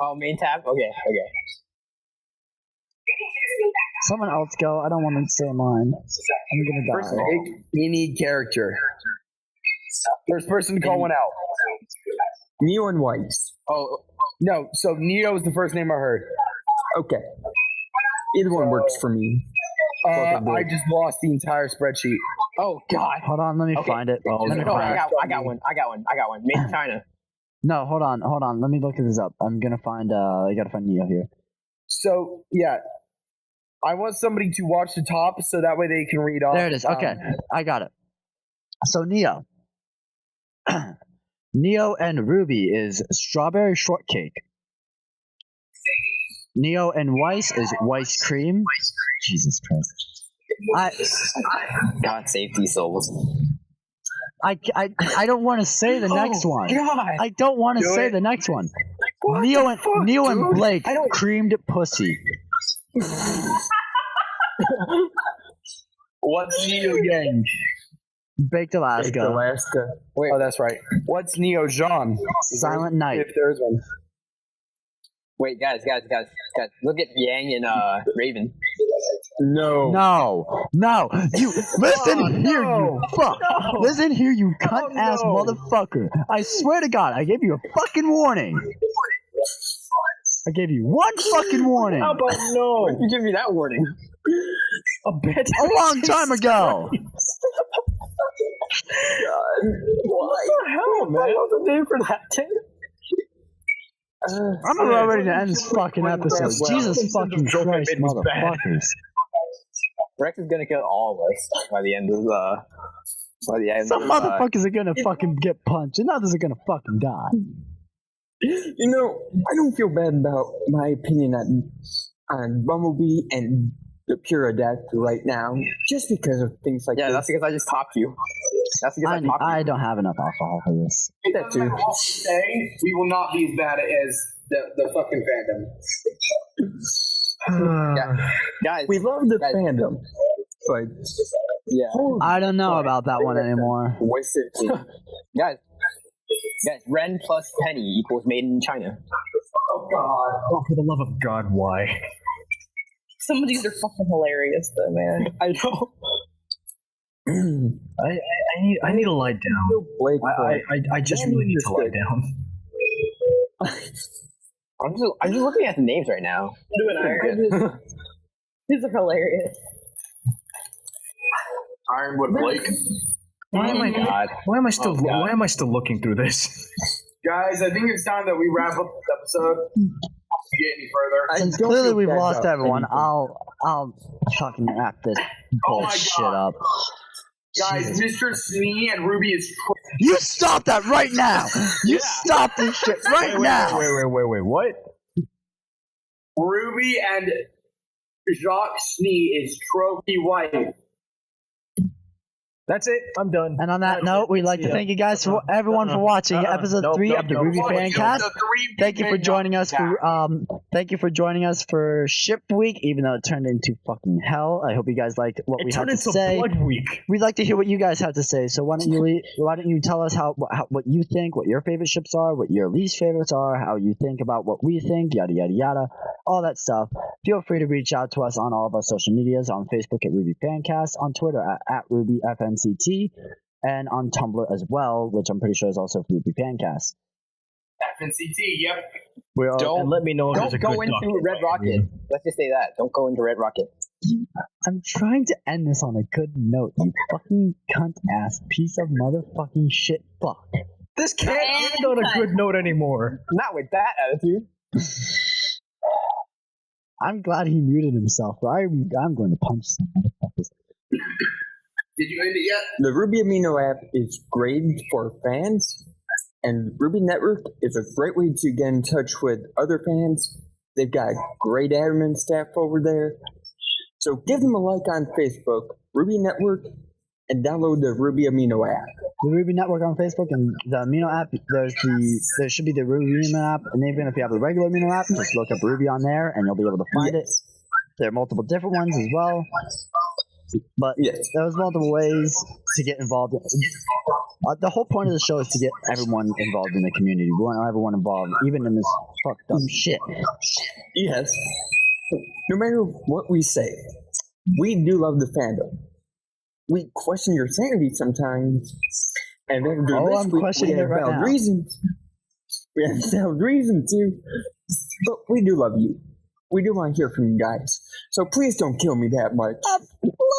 Oh, main tab. Okay. Someone else go. I don't want to say mine. I'm gonna First, die. pick any character. First person to call one out. Neo and Whites. Oh, No, so Neo is the first name I heard. Okay. Either one works for me. I just lost the entire spreadsheet. oh God. Hold on, let me Okay. find it. Let me No, find it. I got one. Made in China. No, hold on. Let me look this up. I'm gonna find. I gotta find Neo here. So yeah, I want somebody to watch the top so that way they can read off. There it is. Okay, I got it. So Neo, Neo and Ruby is strawberry shortcake. Neo and Weiss is Weiss cream. Jesus Christ. God save these souls. I don't want to say the next one. God. I don't want to Do say it. the next one. What Neo the and fuck, Neo and dude? Blake I don't- creamed pussy. What's Neo Yang? Baked Alaska. Alaska. Wait, Oh, that's right. What's Neo Jean? Silent Night. If there's one. wait, guys. Look at Yang and Raven. No. No, you listen here, no. you fuck. Listen here, you cunt ass no. motherfucker. I swear to God, I gave you a fucking warning. I gave you one fucking warning How about no? You give me that warning. A bit. a long time ago. What the hell, man? What's the name for that thing? I'm about ready to end this fucking episode. Jesus fucking Christ, motherfuckers. Rex is gonna kill all of us by the end of Some motherfuckers are gonna fucking get punched, and others are gonna fucking die. You know, I don't feel bad about my opinion on Bumblebee and the Pure Adapt right now, just because of things like Yeah, this. that's because I just topped you. That's because I topped you. I don't have enough alcohol for this. that too. Say we will not be as bad as the fucking fandom. Yeah. Guys, We love the Guys. fandom, but yeah. I don't know about that one anymore. what's it? Guys, Ren plus Penny equals made in China. Oh God. Oh, for the love of God, why? Some of these are fucking hilarious, though, man. I know. I need to lie down. Blake, I just really need to lie down. I'm just looking at the names right now. These are hilarious. Ironwood Blake. Why am I? God. Why am I still? Oh, God. Why am I still looking through this? Guys, I think it's time that we wrap up this episode. To get any further. Since don't clearly feel we've bad lost about everyone, anything. I'll fucking wrap this Oh my bullshit God. up. Guys, Jesus. Mr. Snee and Ruby is You stop that right now! You stop this shit right now! Wait. What? Ruby and Jacques Snee is trophy wife. That's it. I'm done. And on that note, we'd like to thank you guys for everyone for watching episode 3 of the RWBY Fancast. Thank you for joining us for Ship Week, even though it turned into fucking hell. I hope you guys liked what we had to say. Blood Week. We'd like to hear what you guys have to say. So why don't you tell us what you think, what your favorite ships are, what your least favorites are, how you think about what we think, yada yada yada, all that stuff. Feel free to reach out to us on all of our social medias, on Facebook at RWBY Fancast, on Twitter at RWBYFNCT, and on Tumblr as well, which I'm pretty sure is also RWBY Fancast. FNCT, yep. And let me know if there's a Don't go good into document. Red Rocket. Let's just say that. Don't go into Red Rocket. I'm trying to end this on a good note, you fucking cunt ass piece of motherfucking shit fuck. This can't end on a good note anymore. Not with that attitude. I'm glad he muted himself, but I'm going to punch some motherfuckers. Did you end it yet? The RWBY Amino app is great for fans, and RWBY Network is a great way to get in touch with other fans. They've got great admin staff over there. So give them a like on Facebook, RWBY Network, and download the RWBY Amino app. The RWBY Network on Facebook and the Amino app. There should be the RWBY Amino app, and even if you have the regular Amino app, just look up RWBY on there, and you'll be able to find it. There are multiple different ones as well. But there's multiple ways to get involved. The whole point of the show is to get everyone involved in the community. We want everyone involved, even in this fucked up shit. Yes. No matter what we say, we do love the fandom. We question your sanity sometimes, and after this I'm week, questioning we it have right valid now. reasons. We have valid reason to, but we do love you. We do want to hear from you guys. So please don't kill me that much. Love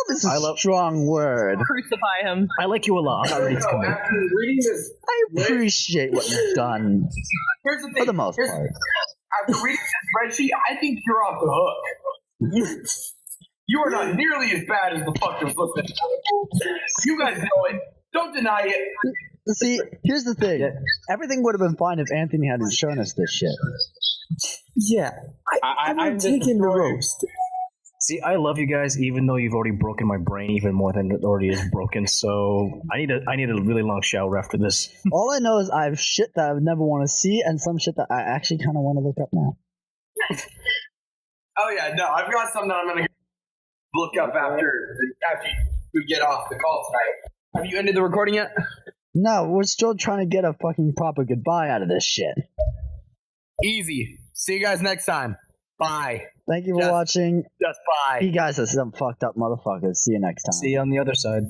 is a strong word. Crucify him. I like you a lot. I'm not ready to come in. After reading this, I appreciate what you've done here's the thing. for the most part. After reading this spreadsheet, I think you're off the hook. You are not nearly as bad as the fuckers listening. You guys know it. Don't deny it. See, here's the thing. Everything would have been fine if Anthony hadn't shown us this shit. Yeah, I'm taking the roast. See, I love you guys, even though you've already broken my brain even more than it already is broken. So I need a really long shower after this. All I know is I have shit that I would never want to see, and some shit that I actually kind of want to look up now. Oh yeah, no, I've got something that I'm gonna look up after we get off the call tonight. Have you ended the recording yet? No, we're still trying to get a fucking proper goodbye out of this shit. Easy. See you guys next time. Bye. Thank you for watching. Just bye. You guys are some fucked up motherfuckers. See you next time. See you on the other side.